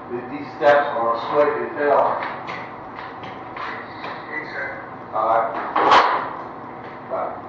These steps are sweaty as hell. Yes, sir. All right. Bye.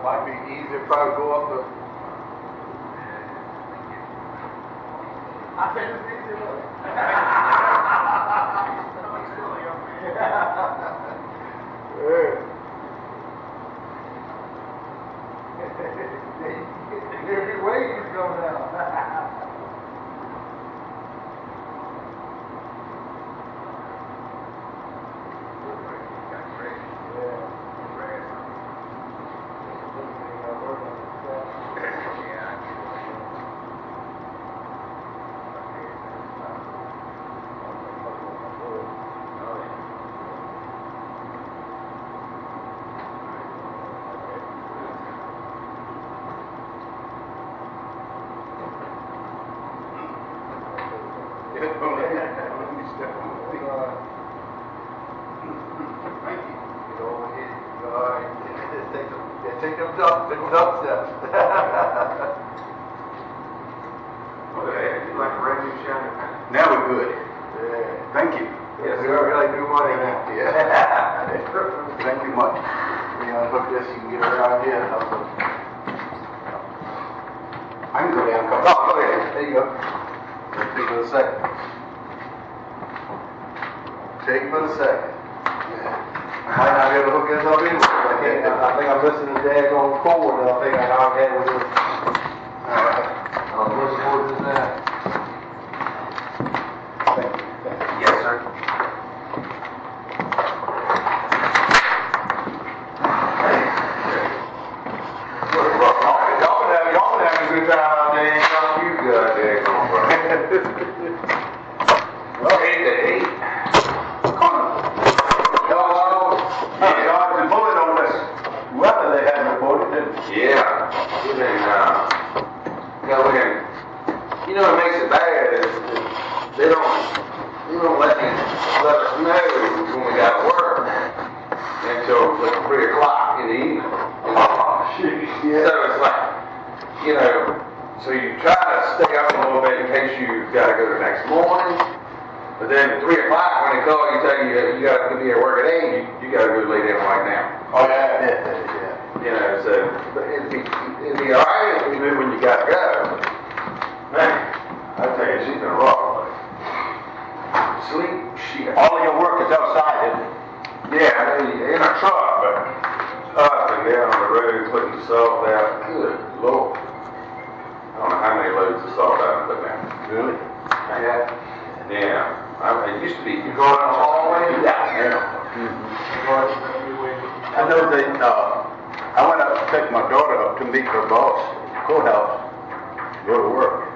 Might be easier probably go up the. I said it's easier. Every way you go down. Good. you step on the feet. Thank you. Get over here. All right. Take them dump steps. Okay, you like a brand new shiny pen? Now we're good. Yeah. Thank you. Yes, we are really new money. Yeah. Thank you much. You know, look this, you can get around here. I can go down. Oh, go ahead. There you go. Take for a second. Take for a second. Yeah. Might not be able to hook this up anyway. I think I'm listening to Dad on cord, and I think I got it with this. All right. What's this now? Thank you. Thank you. Yes, sir. Y'all been having a good time out there. You good there, bro. Well, 8 to 8. Y'all reported on this weather they had reported, didn't you? Yeah. We've been, you know what makes it bad is they don't let us know when we got to work until like 3 o'clock in the evening. Oh, shit. Yeah. So it's like, you know, so you try to stay up a little bit in case you got to go the next morning. But then at 3 o'clock when they call you, tell you you got to be at work at 8, you got to go lay down right now. Oh, yeah. You know, so but it'd be all right if you knew when you got to go. Man, I tell you, she's been rough. Sleep, shit. All of your work is outside, isn't it? Yeah, in a truck, but up and down on the road putting the salt out. Good Lord. I don't know how many loads of salt I put down. Really? Yeah. Yeah. It used to be, you go down the hallway? Yeah. I know they, I went up to take my daughter up to meet her boss at the courthouse, go to work.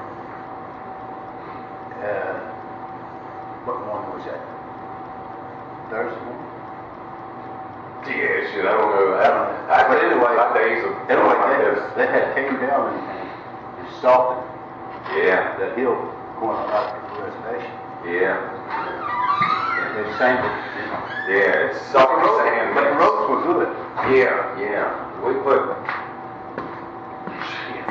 What morning was that? Thursday morning? Yeah, shit, I don't know. I But think anyway, my days of like this. they had came down and salted Yeah. that hill going out to the reservation. Yeah. They sank it, you know. Yeah, it's soft sand. But the roads were good. Yeah. We put, shit,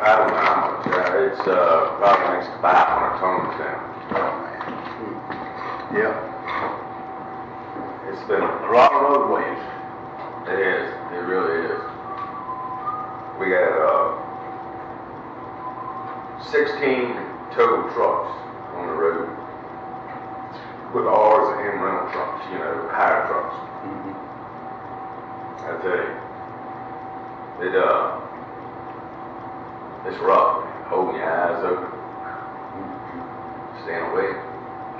I don't know how much, it's probably next to 500 tons now. Oh, man. Yeah. It's been, A lot of roadways. it is, it really is. We got 16 tow trucks on the road with ours and rental trucks, you know, hire trucks. Mm-hmm. I tell you, it's rough, man. Holding your eyes open, staying awake.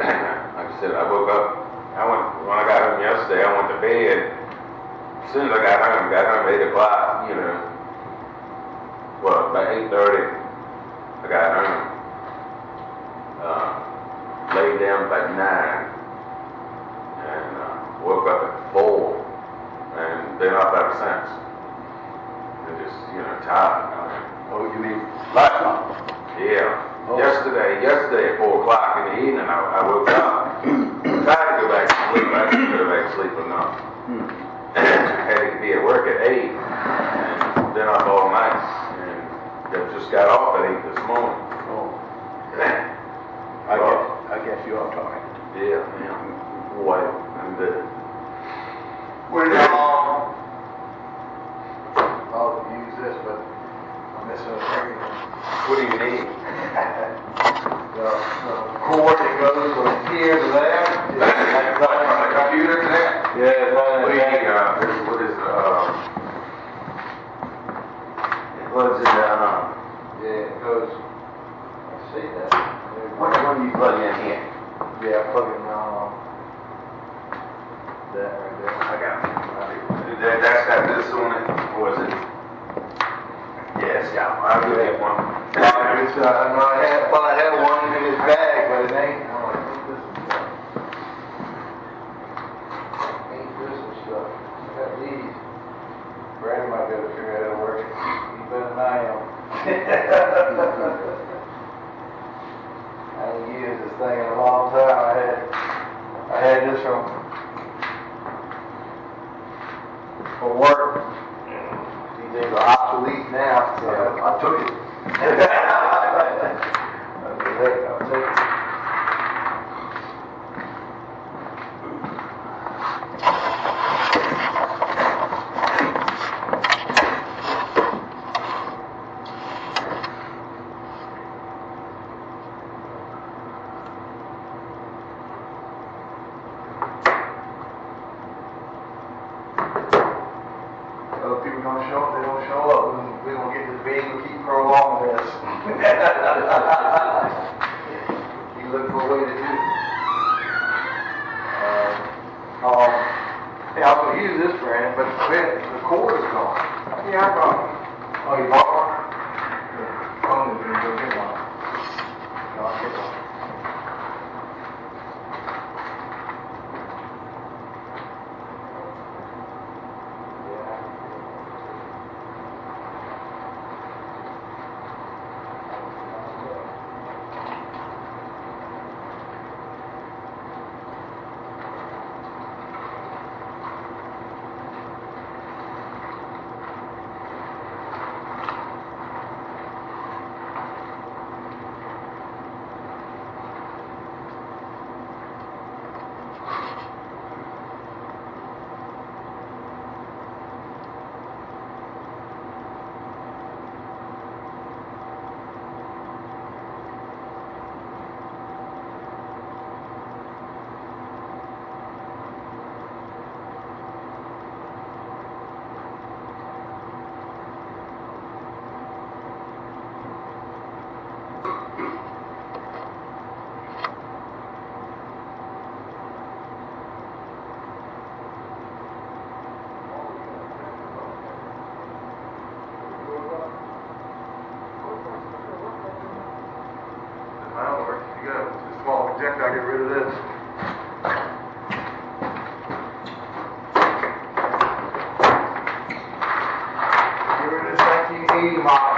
Like I said, I woke up, when I got home yesterday, I went to bed. As soon as I got home 8 o'clock, you know, well, about 8:30, I got home. Laid down by 9, and woke up at 4, and been up ever since. And just, you know, tired. Oh, you mean last month? Yeah. Oh. Yesterday at 4 o'clock in the evening, I woke up. Tried to go back to sleep. I didn't go back to sleep enough. Had to be at work at 8, and been up all night, and just got off at 8 this morning. Oh. I guess you are tired. Yeah. White and Where did y'all use this, but I'm missing a thing. what do you need? The cord that goes from here to there. From the computer to that? Yeah, What do you need? What is it plugs in the, yeah, it goes. I see that. what do you plug in here? Yeah, plug it that right there. I got it. That's got this on it, or is it? Yeah, it's got one. I'll give you one. It's, I thought I had one in his bag, but it ain't. Ain't this and stuff. I got these. Brandon might be able to figure out how to work it. He better than I am. I ain't used this thing in a long time. had this from work. These things are obsolete now, so I took it. I'll take it. People don't show up, they don't show up. We're going to get this big and keep prolonging this. You look for a way to do it. Hey, I was going to use this brand, but the cord is gone. Yeah, I brought it. Oh, you bought one? Yeah. I'm going to go get one. No, I'll get one. I'll get rid of this. Get rid of this 1980 model.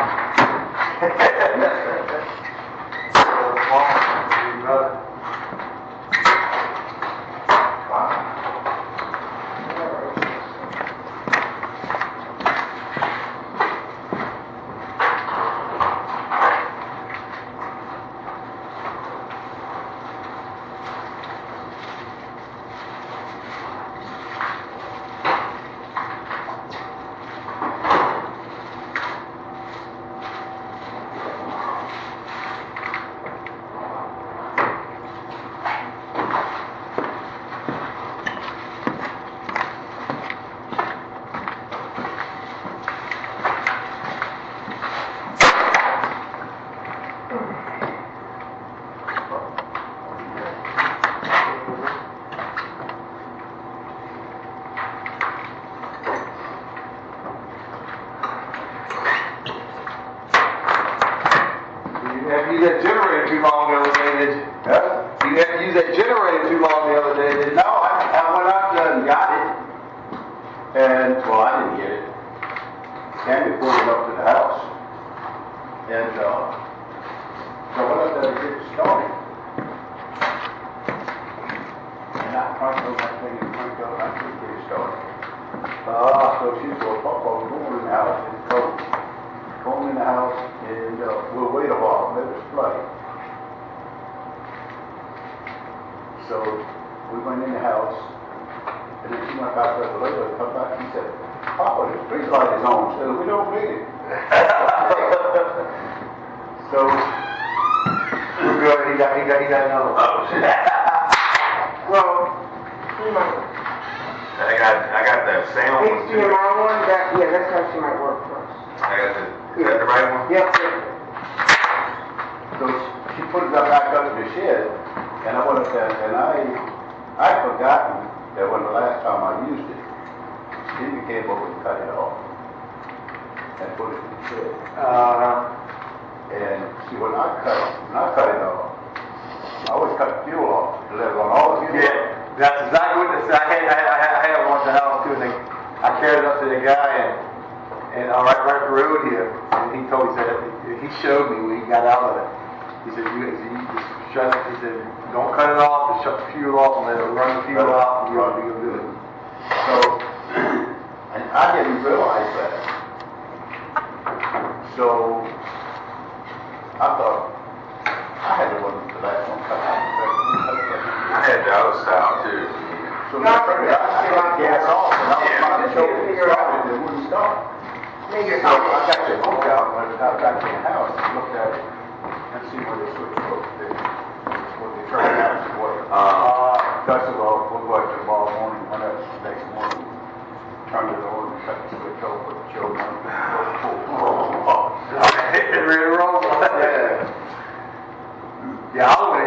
That generator too long the other day, did you? Huh? You had to use that generator too long the other day, did you? No, I went out there and got it. And, well, I didn't get it. Candy pulled it up to the house. And, so I went up there to get it started. And I cranked on that thing and cranked on, I couldn't get it started. So she said, Papa, we're going in the house, it's cold. Going in the house, and we'll wait a while, let us play. So we went in the house, and then she went back there later and come back, she said, Papa, the street light is on, so we don't need it. So We're good, he got another one. Oh, shit. Well, you might. I got that sound one too. HDMI one, yeah, that's actually might work for us. I got the, is that the right one? Yep. So she put it back up in the shed, and I went up there, and I forgotten that when the last time I used it, she came over and cut it off and put it in the shed. And see, when I cut it off, I always cut the fuel off to let it run all the fuel. Yeah, that's exactly what this. I had one at the house too, and I carried it up to the guy, and right the road here, and he told me, he showed me when he got out of it. He said, you just shut it, he said, don't cut it off, just shut the fuel off and let it run the fuel out, and you'll be good. So, and I didn't realize that. So, I thought, I had to run the last one cut out. I had the other style too. So I got gas off, and I was trying to show it started, it wouldn't start. So I got the book out, when I got to the house, and looked at it, and see where they switched the book to. What they turned out to what. First of all, we'll go out to the ball morning, went up the next morning, turned it on, and cut the switch over, put the children on. It really rolled. Yeah, I went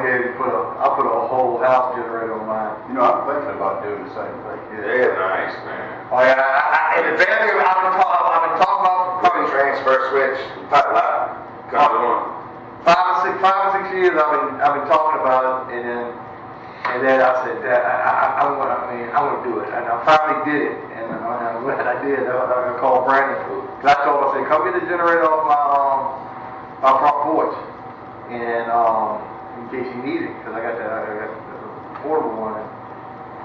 ahead and put a whole house generator on mine. You know, I'm thinking about doing the same thing. They're nice, man. Oh yeah, and the value I've been talking about Probably transfer switch, put light, comes on. 5 or 6 years I've been talking about it, and then I said, Dad, I want to do it, and I finally did it, and when I did, I called Brandon, because I told him, I said, come get the generator off my front porch, and in case you need it, because I got the portable one, and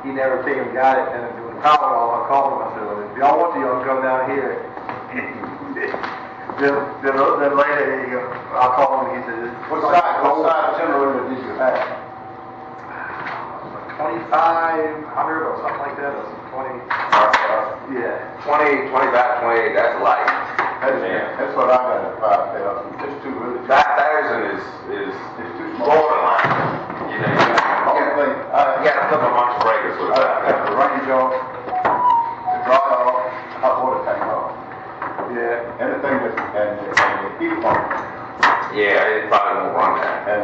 he never came and got it, and when the power off, I called him, I said, well, if y'all want to, y'all can come down here. Then later, I called him and he said, What size generator did you have? 2,500 or something like that, or some 20. Yeah. 20, 25, 28, that's light. That's what I got at 5,000. Just too really. 5,000 is It's too small. borderline. You know, you got to flip a bunch of breakers with I that. got the range off, the dry off, hot water tank off. Yeah. Anything and the heat pump. Yeah, it probably won't run that. And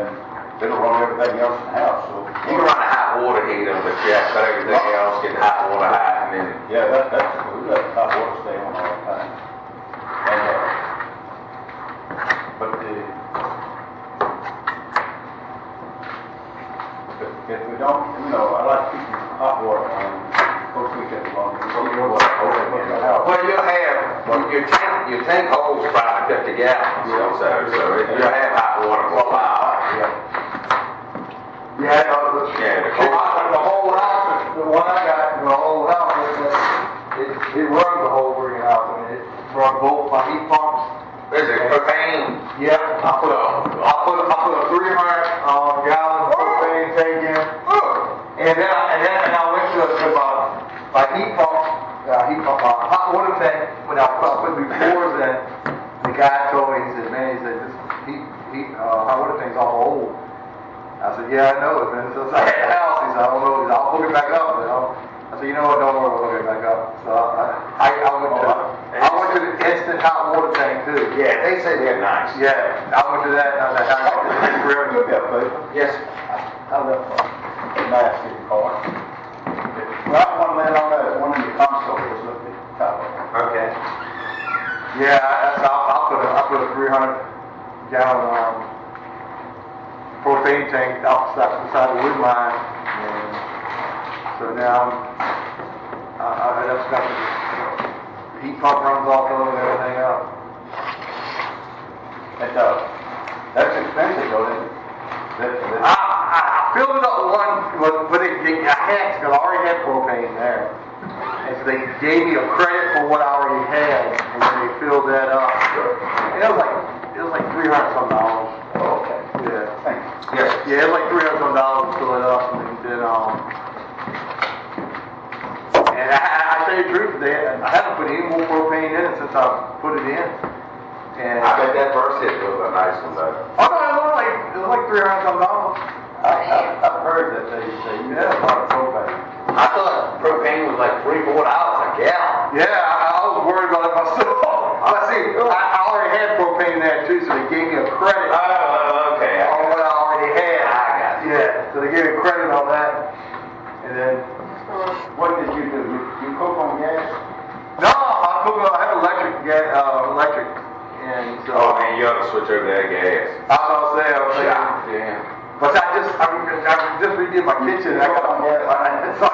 it'll run everything else in the house. So You can run a hot water heater, but you have to cut everything else, get hot water hot, and then yeah, that's cool. We let hot water stay on all the time. And but if we don't, I like keeping hot water on. Folks we get along. well, your tank holds probably 50 gallons, so you'll have hot water for a while. Yeah, The the whole house, the one I got, the whole house, it runs the whole freaking house. I mean, it runs both my heat pumps. Is it propane? Yeah, I put a 300 gallon propane tank in, and then I went to my heat pump, my hot water tank. When I put the floors in, the guy told me, he said, this hot water tank's all old. I said, yeah, I know it, man. So I had the house. He said, I don't know. He said, I'll hook it back up. I said, you know what? Don't worry, we'll hook it back up. So I went to the instant hot water tank too. Yeah, they say they're nice. Yeah, I went to that. And I was like, I got this real Look at that, Yes. I left a nasty car. Well, one man on that, one in the console was looking at the top of it. Okay. Yeah, I put a 300 gallon propane tank outside the wood mine, and so now that's got the heat pump runs off of it and everything else. That's expensive though, isn't it? I filled it up with I already had propane there, and so they gave me a credit for what I already had, and then they filled that up. And it was like $300 some. Oh, okay. Yeah. Thanks. Yes. Yeah, it's like $300 to fill it up, and then and I tell you the truth, I haven't put any more propane in it since I put it in. And I bet that first hit was a nice one though. oh no, it was like $300 some. I've heard that they use a lot of propane. I thought propane was like $3-4 a gallon. Yeah, I was worried about it myself. But see, I already had propane there too, so they gave me a credit. Oh, okay. On what I already had. I got you. Yeah, so they gave me credit on that, and then. What did you do? You cook on gas? No, I have electric, and so. Oh man, you ought to switch over to that gas. I was saying, Yeah. but I just redid my kitchen. I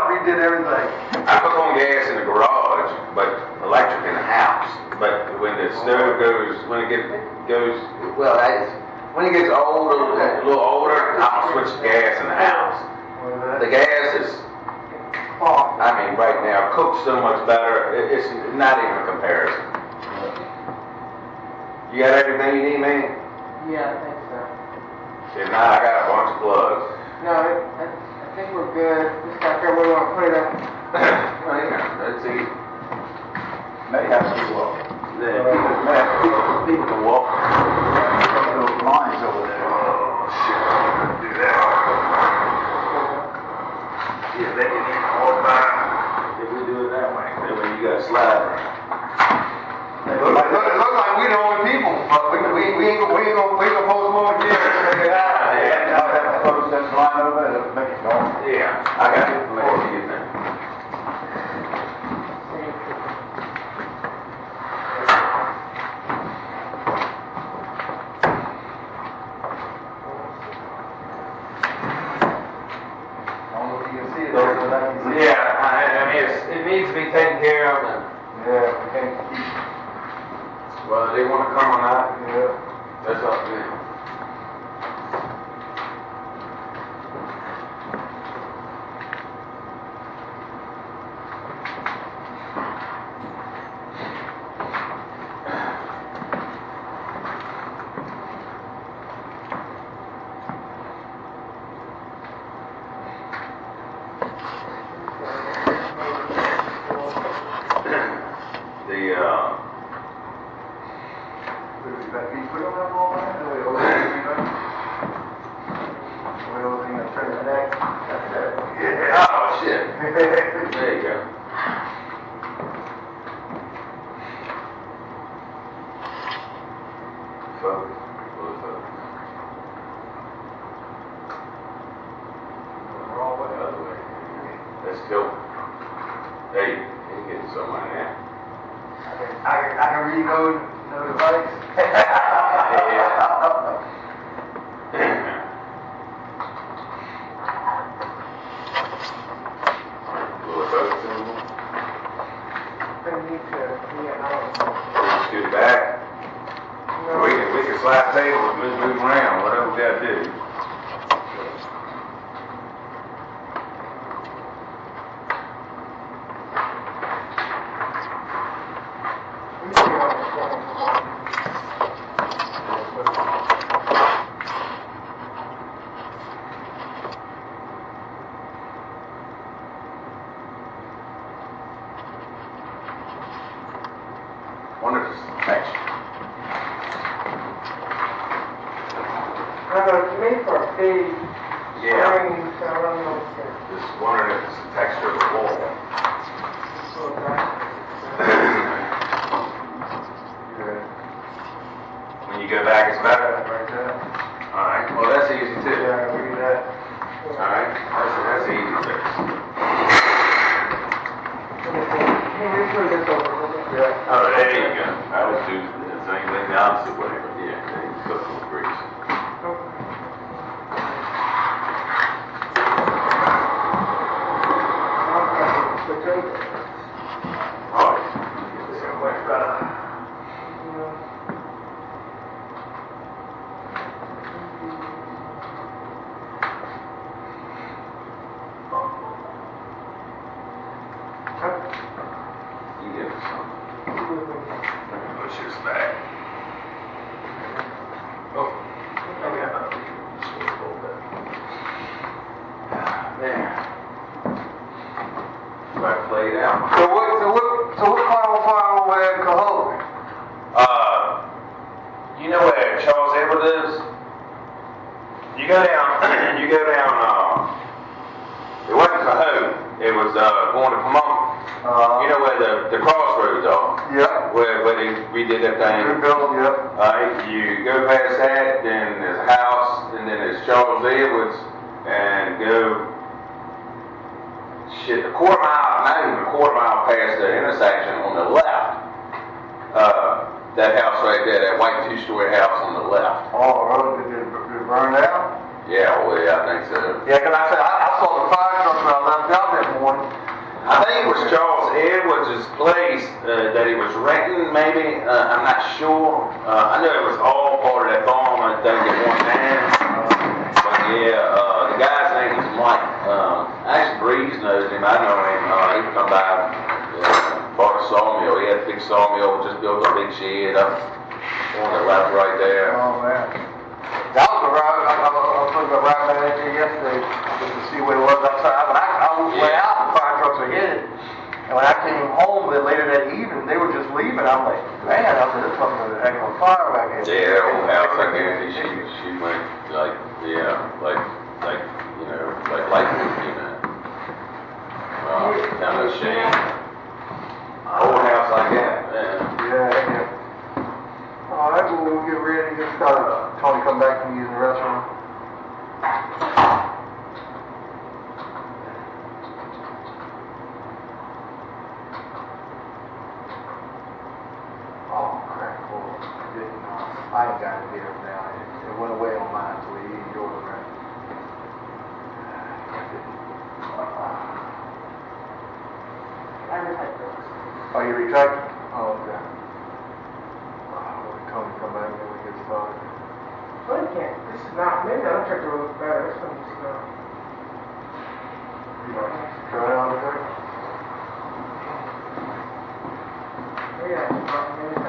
redid everything. I cook on gas in the garage, but electric in the house. But when the stove goes, when it goes, well, when it gets old, a little older, I'm gonna switch to gas in the house. The gas is, I mean, right now, cooks so much better, it's not even a comparison. You got everything you need, man? Yeah, I think so. If not, I got a bunch of plugs. No, I think we're good. Just got there, we want to put it up. Well, yeah, let's see. May have to walk. People can walk. Those lines over there. Oh, shit, do that. Yeah, they can eat all the time if we do it that way. That way you got slide. It look like we the only people, but we ain't gonna postpone again. Yeah, close that line over there, it'll make it go. Yeah, I got it. Let me get there. Yeah, I mean, it needs to be taken care of. Yeah, we can't keep. Well, they want to come or not, Yeah. that's up to them. Oh, shit. There you go. Focus. Wrong way, the other way. Let's go. Hey, you getting somewhere now. I can read those device. Scoot it back. We can slide tables and move around, whatever we gotta do. Wonder if it's texture. It's made for a big Yeah. screen, so I don't know if it's Just wondering if it's the texture of the wall. so bad. When you go back, it's better. Right there. All right. Well, that's easy too. Yeah, I can read that. All right. That's easy to fix. Hey, we turn this over. Yeah. Oh, there you go. I was doing the same thing the opposite way, but yeah, there you go. Grease. Oh, it's so much better. You give it some. Let me push this back. Oh, yeah. Just a little bit. There. Right, play it out. So what qualified over there in Cahoga? You know where Charles Edward lives? You go down, it wasn't Cahoga, it was, going to Pomona. You know where the crossroads are? Yeah. Where they redid that thing? Good building, yeah. Alright, you go past that, then there's a house, and then there's Charles Edwards, and go, a quarter mile, not even a quarter mile past the intersection on the left. That house right there, that white two-story house on the left. Oh, road, did it burn down? Yeah, well, yeah, I think so. Yeah, because I saw the fire truck when I left out that morning. I think it was Charles Edwards' place that he was renting, maybe. I'm not sure. I know it was all all part of that farm, I think, at one time. But yeah, the guy's name is Mike. Actually, Breeze knows him. I know him. He come by, bought a sawmill. He had a big sawmill, just built a big shed up on the left right there. Oh, man. That was around, I was looking around that here yesterday just to see what it was outside. I went out, the fire trucks were headed. And when I came home later that evening, they were just leaving. I'm like, man, I said, this must have been a heck of a fire back here. Yeah, that old house, I guarantee she went like, yeah, like, you know, like Lightwood, you know. Kind of shame. Old house like that, yeah. Yeah. All right, well, we'll get ready to get started. Tony, come back and use the restroom. Oh, crap, cool. I ain't got it here now. It went away on mine, so we use yours, right? Oh, you retracted? Oh, okay. Tony, come back and we get started. Well, you can't. This is not, maybe I'll check the road better. This one is not. Try it on the day. Maybe I can drop it in.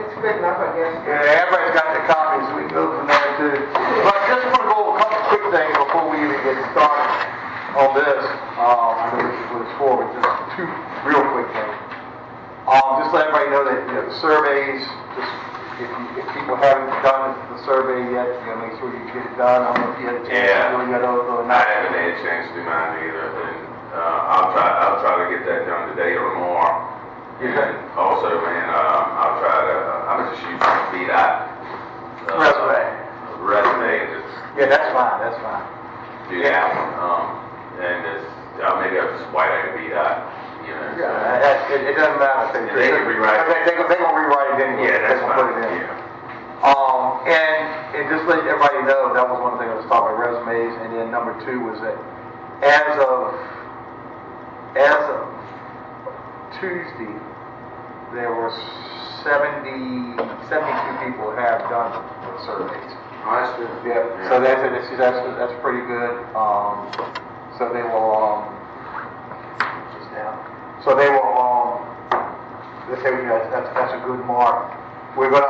It's good enough, I guess. Yeah, everybody's got their copies, so we can go from there too. But I just want to go over a couple quick things before we even get started on this. I know this is what it's for, but just two real quick things. Just let everybody know that the surveys, just if people haven't done the survey yet, make sure you get it done. I don't know if you had a chance to do it yet or not. I haven't had a chance to do mine either, and I'll try to get that done today or tomorrow. And also, man, I'll try to, I'm just using VDOT. Resume and just. Yeah, that's fine, do that one. And just, maybe I'll just white out VDOT, you know. Yeah, it doesn't matter. They can rewrite it. They're going to rewrite it anyway. Yeah, that's fine. put it in. And just let everybody know, that was one thing I was talking about, resumes, and then number two was that as of Tuesday, there were 72 people have done the surveys. Oh, that's good. Yeah. So that's pretty good. So they will that's a good mark. We're gonna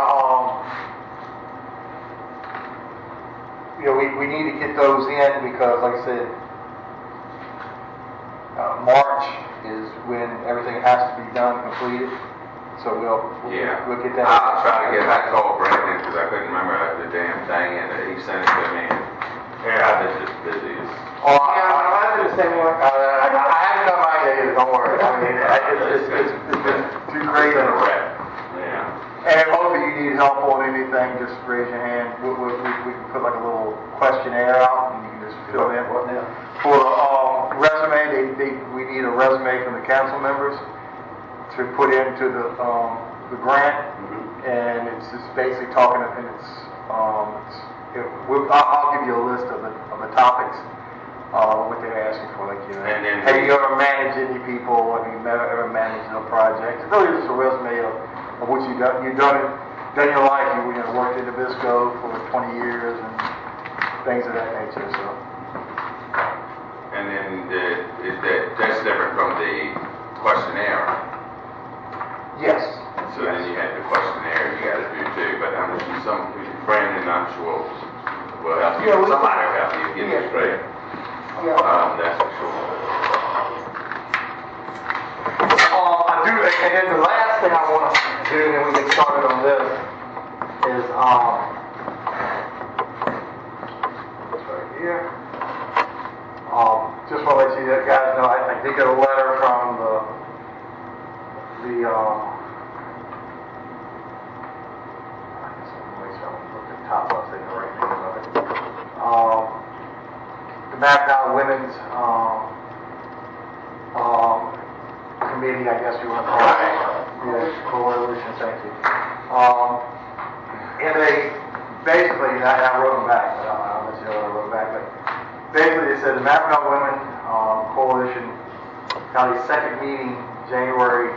we need to get those in because, like I said, March is when everything has to be done, completed. So we'll get that. I'll try to get. I called Brandon because I couldn't remember the damn thing, and he sent it to me. Yeah, I've been just busy. I'll do the same one. I haven't done mine yet either. Don't worry. I mean, it's been too crazy. It's been a wreck. Yeah. And hopefully you need help on anything, just raise your hand. We can put like a little questionnaire out, and you can just fill in. For resume, we need a resume from the council members to put into the grant, and it's just basically talking, and I'll give you a list of the topics, what they're asking for, like, have you ever managed any people, have you ever managed a project? It's really just a resume of what you've done your life. You worked in Nabisco for 20 years and things of that nature. So. And then that's different from the questionnaire. Yes. So then you had the questionnaire you got to do too, but I'm sure Brandon, I'm sure will help you. Somebody will help you get it straight. That's for sure. I do, and then the last thing I want to do, and then we get started on this, is this right here. Just want to let you guys know, I did get a letter from the top left thing, the right name of it. The Mackinac Women's Committee, I guess you want to call it. Yes, coalition, thank you. And they basically, and I wrote them back, but I'll let you know what I wrote back, but basically they said the Mackinac Women Coalition held a second meeting January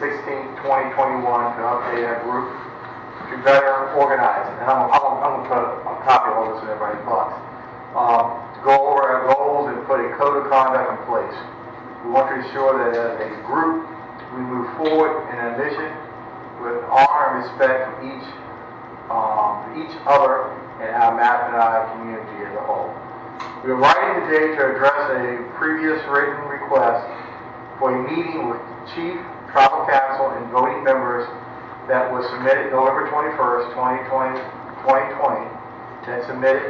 16th, 2021 to update our group to better organize it. And I'm going to put a copy of all this in everybody's box. To go over our goals and put a code of conduct in place. We want to ensure that as a group, we move forward in our mission with honor and respect for each other and our Mackinac community as a whole. We are writing today to address a previous written request for a meeting with Chief, Tribal Council, and voting members that was submitted November 21st, 2020, that submitted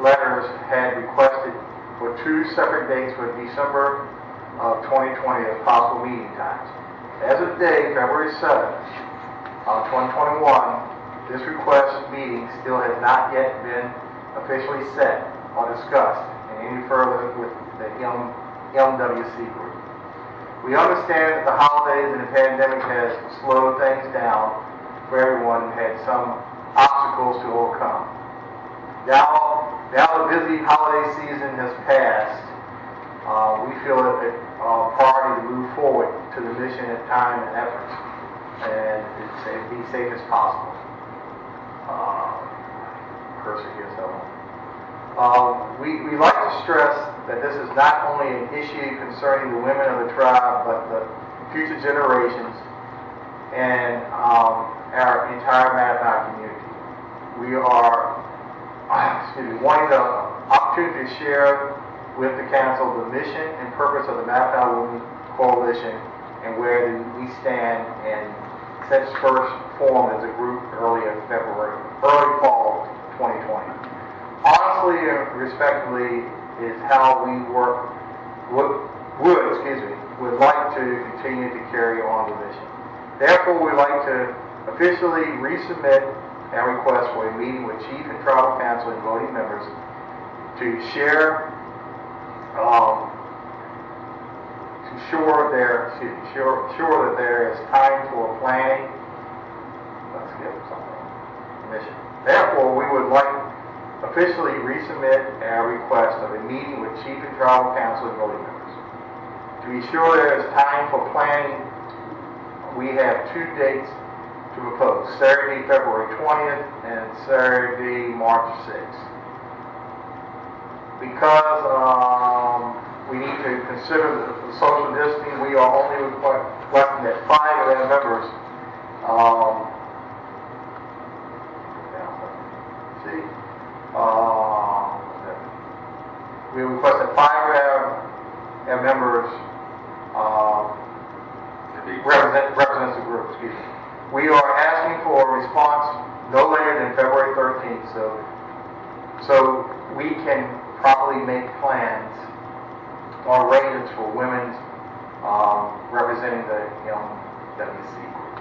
letters had requested for 2 separate dates for December of 2020 as possible meeting times. As of today, February 7th, 2021, this request meeting still has not yet been officially set or discussed any further with the MWC group. We understand that the holidays and the pandemic has slowed things down for everyone and had some obstacles to overcome. Now the busy holiday season has passed. We feel it a priority to move forward to the mission at time and effort and be safe as possible. Cursor here, so. We like to stress that this is not only an issue concerning the women of the tribe, but the future generations and our entire Mackinac community. We are wanting the opportunity to share with the council the mission and purpose of the Mackinac Women's Coalition and where we stand and since first formed as a group early fall 2020. Honestly and respectfully is how we would like to continue to carry on the mission. Therefore, we'd like to officially resubmit our request for a meeting with Chief and Tribal Council and voting members to share, sure that there is time for planning. Let's get something. Mission. Therefore, we would like officially resubmit our request of a meeting with Chief and Tribal Council and voting members. To be sure there is time for planning, we have 2 dates to propose, Saturday, February 20th and Saturday, March 6th. Because we need to consider the social distancing, we are only requesting that 5 of our members we request that 5 of our members represents the group. Excuse me. We are asking for a response no later than February 13th, so we can properly make plans or arrangements for women representing the MWC group.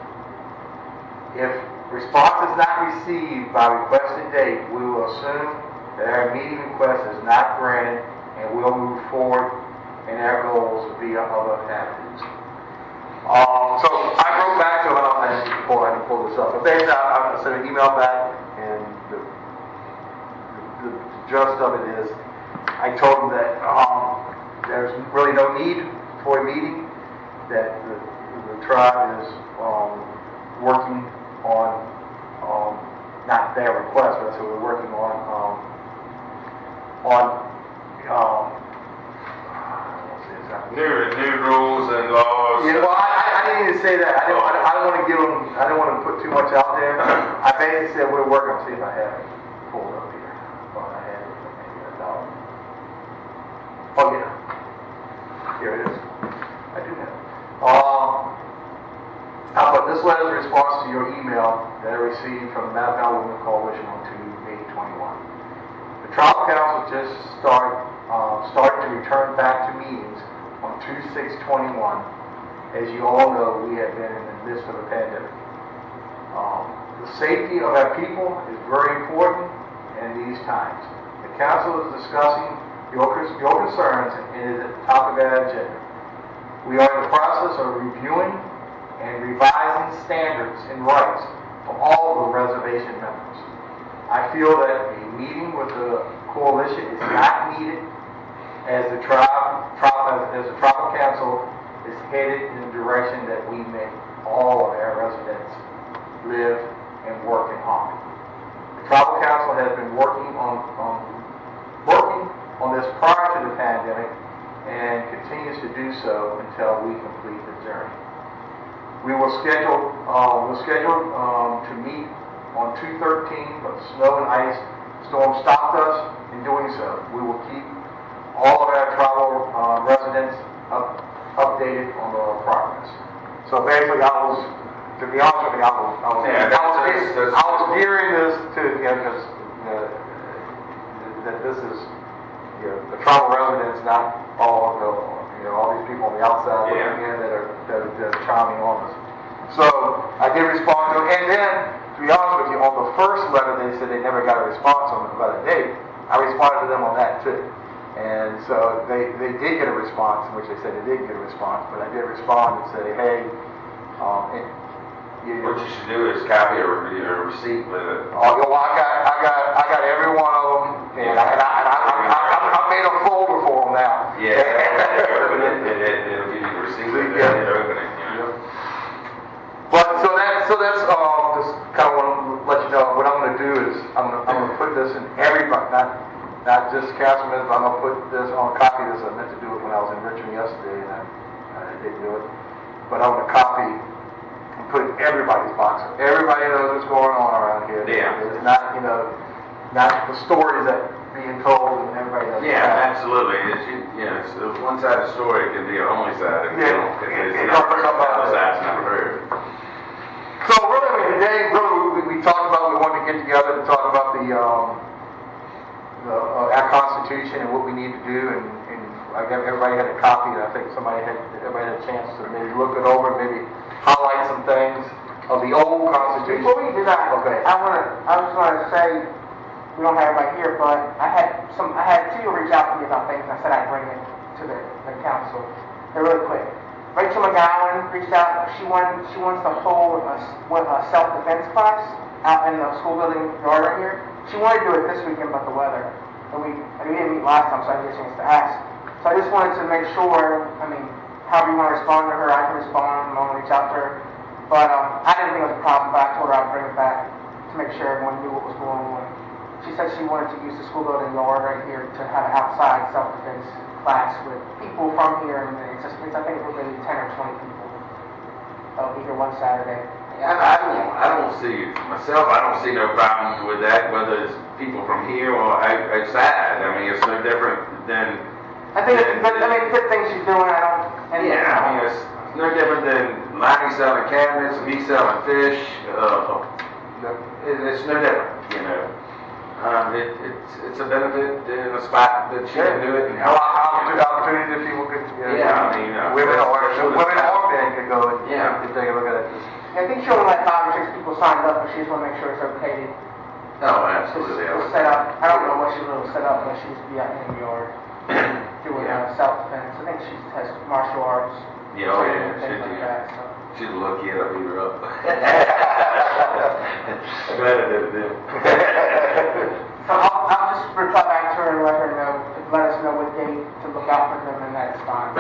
If response is not received by requested date, we will assume that our meeting request is not granted and we'll move forward in our goals via other avenues. So I wrote back to him, I didn't pull this up, but basically I sent an email back, and the gist of it is, I told him that there's really no need for a meeting, that the tribe is working on, not their request, but that's what we're working on new rules and laws. Yeah, well, I didn't even say that. I don't want to give them. I don't want to put too much out there. I basically said we're working. See if I have it pulled up here. Thought I had it. Maybe I don't. Oh yeah, here it is. I do have it. How about this letter's response to your email that I received from the Mackinac Women's Coalition on 2/8/21. The Tribal Council just started to return back to meetings on 2/6/21. As you all know, we have been in the midst of a pandemic. The safety of our people is very important in these times. The Council is discussing your concerns and is at the top of our agenda. We are in the process of reviewing and revising standards and rights for all of the reservation members. I feel that a meeting with the coalition is not needed as the tribal council is headed in the direction that we make all of our residents live and work in harmony. The Tribal Council has been working on this prior to the pandemic and continues to do so until we complete the journey. We're scheduled to meet on 2/13, but snow and ice storm stopped us in doing so. We will keep all of our tribal residents updated on our progress. So basically, to be honest with you, I was gearing this to, because that this is, the tribal residents, not all of the, all these people on the outside looking in that are chiming on us. So I did respond to it, and then, to be honest with you, on the first letter, they said they never got a response on the letter date. I responded to them on that too. And so they did get a response, in which they said they did get a response, but I did respond and say, hey, what you should do is copy a receipt with it. Oh, well, I got every one of them, and I made a folder for them now. Yeah, open it, it'll give you the receipt with it, and open it. But so that's just kind of want to let you know what I'm going to do is I'm going to put this in everybody, not just councilmen, but I'm going to put this on a copy of this. I meant to do it when I was in Richmond yesterday, and I didn't do it. But I'm going to copy and put it in everybody's box. Everybody knows what's going on around here. Yeah. It's not, not the stories that being told and everybody knows. Yeah, absolutely. It's one-sided story can be a only side. It's not sides never heard. So really, today, we talked about, we wanted to get together to talk about our Constitution and what we need to do, and I guess everybody had a copy, and I think everybody had a chance to maybe look it over, maybe highlight some things of the old Constitution. Before we do that, okay. I just want to say, we don't have everybody here, but I had two reach out to me about things, and I said I'd bring it to the council. They're really quick. Rachel McGowan reached out. She wants to hold a self-defense class out in the school building yard right here. She wanted to do it this weekend, but the weather. And we didn't meet last time, so I didn't get a chance to ask. So I just wanted to make sure, however you want to respond to her, I can respond. I'm going to reach out to her. But I didn't think it was a problem, but I told her I'd bring it back to make sure everyone knew what was going on. She said she wanted to use the school building yard right here to have an outside self-defense class with people from here, and it's I think it was maybe 10 or 20 people. That'll be here one Saturday. I don't see myself. I don't see no problem with that, whether it's people from here or outside. It's no different than. I think it's good. Good thing she's doing. It's no different than Lonnie selling cabinets and me selling fish. It's no different, It's a benefit in a spot that she can do it. And opportunity that people could, women or men could go and take a look at it. I think she only had 5 or 6 people signed up, but she just want to make sure it's okay. Oh, absolutely. It's set up. I don't know what she's really set up, but she used to be out in the yard doing self-defense. I think she has martial arts. Things like that. So. She's a little kid. I'll beat her up. I'm glad I did it then. So I'll just reply back to her and let us know what date to look out for them, and that's fine.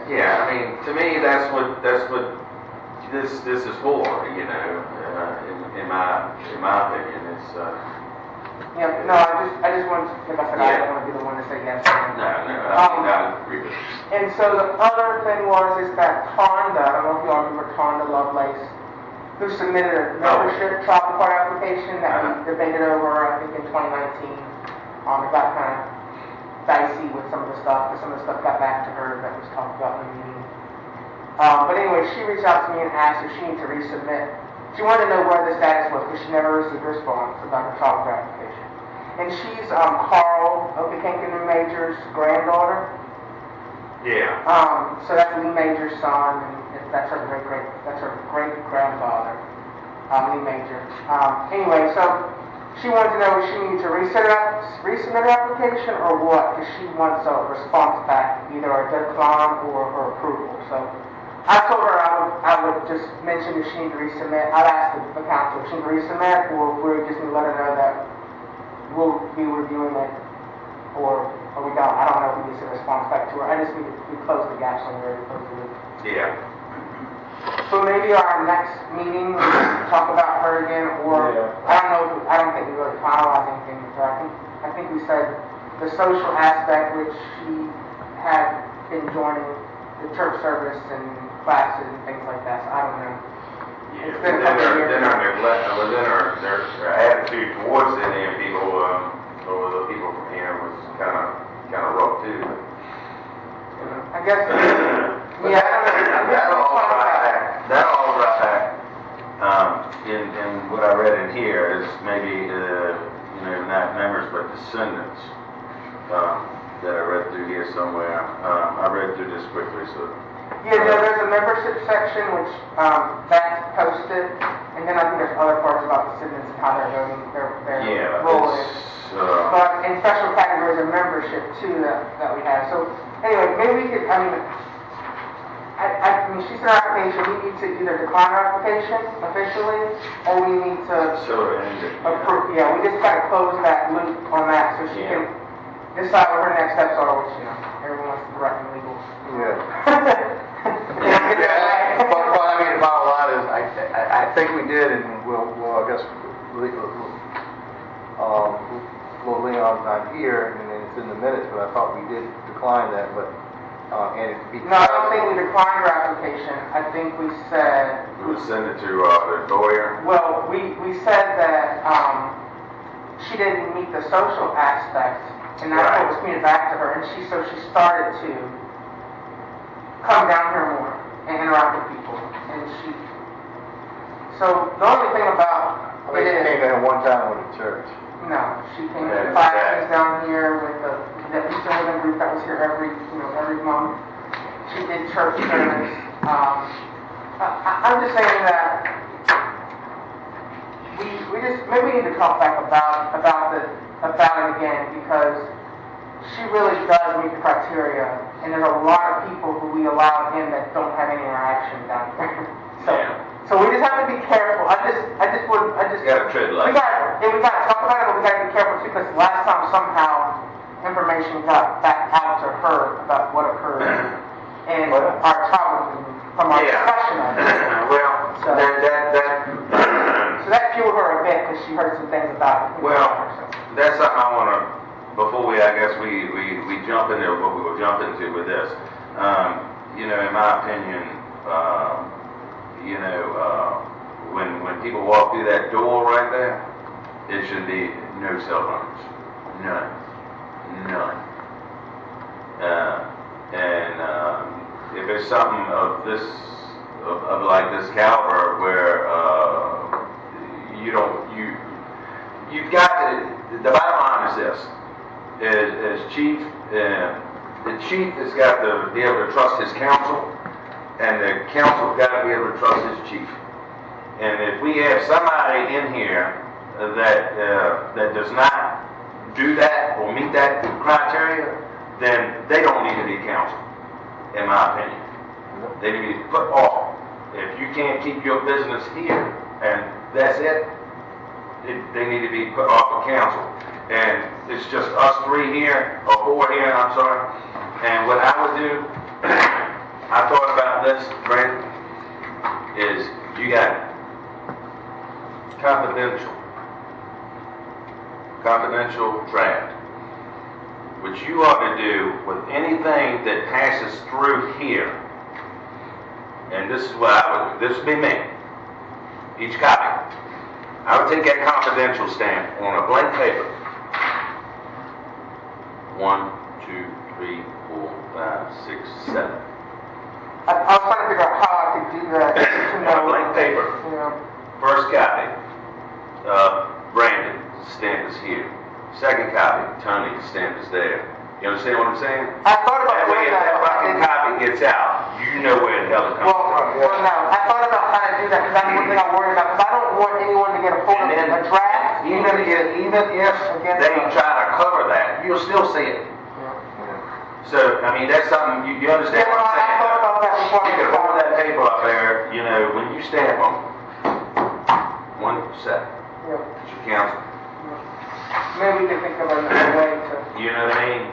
Yeah, to me, that's what this is for. In my opinion, it's. I just want to, like I said, I don't want to be the one to say yes. No, I agree with you. And so the other thing is that Tonda, I don't know if you all remember Tonda Lovelace, who submitted a membership tribal card application that we debated over, I think, in 2019. It got kind of dicey with some of the stuff, but some of the stuff got back to her that was talked about in the meeting. But anyway, she reached out to me and asked if she needed to resubmit. She wanted to know where the status was because she never received a response about her tribal card application. And she's Carl Okekenkin Major's granddaughter. Yeah. So that's Lee Major's son, and that's her great grandfather, Lee Major. Anyway, so she wanted to know if she needed to resubmit her application or what, because she wants a response back, either a decline or her approval. So I told her I would just mention if she needed to resubmit. I'd ask the council if she needed to resubmit, or we just need to let her know that we'll be reviewing it, or or we got, I don't know if we need to respond back to her. I just need to, we close the gap somewhere, we close the loop. Yeah. So maybe our next meeting, we talk about her again, or, I don't think we really finalized anything with her. I think we said the social aspect, which she had been joining the church service and classes and things like that, so I don't know. Yeah, then our neglect, then our attitude towards the Indian people, or the people from here was kind of rough too. I guess, yeah, I don't know. That all right back, in what I read in here is maybe, not members but descendants, that I read through here somewhere. I read through this quickly, so. Yeah, there's a membership section which, that's posted, and then I think there's other parts about descendants and how they're voting, their role is. But in special categories of membership too that we have. So anyway, maybe we could, I mean, she's an application, we need to either decline her application officially, or we need to approve, we just gotta close that loop on that so she can decide what her next steps are, which, everyone wants to direct and legal. Yeah. But I mean, the bottom line is, I think we did, and we'll I guess, Leon's not here, and it's in the minutes, but I thought we did decline that, but, and it be. No, I don't think we declined her application. I think we said. We would send it to the lawyer. Well, we said that she didn't meet the social aspect, and that's what was communicated back to her. And she started to come down here more and interact with people. And so the only thing about she came in one time with the church. No, she came to classes down here with the Eastern Women group that was here every month. She did church service. I'm just saying that we just maybe we need to talk back about it again, because she really does meet the criteria, and there's a lot of people who we allow in that don't have any interaction down here. So we just have to be careful. I just You gotta tread light. we gotta talk about it, but we gotta be careful too, because last time somehow information got back out to her about what occurred in our travel from our discussion of it. Well, So- that So that fueled her a bit, because she heard some things about it. Well, that's something I want to, before we jump into what we will jump into with this. In my opinion, when people walk through that door right there, it should be no cell phones. None. If there's something of this, of like this caliber where, you've got to, the bottom line is this, as chief, the chief has got to be able to trust his council, and the council's got to be able to trust his chief. And if we have somebody in here that does not do that or meet that criteria, then they don't need to be council, in my opinion. They need to be put off. If you can't keep your business here, and that's it, they need to be put off of council. And it's just us three here, or four here, I'm sorry. And what I would do, I thought about this, Brandon, is you got confidential draft, which you ought to do with anything that passes through here. And this is what I would do. This would be me. Each copy. I would take that confidential stamp on a blank paper. 1, 2, 3, 4, 5, 6, 7. I was trying to figure out how I could do that. On a blank paper. First copy, Brandon, stamp is here. Second copy, Tony, stamp is there. You understand what I'm saying? I thought about That way, if that fucking copy gets out, you know where the hell it comes from. Well, no. I thought about how to do that, because that's one thing I'm worried about, because I don't want anyone to get a hold of a draft. Even if they try to cover that, you'll still see it. So, I mean, that's something, you understand what I'm saying? I thought about that before. You can hold that paper up there, when you stamp them. 1 second. Yeah. It's your council. Maybe we can think of another way to. You know what I mean?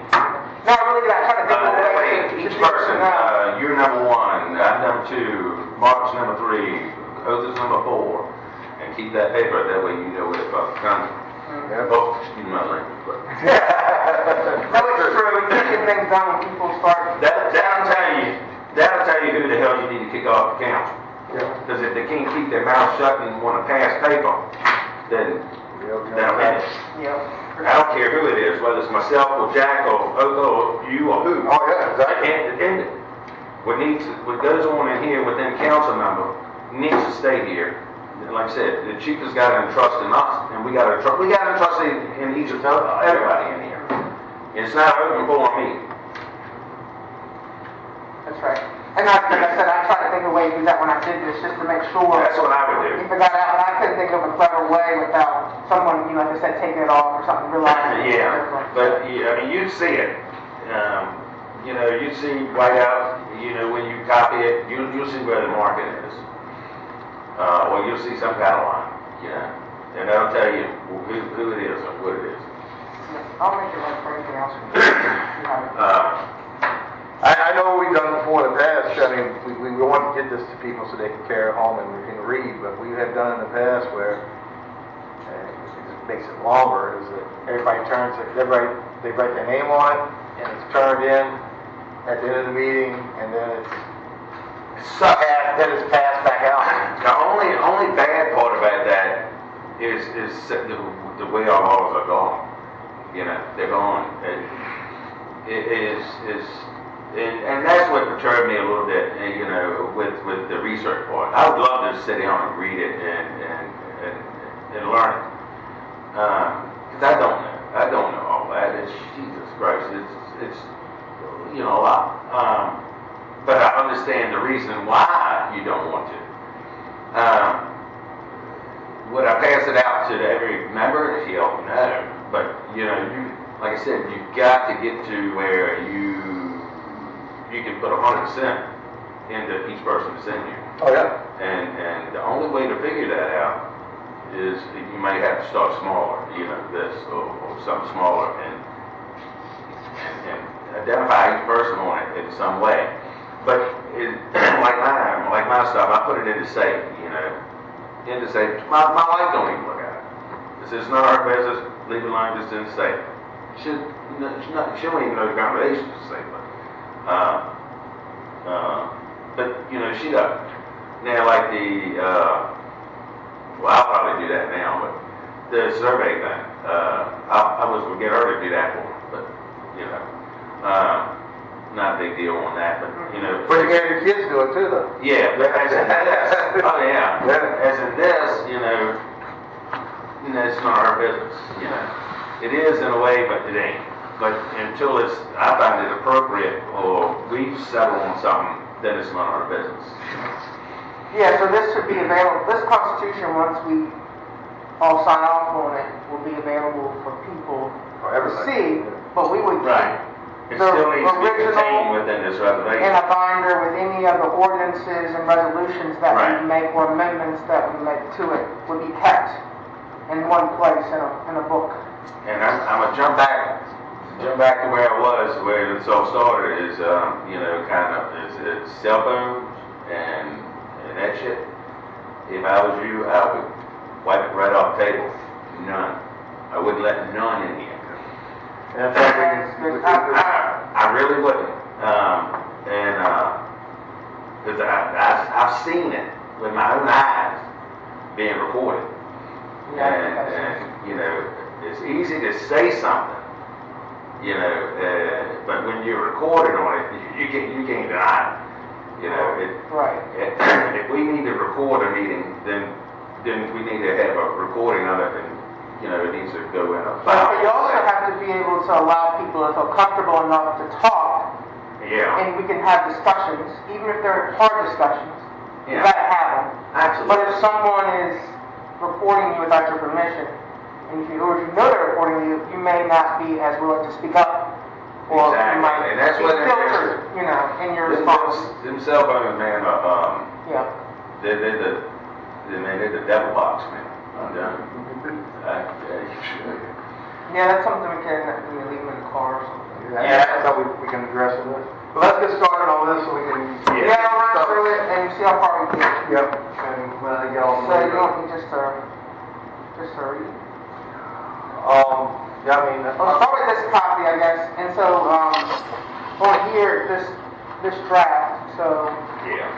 No, I really did. I tried to think of a That way way, to each do person, it. you're number 1, I'm number 2, Mark's number 3, Oath is number 4, and keep that paper, that way you know where the fuck's coming. Oh, excuse my language, but. No, it's true. We can't get things done when people start. That'll tell you who the hell you need to kick off the council. Because if they can't keep their mouth shut and want to pass paper, then that'll end it. Yeah. I don't care who it is, whether it's myself or Jack or Otho or you or who. Oh, yeah, exactly. I can't end it. What goes on in here within council member needs to stay here. And like I said, the chief has got to entrust in us, and we got to entrust in each of everybody in here. And it's not open for me. That's right. And like I said, I tried to think of a way to do that when I did this, just to make sure. That's what I would do. If it got out, but I couldn't think of a clever way without someone, like I said, taking it off or something, realizing it's different. But I mean, you'd see it. You'd see whiteout. When you copy it, you'll see where the market is, or you'll see some kind of line. And that'll tell you who it is and what it is. I'll make it like for anything else. I know we've done it before in the past. I mean, we want to get this to people so they can carry it home and read, but we have done in the past where it makes it longer. Is that everybody they write their name on it, and it's turned in at the end of the meeting, and then it's passed back out. The only bad part about that is the way our laws are going. They're going. It is. And that's what perturbed me a little bit, with the research part. I would love to sit down and read it and learn it. Because I don't know all that. It's Jesus Christ. It's a lot. But I understand the reason why you don't want to. Would I pass it out to every member? Hell no. But like I said, you've got to get to where you can put 100% into each person that's in here. Oh yeah. And the only way to figure that out is you might have to start smaller, this or something smaller, and identify each person on it in some way. But like my stuff, I put it into safe, into safe. My wife don't even look at it. This is not our business. Leave it alone. Just in safe. She don't even know the combination to say, but she doesn't. Now, like I'll probably do that now, but the survey thing, I was going to get her to do that for me, but not a big deal on that, but But you get your kids do it too, though. Yeah, but as in this, oh yeah, as in this, it's not our business, It is in a way, but it ain't. But until I find it appropriate, or we settle on something, then it's not our business. Yeah, so this should be available. This Constitution, once we all sign off on it, will be available for people to see. But we would Right. It still needs to be contained within this reservation. in a binder with any of the ordinances and resolutions that Right. we make or amendments that we make to it would be kept in one place in a book. And I'm gonna jump back to where I was, where it's all started. Is it's cell phones and that shit. If I was you, I would wipe it right off the table. None. I wouldn't let none in here. I really wouldn't. Because I've seen it with my own eyes being recorded. It's easy to say something, but when you're recorded on it, you can't deny it. Right. If we need to record a meeting, then we need to have a recording of it, and it needs to go in a file. But you also have to be able to allow people to feel comfortable enough to talk. Yeah. And we can have discussions, even if they're hard discussions. Yeah. You gotta have them. Absolutely. But if someone is recording you without your permission, and if you know they're recording you, you may not be as willing to speak up. Or Exactly. you might And that's be what filtered, in your response. Them cell phones, man, Yeah. they're the devil box, man. I'm done. Yeah, that's something we can leave them in the car or something. That's how we can address it. But let's get started on this so we can. Yeah, I'll run through it and see how far we get. Yep. And when I get all. So you want me just to read? Yeah, I mean. I'll start with this copy, I guess. And so, on here, this draft. So. Yeah.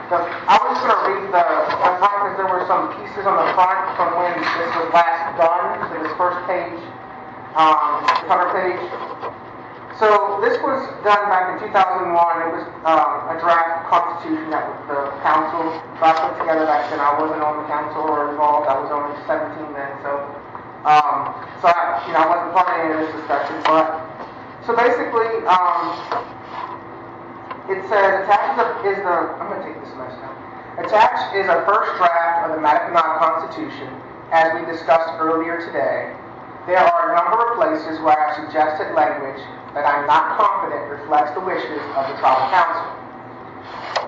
I was going to read the front because there were some pieces on the front from when this was last done. So this first page, cover page. So this was done back in 2001. It was a draft constitution that the council put together back then. I wasn't on the council or involved. I was only 17 then. So I wasn't part of any of this discussion. But so basically, it says attached is the. I'm going to take this mess now. Attached is a first draft of the Mackinac Constitution, as we discussed earlier today. There are a number of places where I have suggested language that I'm not confident reflects the wishes of the tribal council.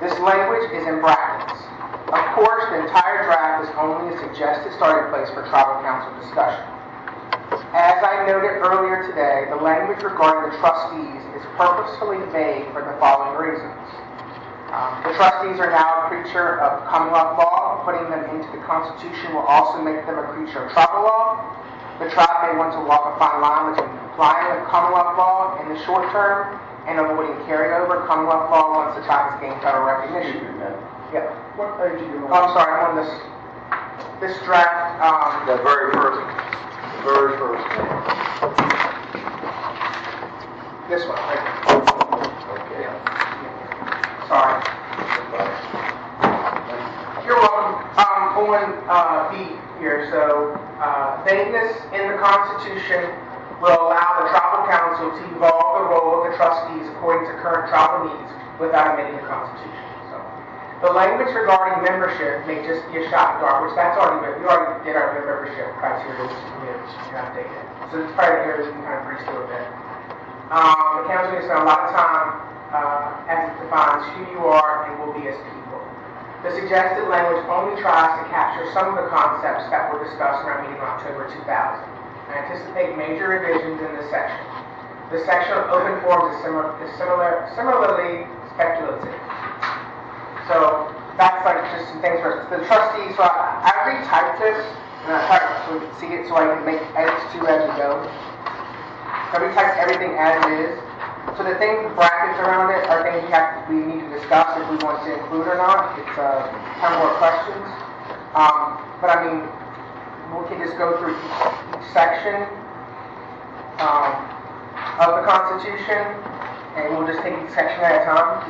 This language is in brackets. Of course, the entire draft is only a suggested starting place for tribal council discussion. As I noted earlier today, the language regarding the trustees is purposefully vague for the following reasons. The trustees are now a creature of Commonwealth law. Putting them into the Constitution will also make them a creature of tribal law. The tribe may want to walk a fine line between complying with Commonwealth law in the short term and avoiding carryover Commonwealth law once the tribe has gained federal recognition. Yeah. What page are you on? Oh, I'm sorry, I'm on this draft. The very first page. This one, right here. Okay. Sorry. You're welcome. On B here, so vagueness in the Constitution will allow the tribal council to evolve the role of the trustees according to current tribal needs without amending the Constitution. So the language regarding membership may just be a shot in the dark, which that's already been, we already did our membership criteria, which is outdated. So it's probably here we can kind of breeze through a bit. The council needs to spend a lot of time as it defines who you are and will be as people. The suggested language only tries to capture some of the concepts that were discussed in our meeting in October 2000. I anticipate major revisions in this section. The section on open forums is similarly speculative. So that's like just some things for the trustees. So I retyped this and I tried to see it so I can make edits to as we go. I retyped everything as it is. So the things, the brackets around it, are things we need to discuss if we want to include or not. It's kind of more questions. But I mean, we can just go through each section of the Constitution, and we'll just take each section at a time,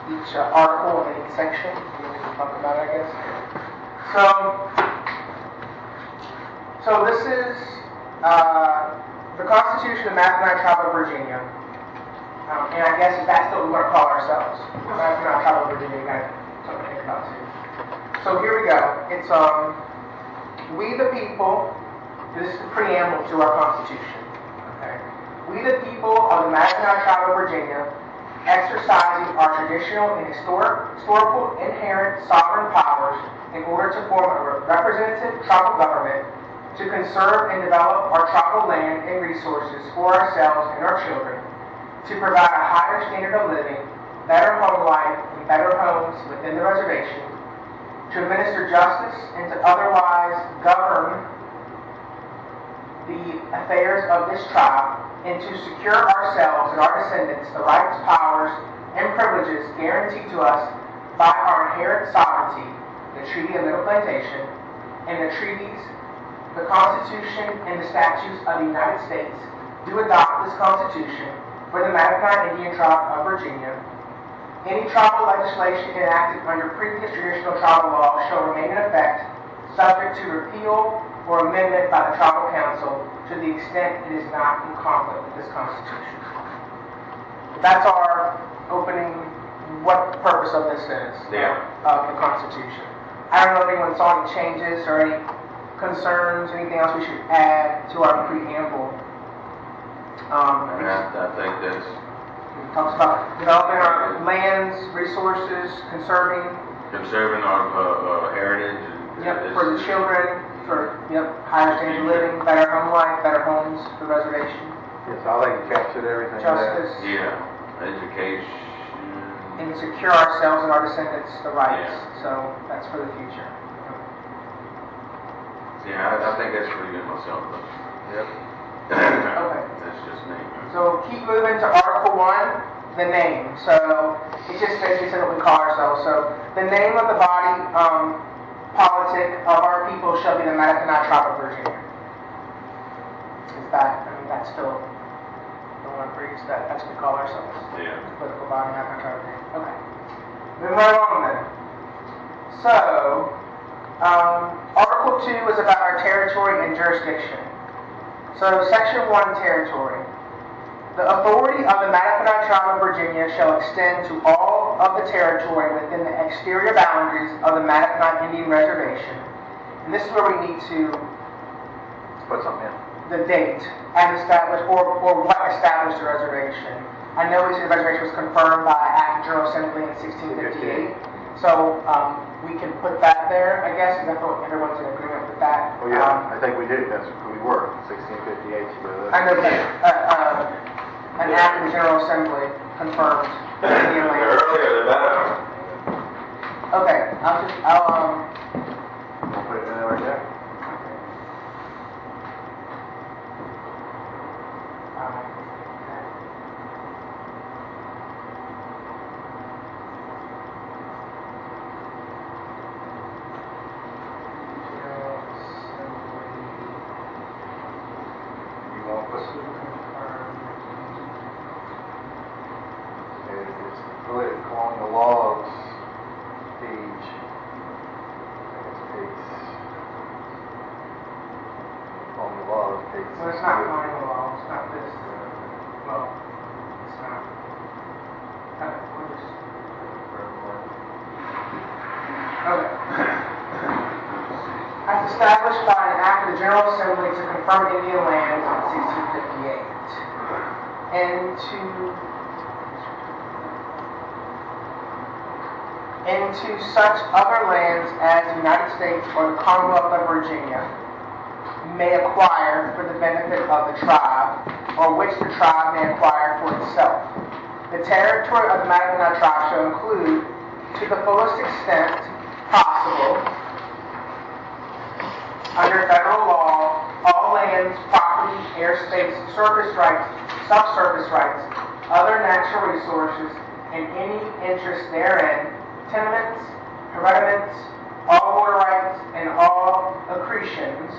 each article and each section, and we can talk about it, I guess. So this is the Constitution of Mackinac Tribe of Virginia. And I guess that's what we're going to call ourselves. Mackinac Tribe of Virginia, you got something to think about too. So here we go. It's we the people, this is the preamble to our Constitution. Okay. We the people of the Mackinac Tribe of Virginia, exercising our traditional and historical inherent sovereign powers in order to form a representative tribal government to conserve and develop our tribal land and resources for ourselves and our children, to provide a higher standard of living, better home life, and better homes within the reservation, to administer justice and to otherwise govern the affairs of this tribe, and to secure ourselves and our descendants the rights, powers, and privileges guaranteed to us by our inherent sovereignty, the Treaty of Middle Plantation, and the treaties, the Constitution, and the statutes of the United States, do adopt this Constitution for the Mackinac Indian Tribe of Virginia. Any tribal legislation enacted under previous traditional tribal law shall remain in effect, subject to repeal or amendment by the tribal council to the extent it is not in conflict with this Constitution. That's our opening, what the purpose of this is, of the Constitution. I don't know if anyone saw any changes or any concerns, anything else we should add to our preamble. I think that's... It talks about developing our lands, resources, conserving our heritage. for the children, for higher standard of living, better home life, better homes for the reservation. Yes, I think you captured everything there. justice, Yeah, education. and to secure ourselves and our descendants the rights. Yeah. So that's for the future. Yeah, I think that's pretty good myself, but. Yep. Okay. That's just me. So keep moving to Article 1, the name. So it just basically says what we call ourselves. So the name of the body politic of our people shall be the Mattaponi Tribe of Virginia. Is that, I mean, that's still, the one agrees that that's what we call ourselves. Yeah. Political body, Mattaponi Tribe of Virginia. Okay. Moving right along then. So, Article 2 is about our territory and jurisdiction. So, Section 1, territory. The authority of the Mattaponi Tribe of Virginia shall extend to all of the territory within the exterior boundaries of the Mattaponi Indian Reservation. And this is where we need to Put something in. the date as established, or what established the reservation. I know we said the reservation was confirmed by Act of General Assembly in 1658. So we can put that there, I guess, because I thought everyone's in agreement with that. Oh, yeah, I think we did, we were, 1658. I know that an Act of the General Assembly confirmed Indian The land. earlier the better. Okay, I'll We'll put it in there right there. You want to put, it's really on the logs page. I think it's page. On the logs page. Well, it's not colonial law, it's not this. Well, it's not. We'll just. Okay. As established by an Act of the General Assembly to confirm Indian lands in 1658. And to such other lands as the United States or the Commonwealth of Virginia may acquire for the benefit of the tribe, or which the tribe may acquire for itself. The territory of the Mattaponi tribe shall include, to the fullest extent possible, under federal law, all lands, property, airspace, surface rights, subsurface rights, other natural resources, and any interest therein, tenements, hereditaments, all water rights, and all accretions,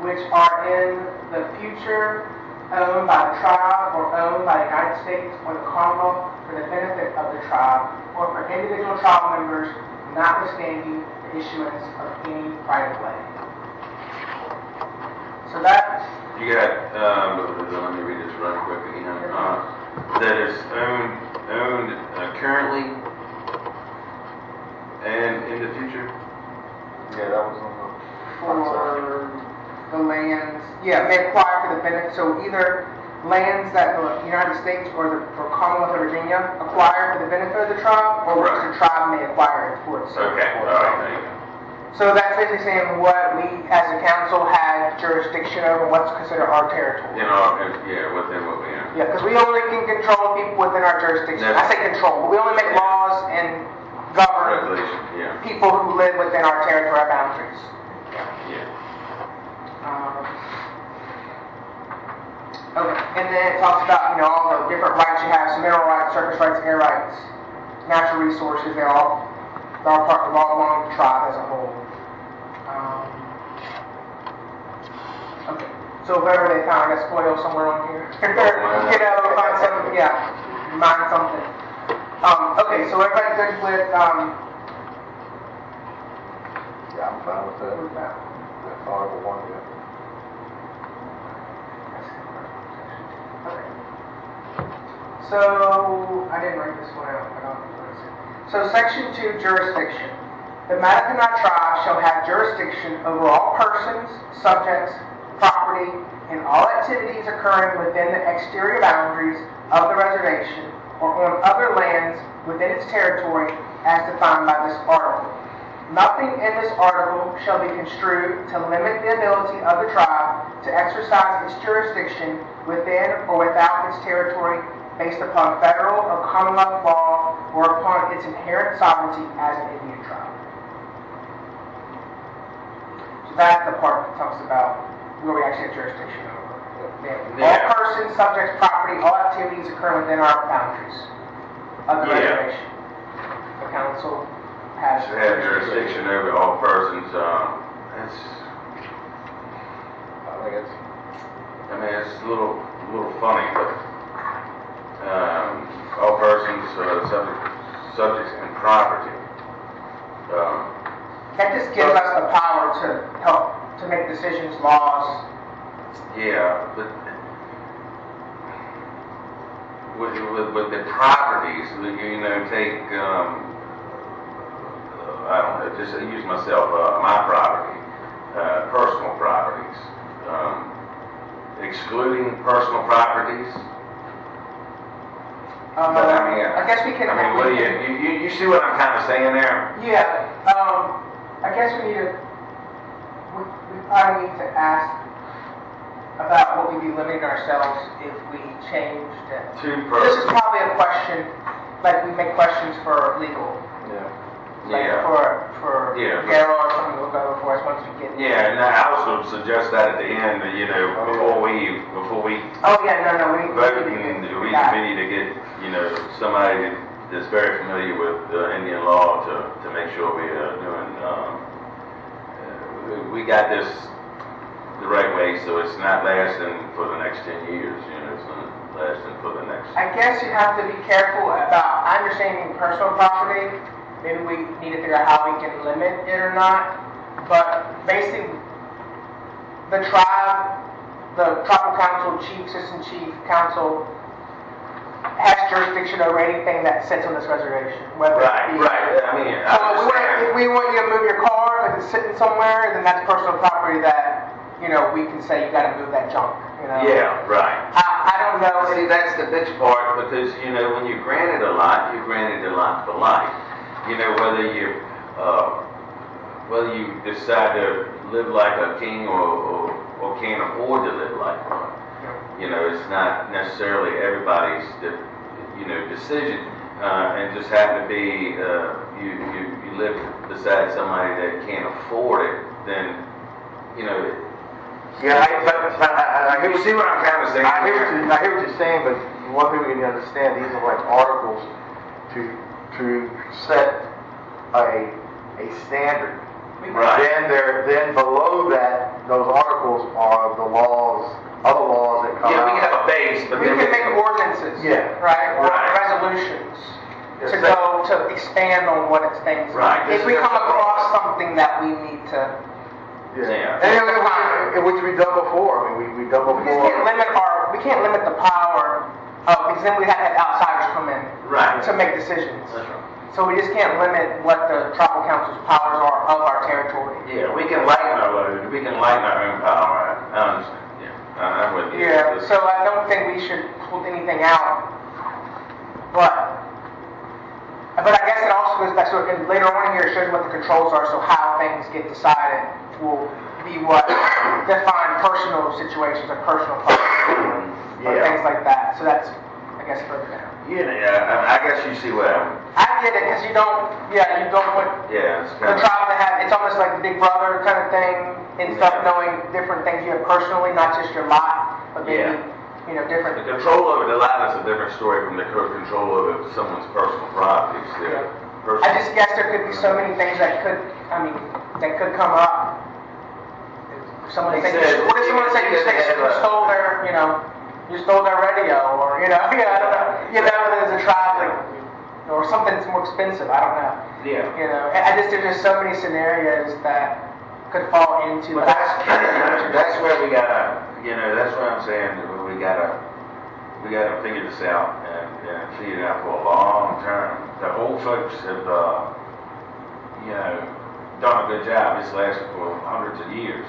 which are in the future owned by the tribe or owned by the United States or the Commonwealth for the benefit of the tribe or for individual tribe members, notwithstanding the issuance of any right of way. So that, You got, let me read this right quick again. That is owned currently and in the future. Yeah, that was on the. for the lands, may acquire for the benefit, so either lands that the United States or Commonwealth of Virginia acquire for the benefit of the tribe, or which the tribe may acquire it for itself. Okay, all right, there you go. So that's basically saying what we as a council had jurisdiction over, what's considered our territory. You know, within what we are. Yeah, because we only can control people within our jurisdiction. I say control, but we only make laws and govern Regulation, yeah. people who live within our territorial boundaries. Yeah. Okay, and then it talks about, all the different rights you have, so mineral rights, surface rights, air rights, natural resources, they're all part of along the tribe as a whole. Okay, so wherever they found, I guess, oil somewhere on here. Find something, mine something. Okay, so everybody's good with, Yeah, I'm fine with that. That's Article 1, yeah. Okay. So, I didn't write this one out, but I'll put it in. So, Section 2, jurisdiction. The Mattaponi tribe shall have jurisdiction over all persons, subjects, property, and all activities occurring within the exterior boundaries of the reservation or on other lands within its territory as defined by this article. Nothing in this article shall be construed to limit the ability of the tribe to exercise its jurisdiction within or without its territory based upon federal or Commonwealth law or upon its inherent sovereignty as an Indian tribe. So that's the part that talks about where we actually have jurisdiction over. All persons, subjects, property, all activities occur within our boundaries of the reservation. The council has Should have jurisdiction over all persons. It's, I think it's, I mean, it's a little funny, but all persons, subjects, and property. That just gives us the power to help to make decisions, laws. Yeah, but with the properties, you know, take I don't know, just use myself, my property, personal properties, excluding personal properties. But I mean, I guess we can. I mean, what do you see what I'm kind of saying there? Yeah. I guess we need to. We probably need to ask about what we'd be limiting ourselves if we changed it. This is probably a question, like we make questions for legal. Like for Daryl or something to look over for us once we get. Yeah, and I also suggest that at the end, you know, before we. Oh yeah, no, we vote in the committee to get, you know, somebody that's very familiar with Indian law to make sure we are doing. We got this the right way, so it's not lasting for the next 10 years. You know, it's not lasting for the next. I guess you have to be careful about understanding personal property. Maybe we need to figure out how we can limit it or not. But basically, the tribal council, chief, assistant chief, council has jurisdiction over anything that sits on this reservation. Right. I mean, if we want you to move your car, if it's sitting somewhere, then that's personal property that, you know, we can say you got to move that junk. You know? Yeah, right. I don't know. See, that's the bitch part, because, you know, when you're granted a lot for life. You know, whether you decide to live like a king or can't afford to live like one. You know, it's not necessarily everybody's, decision. And just happen to be you live beside somebody that can't afford it, then, you know. yeah, I hear you see what I'm kind of saying? I hear what you're saying, but one thing we need to understand, these are like articles to set a standard. Right. Then below that, those articles are the laws, other laws that come out. Yeah, we have a base, but we can make ordinances. Yeah. Right? Or Right. resolutions to expand on what it's things. Right. If we come across something that we need to. Yeah. And which we've done before. I mean, we've done before. We can't limit the power because then we have to have outsiders come in to make decisions. That's right. So we just can't limit what the tribal council's powers are of our territory. Yeah, we can lighten our load. We can lighten our own power. I understand. Yeah, I'm with you. Yeah. So I don't think we should pull anything out. But I guess it also goes back. So later on here, it shows what the controls are. So how things get decided will be what define personal situations or personal problems or things like that. So that's, I guess, further down. Yeah, I guess you see what I get it, because you don't want it's the tribe to have, it's almost like Big Brother kind of thing and stuff, knowing different things you have personally, not just your lot, but maybe, different. The control over the lot is a different story from the control over someone's personal properties. I just guess there could be so many things that could come up. What if someone said you stole their, you stole their radio, or, I don't know, there's a tribe, or something that's more expensive, I don't know. Yeah. There's just so many scenarios that could fall into but that's where we gotta, that's what I'm saying, we gotta figure this out and figure it out for a long term. The old folks have, done a good job. It's lasted for hundreds of years.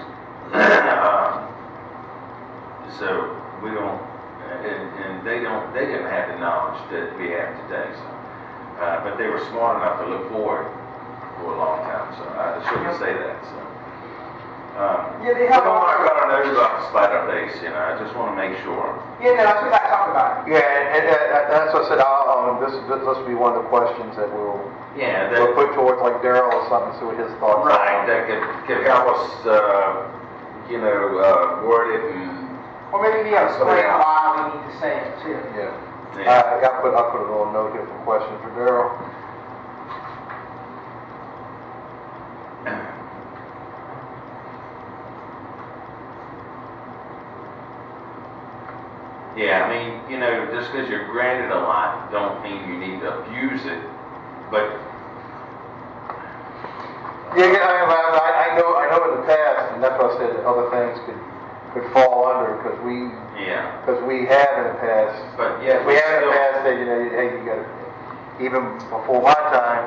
So we don't, and they didn't have the knowledge that we have today. So, but they were smart enough to look forward for a long time. So I shouldn't say that. So. they have we don't want to cut our nose move up despite our face, you know, I just want to make sure. Yeah, no, that's what I talked about. Yeah, and that's what I said, this will be one of the questions that we'll put towards like Daryl or something, see what his thoughts are. Right, that could help us, you know, word it and... Or maybe be able to explain why we need to say it too. Yeah. Yeah. I'll put a little note here for questions for Daryl. Yeah, I mean, you know, just because you're granted a lot, don't mean you need to abuse it, but... Yeah, I know in the past, and that's why I said that other things could fall under, because we have in the past. But yeah, we have in the past that, you know, hey, you got to, even before my time,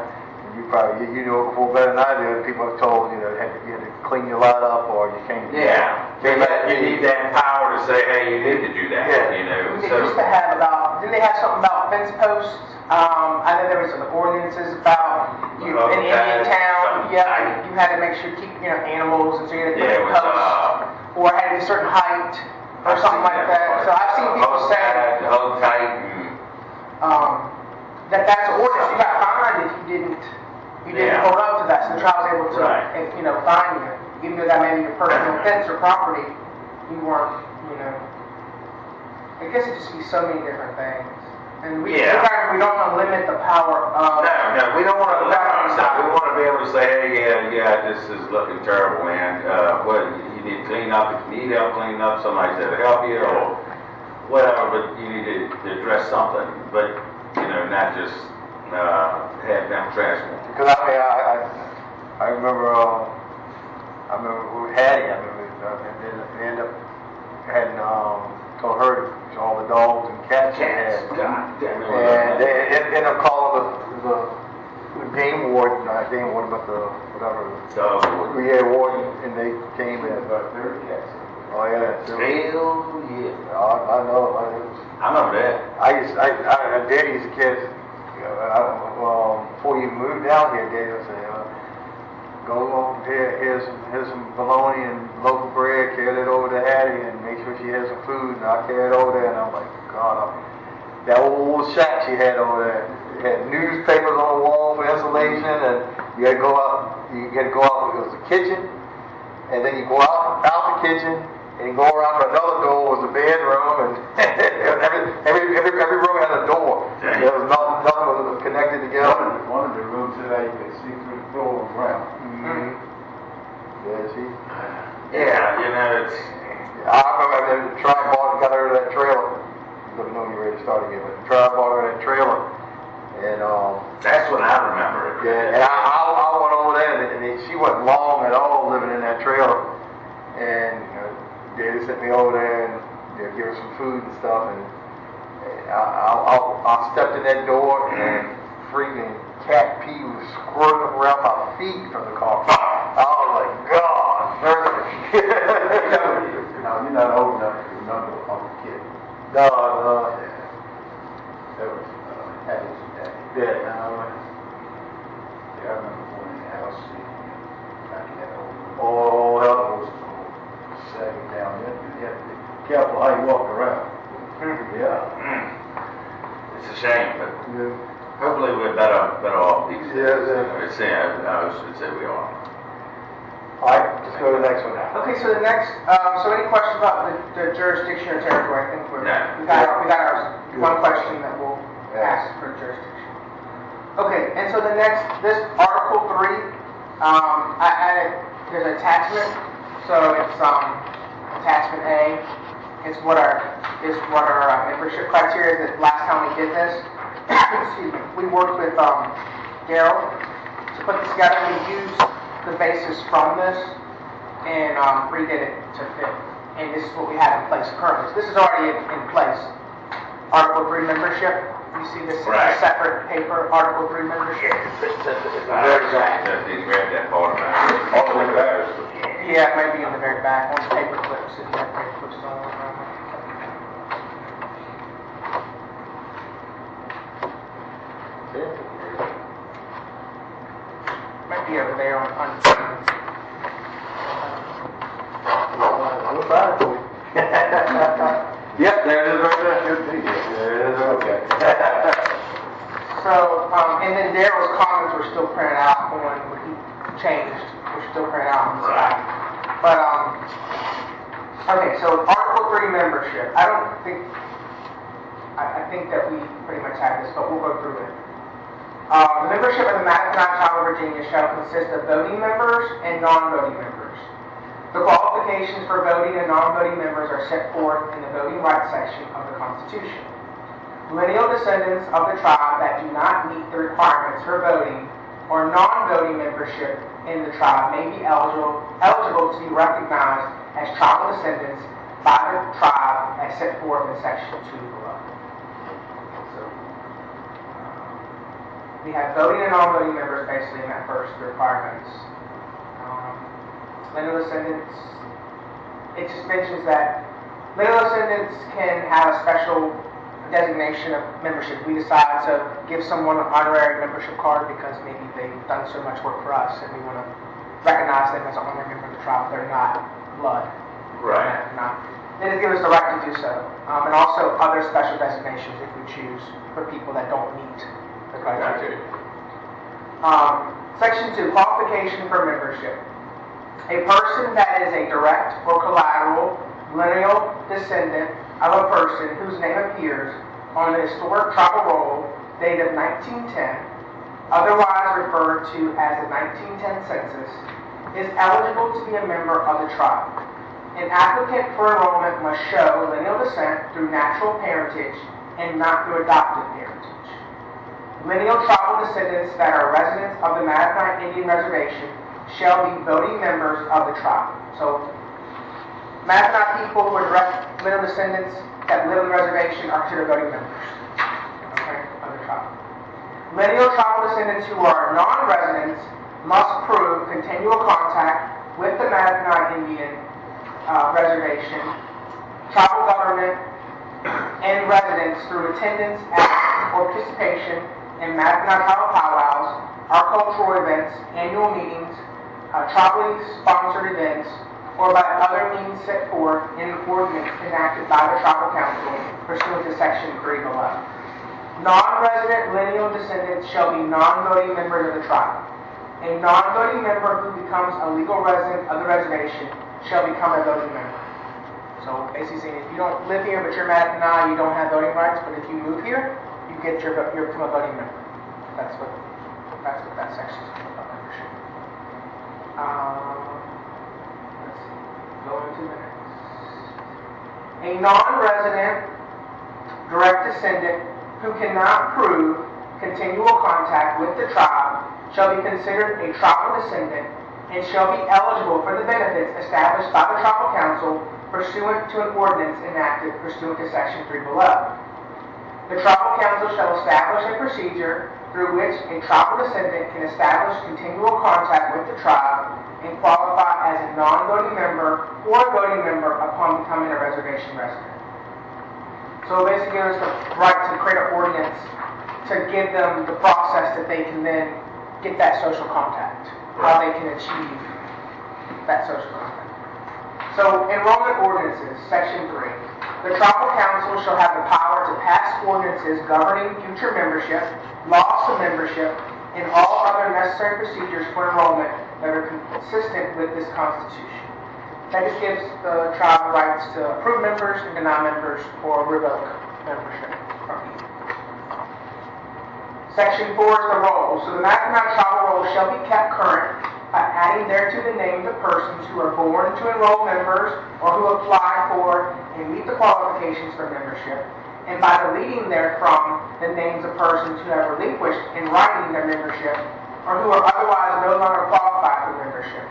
you probably, you know before better than I do, people have told, you know, you had to clean your lot up, or you can't. Yeah, you need that power to say, hey, you need to do that, you know. They used to have didn't they have something about fence posts? I know there was some ordinances about, in Indian town, you had to make sure you keep, you know, animals, and so you had to put posts, or had a certain height, or something like that. So I've seen people say, hold tight, and... that's an ordinance, you got fined if you didn't hold up to that, so the trial was able to, you know, fine you. Even though that may be your personal fence or property, you weren't, you know. I guess it just be so many different things. And we don't want to limit the power of... No, we don't want to limit ourselves. We want to be able to say, hey, yeah, this is looking terrible, man. What, you need to clean up. If you need help cleaning up, somebody's there to help you, or whatever, but you need to address something. But, you know, not just have them trash one. Because I remember with Hattie, they ended up having told her to all the dogs and cats she had. And they ended up calling the game warden, not game warden, but the whatever. Warden, and they came in. About 30 cats. Oh yeah. Hell yeah. I know. I remember that. Daddy used to catch. Before you moved down here, Daddy would say, go over here, here's some bologna and local bread, carry that over to Hattie and make sure she has some food, and I'll carry it over there. And I'm like, God, that old shack she had over there, it had newspapers on the wall for insulation, and you had to go out, it was the kitchen, and then you go out the kitchen, and you go around to another door was the bedroom, and every room had a door. There was nothing was connected together. One of the rooms that you could see through the floor and ground. Yeah, see? Yeah, you know, it's... I remember the tribe bought got her that trailer. You don't know you're ready to start again, but the tribe bought her that trailer. And, that's when I remember it. Yeah, and I went over there, and she wasn't long at all living in that trailer. And Daddy sent me over there and give her some food and stuff. And I stepped in that door, and freaking cat pee was squirting around my feet from the car. I was like, God, You're not old enough to remember Uncle Kid. No. That was Hattie's dad. Yeah. I remember going in the house back in that old room. Oh, hell. Was sagging down there. You had to be careful how you walked around. Yeah. It's a shame, but hopefully we're better off these days. I should say we are. All right, let's go to the next one now. Okay, so the next, so any questions about the jurisdiction or territory? I think we got our one question that we'll ask for jurisdiction. Okay, and so the next, this Article 3, I added, there's an attachment, so it's attachment A. It's what our membership criteria is. That last time we did this, excuse me, we worked with Daryl to put this together. We used the basis from this and redid it to fit. And this is what we have in place currently. So this is already in place. Article 3 membership. You see this in a separate paper. Article 3 membership. Grab that part of All the way back. Yeah, it might be in the very back. Once paper clips, if you have paper clips on. Might be over there on sign for you. Yep, there it is right there. Should be. There it is, okay. So, and then Daryl's comments were still printed out when he changed. Were still printed out on the side. But, okay, so Article 3 membership. I think that we pretty much have this, but we'll go through it. The membership of the Mackinac Tribe of Virginia shall consist of voting members and non-voting members. The qualifications for voting and non-voting members are set forth in the voting rights section of the Constitution. Lineal descendants of the tribe that do not meet the requirements for voting or non-voting membership in the tribe may be eligible to be recognized as tribal descendants by the tribe as set forth in Section 2 below. So, we have voting and non-voting members basically in that first requirements. Lineal descendants, it just mentions that lineal descendants can have a special designation of membership. We decide to give someone an honorary membership card because maybe they've done so much work for us and we want to recognize them as an honorary member of the tribe. They're not blood. Right. They just give us the right to do so. And also other special designations if we choose for people that don't meet the criteria. Section 2, qualification for membership. A person that is a direct or collateral lineal descendant of a person whose name appears on the historic tribal roll dated 1910, otherwise referred to as the 1910 census, is eligible to be a member of the tribe. An applicant for enrollment must show lineal descent through natural parentage and not through adopted parentage. Lineal tribal descendants that are residents of the Mackinac Indian Reservation shall be voting members of the tribe. So, Mackinac people who are direct lineal descendants that live on the reservation are considered voting members, okay, of the tribe. Lineal tribal descendants who are non-residents must prove continual contact with the Mackinac Indian Reservation, tribal government, and residents through attendance at or participation in Mackinac tribal powwows, our cultural events, annual meetings, tribally sponsored events, or by other means set forth in an ordinance enacted by the Tribal Council pursuant to Section 3 below. Non-resident lineal descendants shall be non-voting members of the tribe. A non-voting member who becomes a legal resident of the reservation shall become a voting member. So basically saying if you don't live here but you're Mackinac, you don't have voting rights, but if you move here, you become a voting member. That's what that section is about membership. Going to the next. A non-resident direct descendant who cannot prove continual contact with the tribe shall be considered a tribal descendant and shall be eligible for the benefits established by the Tribal Council pursuant to an ordinance enacted pursuant to Section 3 below. The Tribal Council shall establish a procedure through which a tribal descendant can establish continual contact with the tribe and qualify as a non-voting member or a voting member upon becoming a reservation resident. So basically there's the right to create an ordinance to give them the process that they can then get that social contact, how they can achieve that social contact. So enrollment ordinances, Section 3. The Tribal Council shall have the power to pass ordinances governing future membership, laws of membership, and all other necessary procedures for enrollment that are consistent with this Constitution. That just gives the tribe the rights to approve members and deny members or revoke membership from you. Section 4 is the roll. So the Mackinac tribal roll shall be kept current by adding thereto the names of persons who are born to enroll members or who apply for and meet the qualifications for membership, and by deleting therefrom the names of persons who have relinquished in writing their membership or who are otherwise no longer qualified for membership.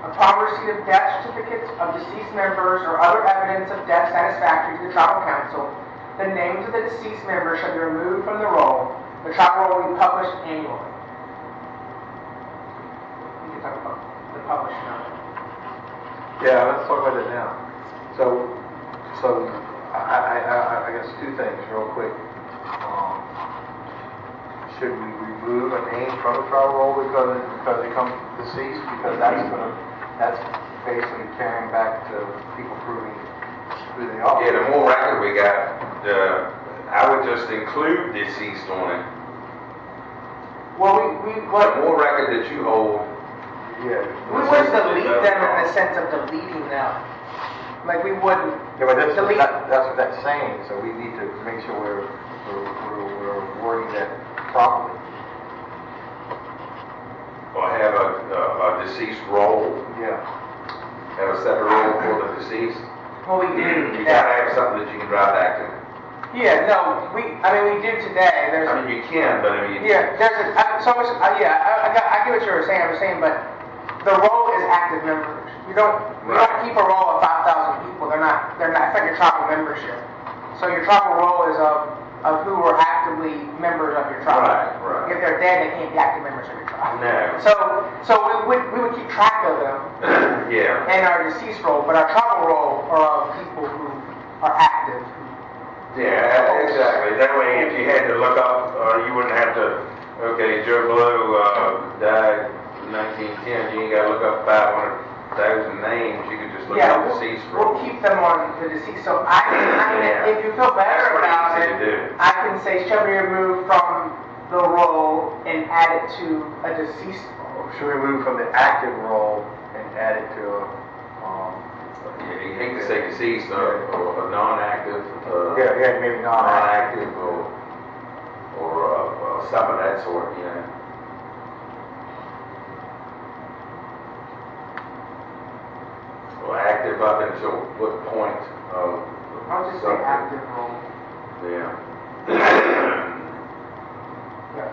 Upon receipt of death certificates of deceased members or other evidence of death satisfactory to the Tribal Council, the names of the deceased members shall be removed from the roll. The tribal roll will be published annually. You can talk about the publishing of it. Yeah, let's talk about it now. So I guess two things real quick. Should we remove a name from the tribal roll because it comes deceased? Because that's basically carrying back to people proving who they are. Yeah, the more record we got, I would just include deceased on it. Well, The more record that you hold, Yeah. we would delete them in the sense of deleting them. Like we wouldn't Yeah, but that's delete. what that's saying, so we need to make sure we're wording that properly. or have a deceased roll, Yeah. have a separate roll for the deceased. Well, we do. You gotta have something that you can drive back to. Yeah, no, we do today. There's I mean, you can, but I mean. yeah, there's a I get what you were saying. I was saying, but the roll is active members. You don't keep a roll of 5,000 people. They're not. It's like your tribal membership. So your tribal roll is of who are actively members of your tribe. Right. If they're dead, they can't be active members of your tribe. No. So we would keep track of them Yeah. in our deceased roll, but our tribal roll are of people who are active. Yeah, exactly. That way, if you had to look up, you wouldn't have to, okay, Joe Blow died in 1910, you ain't got to look up 500,000 names, you could just look up deceased roll. We'll keep them on the deceased. So if you feel better about it, I can say shall be removed from the roll and add it to a deceased roll. Should we move from the active role and add it to a, Yeah, you hate to say deceased or a non-active. yeah, maybe non-active. Non-active or stuff of that sort, you know. Well, active up until what point of I'll just say something? active roll. Yeah. Yeah.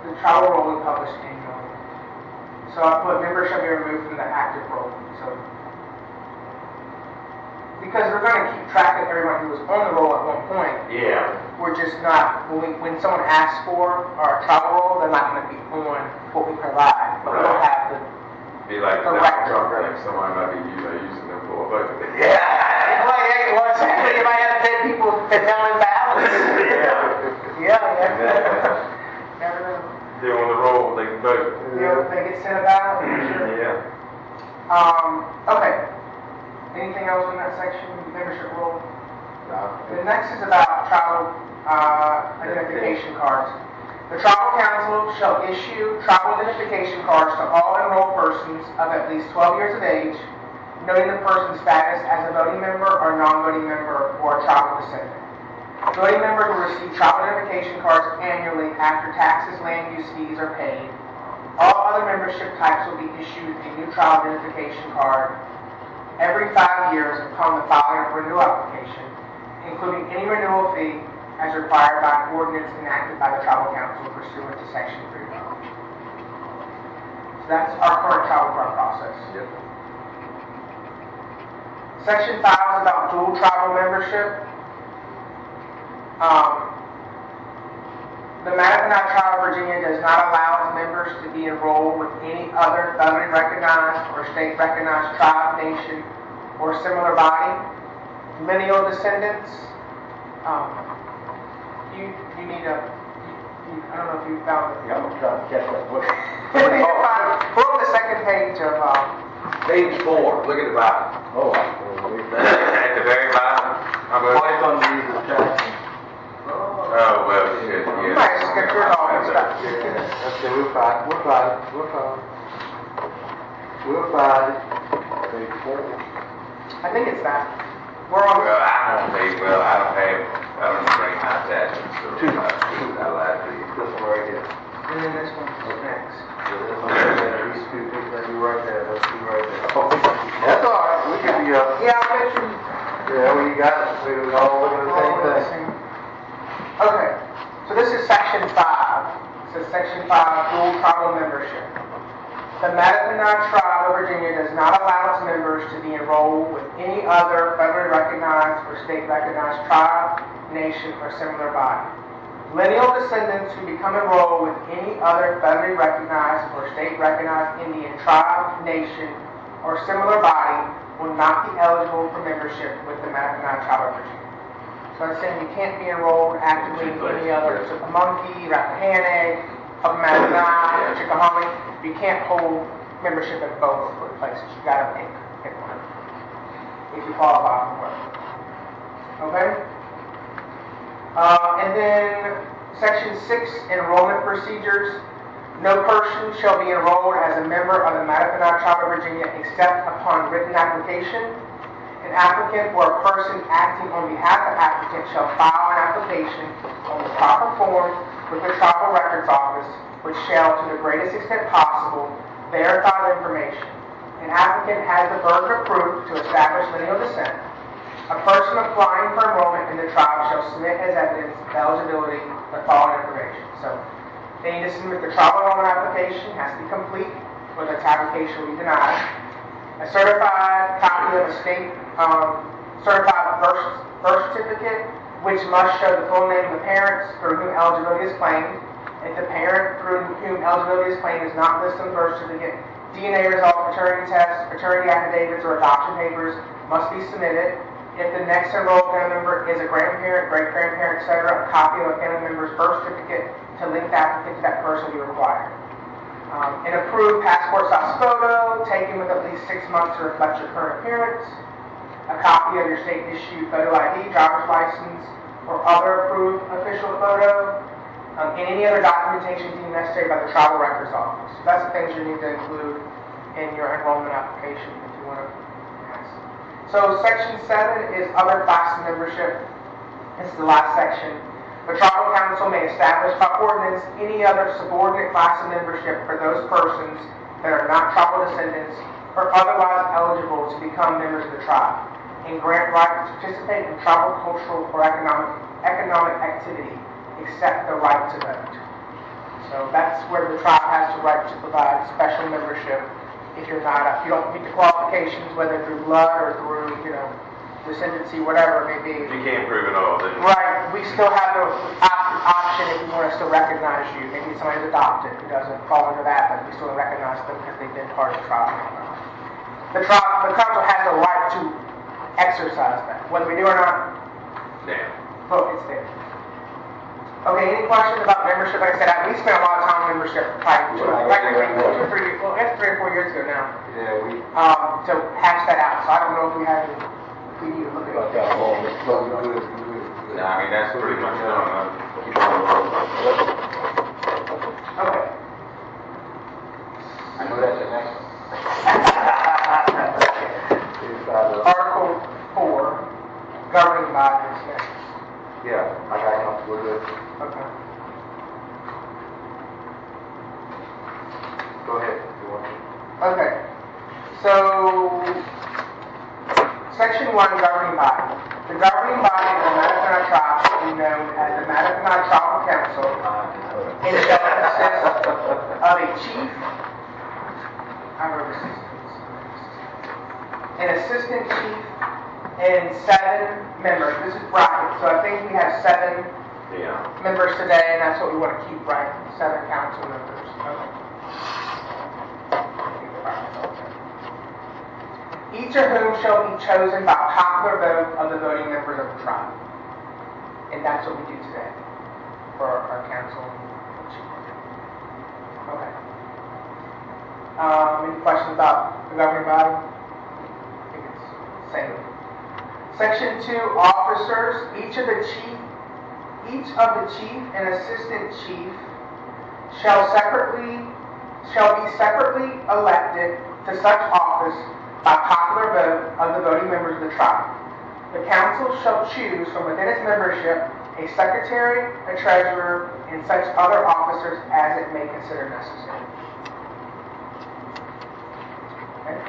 The tribal roll we publish annually. So I put members shall be removed from the active roll. So because we're going to keep track of everyone who was on the roll at one point. Yeah. We're just not, when someone asks for our tribal roll, they're not going to be on what we provide. But we'll have the. Be like the Correct. truck, like someone might be using them for a bucket. Well, exactly. You might have dead people down in balance. Yeah. Never know. They're on the roll, they can vote. They get sent about. Yeah. Okay. Anything else in that section? Membership rule? No. The next is about tribal identification cards. The tribal council shall issue tribal identification cards to all enrolled persons of at least 12 years of age, noting the person's status as a voting member or non-voting member or a tribal descendant. Voting members will receive tribal identification cards annually after taxes, land use fees are paid. All other membership types will be issued a new tribal identification card every 5 years upon the filing of a renewal application, including any renewal fee as required by an ordinance enacted by the tribal council pursuant to section 3. So that's our current tribal card process. Yep. Section 5 is about dual tribal membership. The Mackinac Tribe of Virginia does not allow its members to be enrolled with any other federally recognized or state recognized tribe, nation, or similar body. Lineal descendants, you need a, I don't know if you found it. Yeah, I'm trying to catch up. We're on the second page of, Page 4, look at the bottom. Oh, At the very bottom. Click on these attachments. Oh, well, shit, you yeah. might have skipped through all this stuff. Okay, we'll find it. Page 4. I think it's that. We're on. Well, I don't bring my attachments, so I lied to you. This one right here. And then this one's next. These two things that you right there, those two right there. That's all right, we can be up. Yeah, I'll bet you. Yeah, we got it, we was all looking at the same thing. Okay, so this is section 5. This is section 5, dual tribal membership. The Mackinac Tribe of Virginia does not allow its members to be enrolled with any other federally recognized or state recognized tribe, nation, or similar body. Lineal descendants who become enrolled with any other federally recognized or state recognized Indian tribe, nation, or similar body will not be eligible for membership with the Mackinac Tribe of Virginia. So I'm saying you can't be enrolled actively in any other Chickamauga, Rappahannock, Upper Mackinac, Chickahominy. You can't hold membership in both places. You gotta pick if you qualify for it. Okay? And then Section 6, enrollment procedures. No person shall be enrolled as a member of the Mattaponi Tribe of Virginia except upon written application. An applicant or a person acting on behalf of applicant shall file an application on the proper form with the Tribal Records Office, which shall, to the greatest extent possible, verify the information. An applicant has the burden of proof to establish lineal descent. A person applying for enrollment in the tribe shall submit as evidence of eligibility the following information. So, they need to submit the tribal enrollment application, has to be complete, or the application will be denied. A certified copy of a state certified birth certificate, which must show the full name of the parents through whom eligibility is claimed. If the parent through whom eligibility is claimed is not listed on the birth certificate, DNA results, paternity tests, paternity affidavits, or adoption papers must be submitted. If the next enrolled family member is a grandparent, great-grandparent, etc., a copy of a family member's birth certificate to link the applicant to that person will be required. An approved passport-size photo taken with at least 6 months to reflect your current appearance. A copy of your state-issued photo ID, driver's license, or other approved official photo. And any other documentation deemed necessary by the Tribal Records Office. So that's the things you need to include in your enrollment application if you want to ask. So Section 7 is other class membership. This is the last section. The Tribal Council may establish by ordinance any other subordinate class of membership for those persons that are not tribal descendants or otherwise eligible to become members of the tribe, and grant right to participate in tribal, cultural, or economic activity, except the right to vote. So that's where the tribe has the right to provide special membership if you don't meet the qualifications, whether through blood or through, descendancy, whatever it may be. If you can't prove it all, then... Right, we still have the option if we want us to recognize you. Maybe somebody's adopted who doesn't fall under that, but we still recognize them because they've been part of the tribe. The council has the right to exercise that. Whether we do or not, vote, it's there. Okay, any questions about membership? Like I said, we spent a lot of time on membership, probably 2 or 3 years ago now. Yeah, to hash that out. So I don't know if we have any. We need to look at it. Nah, I mean, that's pretty much done. Okay. I know that's the next one. Article 4, governing bodies next. Yeah, I got it. We're good. Okay. Go ahead. If you want to. Okay. So, Section 1, governing body. The governing body of the Mattaponi tribe shall be known as the Mattaponi Tribal Council, and shall consist of a chief, an assistant chief, and 7 members. This is bracket, so I think we have 7 members today, and that's what we want to keep, right? 7 council members. Okay. Each of whom shall be chosen by popular vote of the voting members of the tribe. And that's what we do today for our council. Okay. Any questions about the governing body? I think it's the same. Section 2, officers. Each of the chief and assistant chief shall be separately elected to such office by popular vote of the voting members of the tribe. The council shall choose from within its membership a secretary, a treasurer, and such other officers as it may consider necessary. Okay.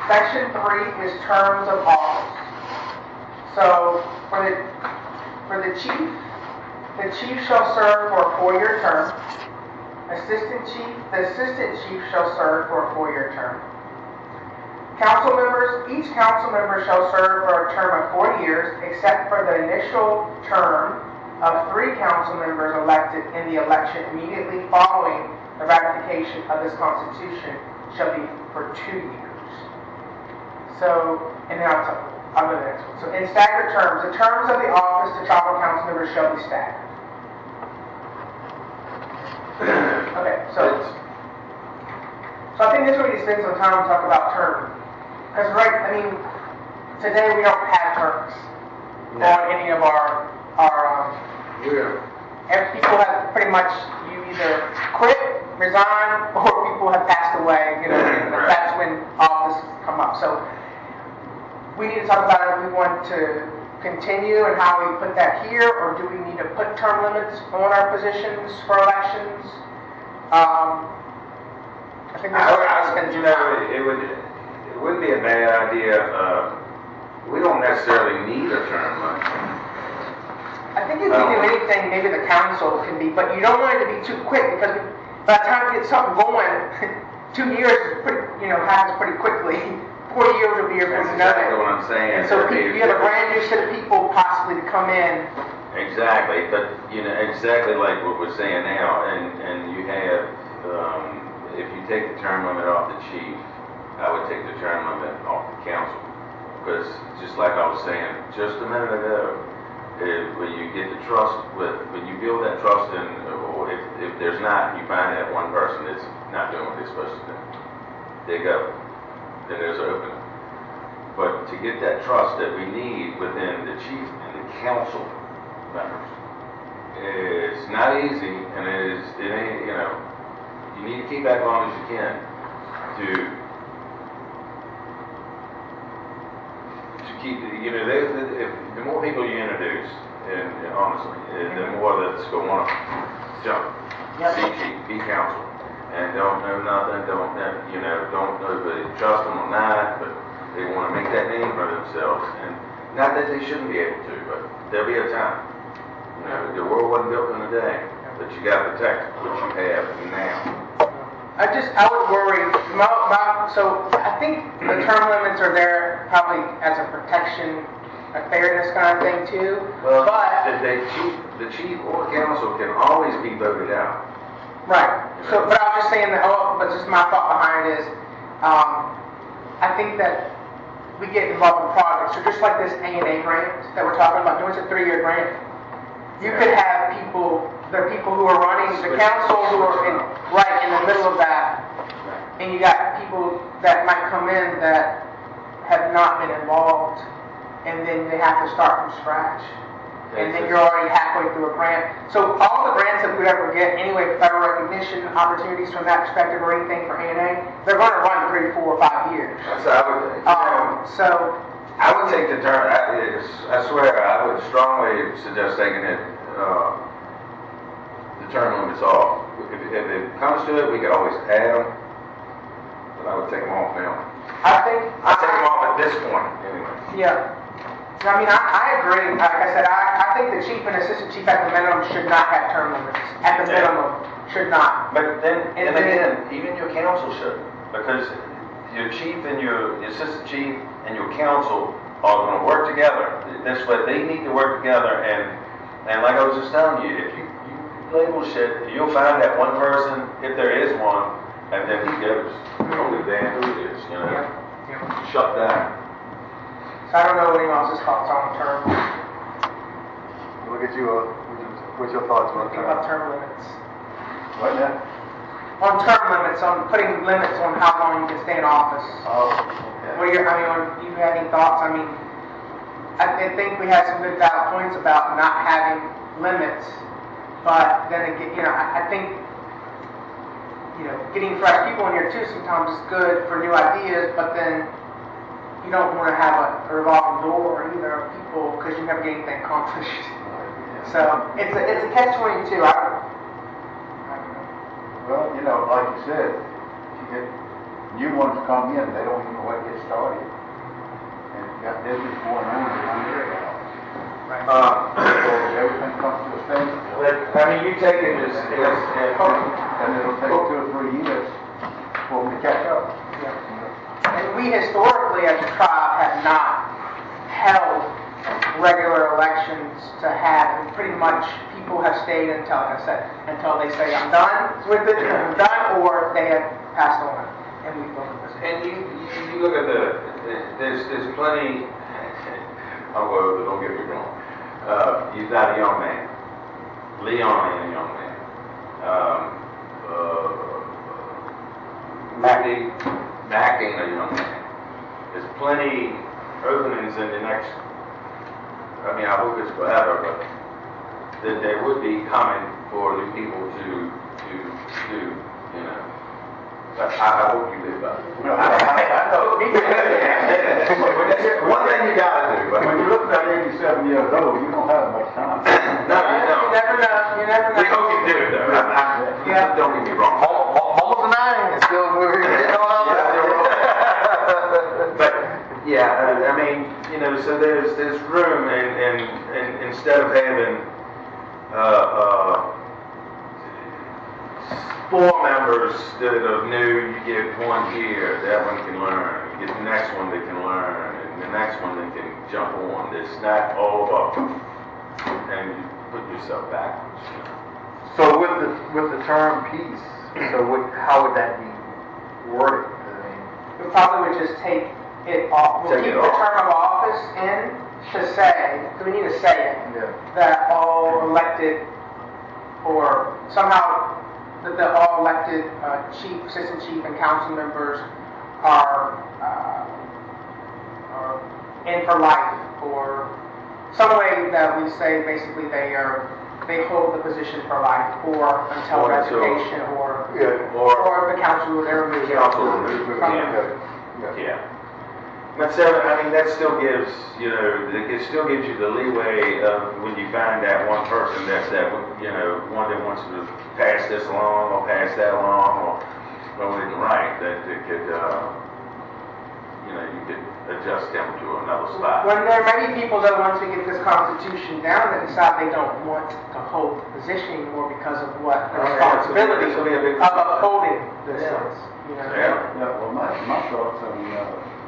Section 3 is terms of office. So for the chief shall serve for a 4-year term. The assistant chief shall serve for a 4-year term. Council members, each council member shall serve for a term of 4 years, except for the initial term of 3 council members elected in the election immediately following the ratification of this Constitution shall be for 2 years. So, and then I'll go to the next one. So, in staggered terms, the terms of the office to tribal council members shall be staggered. Okay, so I think this is where we spend some time to talk about terms. Because I mean, today we don't have terms on any of our people have pretty much, you either quit, resign, or people have passed away, you know, and that's when offices come up. So we need to talk about if we want to continue and how we put that here, or do we need to put term limits on our positions for elections? I think it wouldn't be a bad idea. We don't necessarily need a term limit. I think if you do anything, maybe the council can be, but you don't want it to be too quick, because by the time you get something going, 2 years is happens pretty quickly. 4 years will be here before you know it. That's exactly what I'm saying. And so you have a brand new set of people possibly to come in. Exactly, but exactly like what we're saying now, and you have, if you take the term limit off the chief, I would take the term limit off the council, because just like I was saying just a minute ago, when you get the trust when you build that trust in, or if there's not, you find that one person that's not doing what they're supposed to do, they go, then there's an opening. But to get that trust that we need within the chief and the council members, it's not easy, and it ain't, you need to keep that as long as you can to keep, the more people you introduce, and honestly, the more that's going to jump. Yep. Be chief, be council, and don't know nothing, don't nobody trust them or not, but they want to make that name for themselves, and not that they shouldn't be able to, but there'll be a time. The world wasn't built in a day, but you got to protect what you have now. I would worry, so I think the term limits are there probably as a protection, a fairness kind of thing too. Well, but the chief or council can always be voted out. Right. So, but I was just saying that. But just my thought behind it is, I think that we get involved in projects. So just like this A&A grant that we're talking about, it's a 3-year grant. You could have people. There are people who are running the council who are right in the middle of that, and you got people that might come in that have not been involved, and then they have to start from scratch. And then you're already halfway through a grant. So all the grants that we would ever get, anyway, federal recognition opportunities from that perspective or anything for A&A, they're going to run 3, 4, or 5 years. So I would take the term. I swear, I would strongly suggest taking it. The term limits off. If it comes to it, we could always add them, but I would take them off now. I'd take them off at this point, anyway. Yeah. I mean, I agree. Like I said, I think the chief and assistant chief at the minimum should not have term limits. At the minimum, should not. But then again, even your council should, because your chief and your assistant chief and your council are going to work together. That's what they need to work together. And like I was just telling you, if you label shit, you'll find that one person, if there is one, and then he goes. Only damn who it is, Yeah. Shut down. So I don't know what anyone else's thoughts on term. Look at you, what's your thoughts on About term limits. What now? On term limits, on putting limits on how long you can stay in office. Oh, okay. Do you have any thoughts? I mean, I think we had some good valid points about not having limits, but then again, I think, getting fresh people in here too sometimes is good for new ideas, but then you don't want to have a revolving door either of people because you never get anything accomplished. So it's a catch-22. I don't know. Well, like you said, you get new ones come in, they don't even know what to get started. And you got business going on in one area. So everything comes to a stage. You take it as And it'll take 2 or 3 years for them to catch up. And we historically as a tribe have not held regular elections to have, and pretty much people have stayed until, like I said, until they say I'm done with it, I'm done, or they have passed on, and we go with this. And you look at there's plenty. Well, don't get me wrong. He's not a young man. Leon ain't a young man. Mac ain't a young man. there's plenty openings in the next, I mean, I hope it's forever, but that there would be coming for new people to do, you know. But I hope you live by it. I know. One thing you gotta do, but when you're looking at 87 years old, you don't have much time. No, you don't. You never know. You never know. We hope you do, though. Yeah. Don't get me wrong. Almost 9, still moving. But yeah, I mean, you know, so there's room, and instead of having 4 members that are new, you get one here, that one can learn. You get the next one that can learn, and the next one that can jump on. It's not all about poof, and you put yourself backwards. You know? So with the term peace, so how would that be worded? We probably would just take it off. We'll Take keep it the off. term of office in to say, because we need to say it, Yeah. that all elected, or somehow that the all elected chief, assistant chief, and council members are in for life, or some way that we say basically they hold the position for life, or until Or until- resignation, or Or the council will ever move. council removal, yeah. But so, I mean, that still gives, you know, it still gives you the leeway of when you find that one person that's that, you know, one that wants to pass this along or pass that along or isn't right, that it could, you know, you could adjust them to another spot. When there are many people that once we get this constitution down that decide they don't want to hold the position anymore because of what the responsibility this will be a big- of upholding this Yeah. is. You know? Yeah. Yeah, well, my thoughts on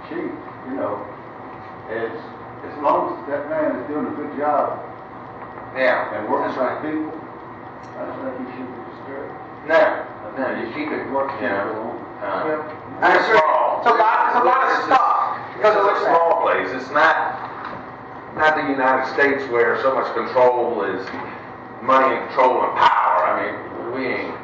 chief, you know, as long as that man is doing a good job Yeah, and working that's for right. people, I don't think he should be disturbed. No, you keep it, Work you know, Yeah. it's small. It's a lot of stuff. Because it's a small place. It's not the United States where so much control is money and control and power. I mean, we ain't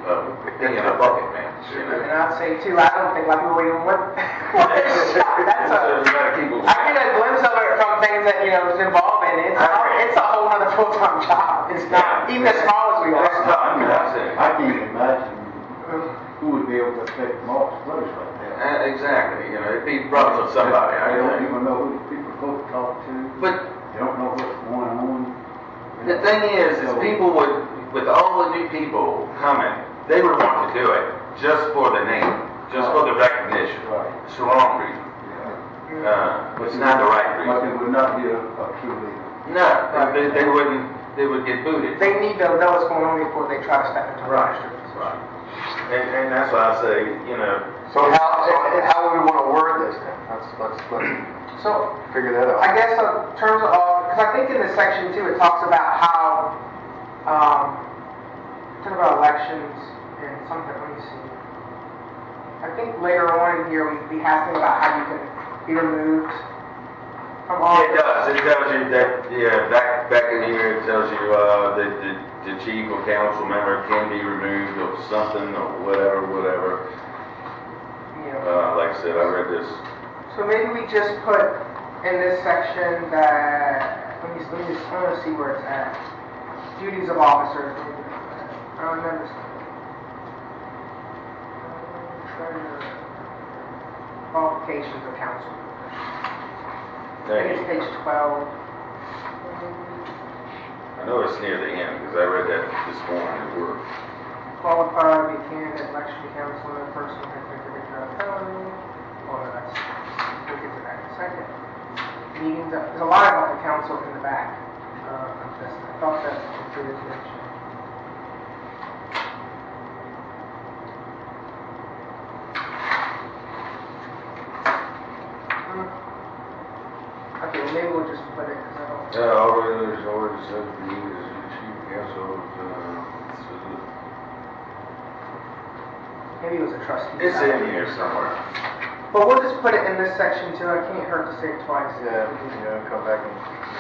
being a bucket man, you know. And I'd say too, I don't think like people even want this shot. That's I get a glimpse of it from things that, you know, is involved in it. It's a whole other full-time job. It's not, even as small as we That's are. tough. I mean, that's it. I can't imagine who would be able to take Mark's place like that. Exactly. You know, it'd be rough for somebody. They I don't think. even know who the people go to talk to. But They don't know what's going on. the thing is people would, with all the new people coming, they would want to do it just for the name, just for the recognition. Right. It's the wrong reason. It's not the right But reason. it would not be a true leader. No, they wouldn't. They would get booted. They need to know what's going on before they try to step into the Right. register. Right. And that's why I say, you know. So how would we want to word this then? Let's So, figure that out. I guess in terms of, because I think in this section too, it talks about how, talking about elections and something, let me see. I think later on in here, we have to about how you can be removed from office. It does. It tells you that, yeah, back in here, it tells you that the chief or council member can be removed of something or whatever. Yeah. Like I said, I read this. So maybe we just put in this section that, let me just, I want to see where it's at. Duties of officers. I don't remember. Qualifications of council. I think it's page 12. I know it's near the end because I read that this morning at work. Qualified to be a candidate, election to council, a person who has been convicted of felony. Oh, no, that's, we'll get to that in a second. Meetings, there's a lot about the council in the back of this. I thought that included mention. Okay, well, maybe we'll just put it because I don't. Yeah, already there's already said to be as the chief council. Maybe it was a trustee. It's in here somewhere. But we'll just put it in this section too. I can't hurt to say it twice. Yeah, come back and.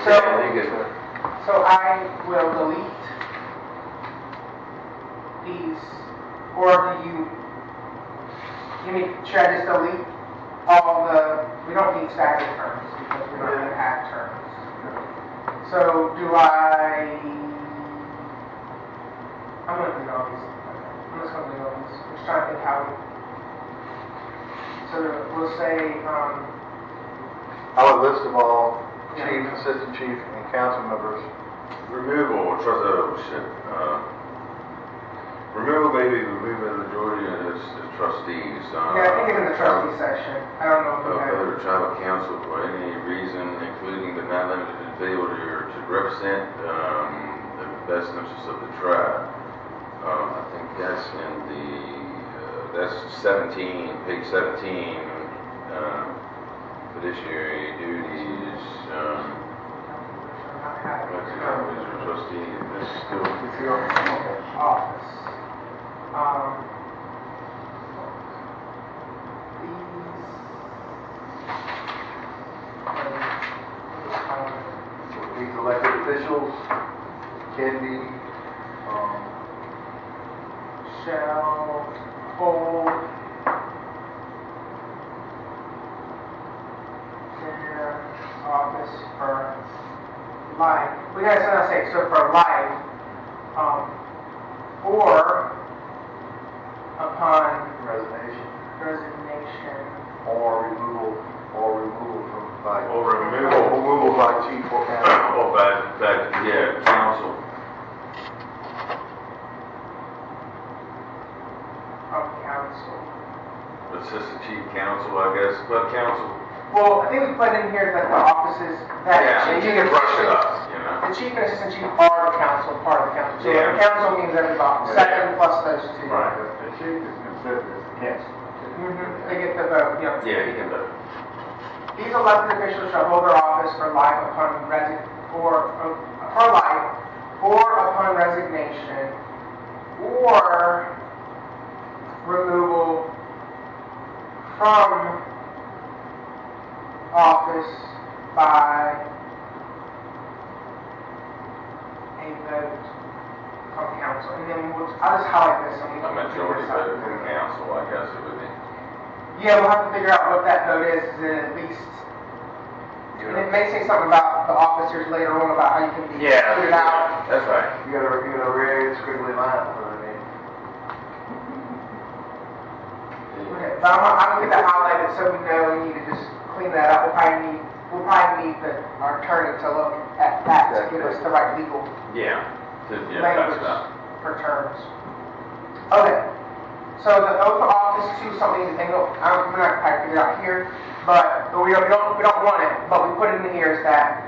So, Yeah, so I will delete these, or do you, should I just delete we don't need staggered terms because we're not going to have terms. So I'm going to do all these. I'm just going to do all these. I'm just trying to think how so we'll say, I would list them all, chief, assistant chief, and council members. Removal, removal maybe removing the majority of the trustees. yeah, I think it's in the trustee section. I don't know if we have. Other tribal council for any reason, including but not limited to failure to represent the best interests of the tribe. I think that's in that's 17, page 17, fiduciary duties, trustee, this still. Office. These elected officials can be, shall hold their office for life. We gotta say, so for life, or upon resignation or removal from like Or removal by chief or council. Or by council. of council. Assistant chief counsel, I guess, but counsel. Well, I think we put in here that the offices that Yeah, you can brush it up, you know. the chief and assistant chief are the council, part of the council. So Yeah. the council means every office, second plus those two. Right. The chief is considered as the council. They get the vote, Yeah, you can vote. These elected officials shall hold their office for life upon upon resignation or removal from office by a vote from council. And then I'll just highlight this and we A can majority figure this out. vote from council, I guess it would be. Yeah, we'll have to figure out what that vote is, at least. And it may say something about the officers later on about how you can be figured out. That's right. You got a red squiggly line for the name. Okay, but I'm gonna get that highlighted so we know we need to just clean that up. We'll probably need our attorney to look at that to give us the right legal Yeah. language That's right. for terms. Okay, so the oath of office too, something to think of. We're not quite figured out here, but we don't want it, but we put it in here is that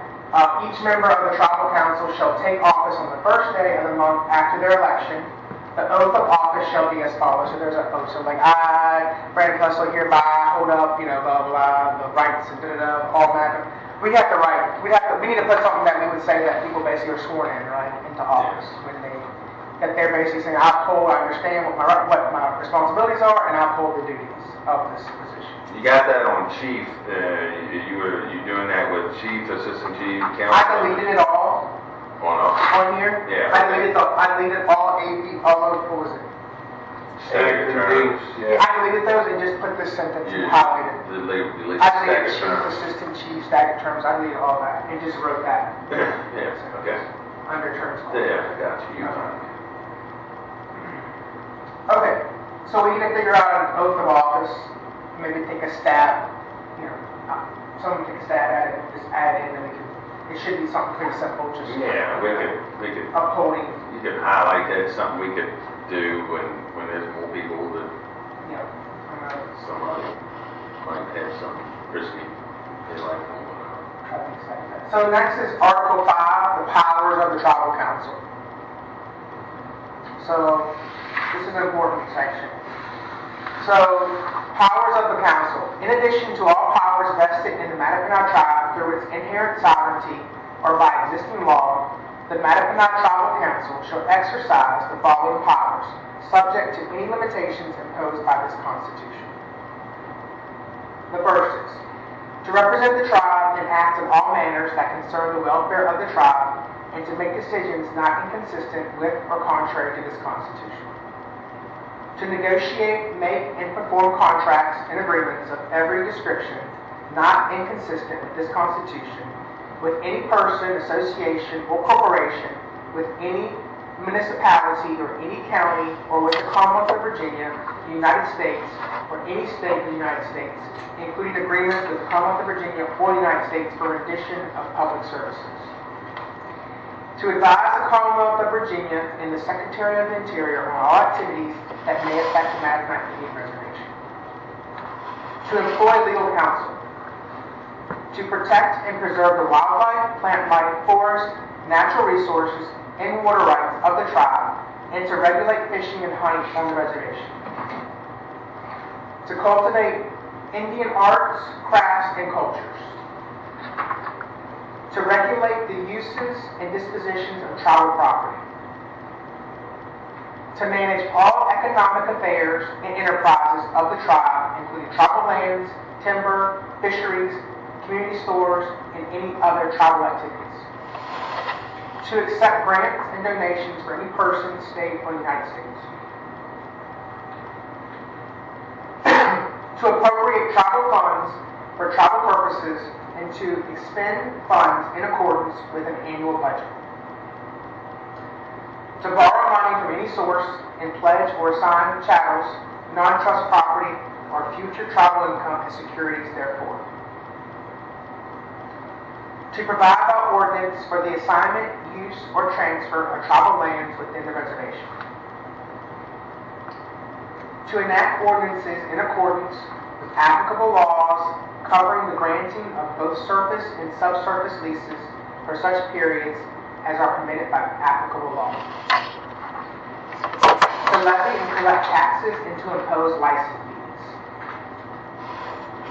each member of the tribal council shall take office on the first day of the month after their election. The oath of office shall be as follows. So there's an oath. So like I, Brandon Kessler, hereby hold up, blah blah blah, the rights and all that. We need to put something that we would say that people basically are sworn in, right, into office when that they're basically saying I understand what my responsibilities are, and I uphold the duties of this position. You got that on chief, you doing that with chief, assistant chief, council? I deleted it all on here. Yeah. I deleted all of, what was it? Staggered terms. I deleted those and just put this sentence and highlighted. Delete I staggered deleted chief, terms. assistant chief, staggered terms. I deleted all that and just wrote that Yes, okay. under terms. Yeah, I got you. Okay, so we need to figure out an oath of office. Maybe take a stab, someone take a stab at it, just add it in, and it should be something pretty simple, just Yeah, we could, upholding, you could highlight that, something we could do when there's more people that somebody might have some crispy, they like them, whatever. So next is Article 5, the powers of the tribal council. So this is an important section. So, powers of the council. In addition to all powers vested in the Mattapinah tribe through its inherent sovereignty or by existing law, the Mattapinah Tribal Council shall exercise the following powers, subject to any limitations imposed by this Constitution. The first is to represent the tribe and act in all manners that concern the welfare of the tribe and to make decisions not inconsistent with or contrary to this Constitution. to negotiate, make, and perform contracts and agreements of every description not inconsistent with this Constitution, with any person, association, or corporation, with any municipality or any county, or with the Commonwealth of Virginia, the United States, or any state of the United States, including agreements with the Commonwealth of Virginia or the United States for rendition of public services. To advise the Commonwealth of Virginia and the Secretary of the Interior on all activities that may affect the Mackinac Indian Reservation. To employ legal counsel. To protect and preserve the wildlife, plant life, forest, natural resources, and water rights of the tribe, and to regulate fishing and hunting on the reservation. To cultivate Indian arts, crafts, and cultures. To regulate the uses and dispositions of tribal property. To manage all economic affairs and enterprises of the tribe, including tribal lands, timber, fisheries, community stores, and any other tribal activities. To accept grants and donations for any person, state, or United States. To appropriate tribal funds for tribal purposes and to expend funds in accordance with an annual budget. To borrow money from any source and pledge or assign chattels, non-trust property, or future tribal income as securities therefore. To provide by ordinance for the assignment, use, or transfer of tribal lands within the reservation. To enact ordinances in accordance with applicable laws covering the granting of both surface and subsurface leases for such periods as are permitted by applicable law. To levy and collect taxes and to impose license fees.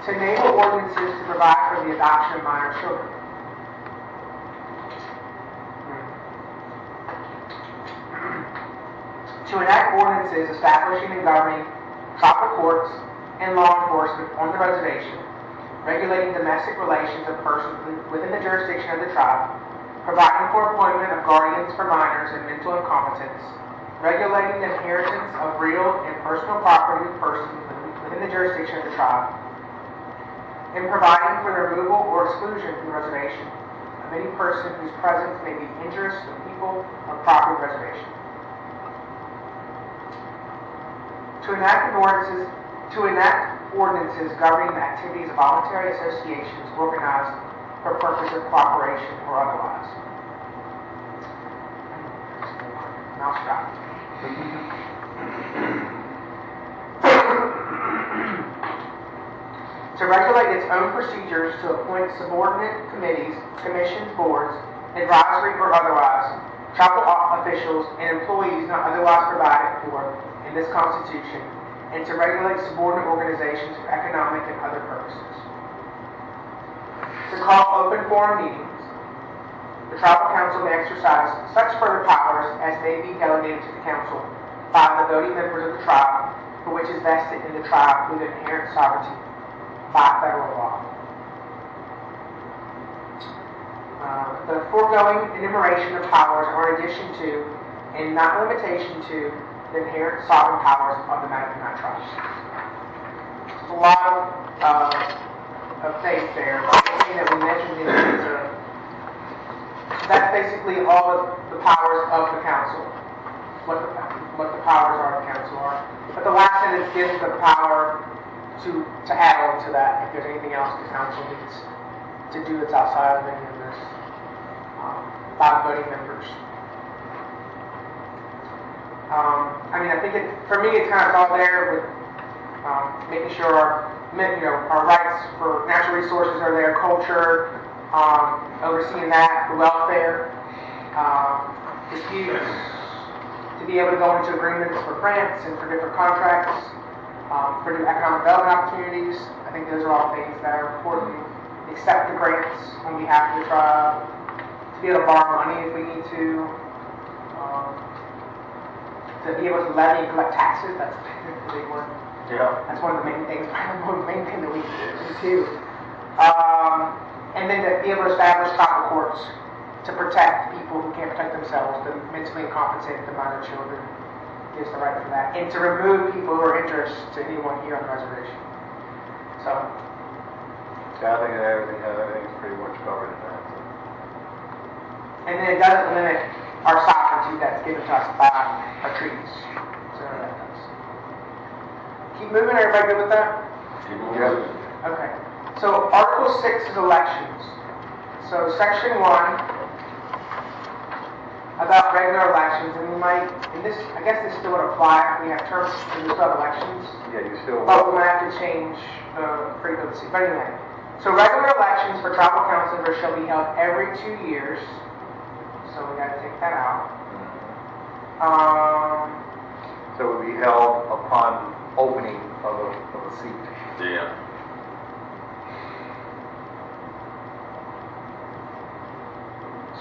To enable ordinances to provide for the adoption of minor children. To enact ordinances establishing and governing tribal courts and law enforcement on the reservation, regulating domestic relations of persons within the jurisdiction of the tribe, providing for appointment of guardians for minors and mental incompetence, regulating the inheritance of real and personal property of persons within the jurisdiction of the tribe, and providing for the removal or exclusion from the reservation of any person whose presence may be injurious to the people or property of the reservation. To enact ordinances governing the activities of voluntary associations organized for purpose of cooperation or otherwise. Mouse drop. To regulate its own procedures to appoint subordinate committees, commissions, boards, advisory or otherwise, tribal officials and employees not otherwise provided for in this Constitution, and to regulate subordinate organizations for economic and other purposes. To call open forum meetings. The tribal council may exercise such further powers as may be delegated to the council by the voting members of the tribe, for which is vested in the tribe with inherent sovereignty by federal law. The foregoing enumeration of powers are in addition to, and not limitation to, the inherent sovereign powers of the Mackinac tribe. There's a lot of things there, but the thing that we mentioned is that's basically all of the powers of the council, what the powers are of the council are. But the last sentence gives the power to add on to that if there's anything else the council needs to do that's outside of any of this by the voting members. I think for me it's kind of all there with making sure our rights for natural resources are there, culture, overseeing that, the welfare, disputes, to be able to go into agreements for grants and for different contracts, for new economic development opportunities. I think those are all things that are important. Accept the grants on behalf of the tribe, to be able to borrow money if we need to be able to levy and collect taxes. That's a big one. Yeah. That's one of the main things, probably the main thing that we do. And then to be able to establish tribal courts to protect people who can't protect themselves, the mentally incompetent, the minor children, gives the right for that, and to remove people who are interested to anyone here on the reservation. So, Yeah, I think everything's pretty much covered in that. So. and then it doesn't limit our sovereignty that's given to us by our treaties. So that does. Keep moving, everybody good with that? Okay. So Article 6 is elections. So Section 1 about regular elections, and we might, and this, I guess this still would apply if we have terms and we still have elections. Yeah, you still. But we might have to change the frequency. But anyway, so regular elections for tribal councilors shall be held every 2 years. So we got to take that out. So it would be held upon opening of a seat. Yeah.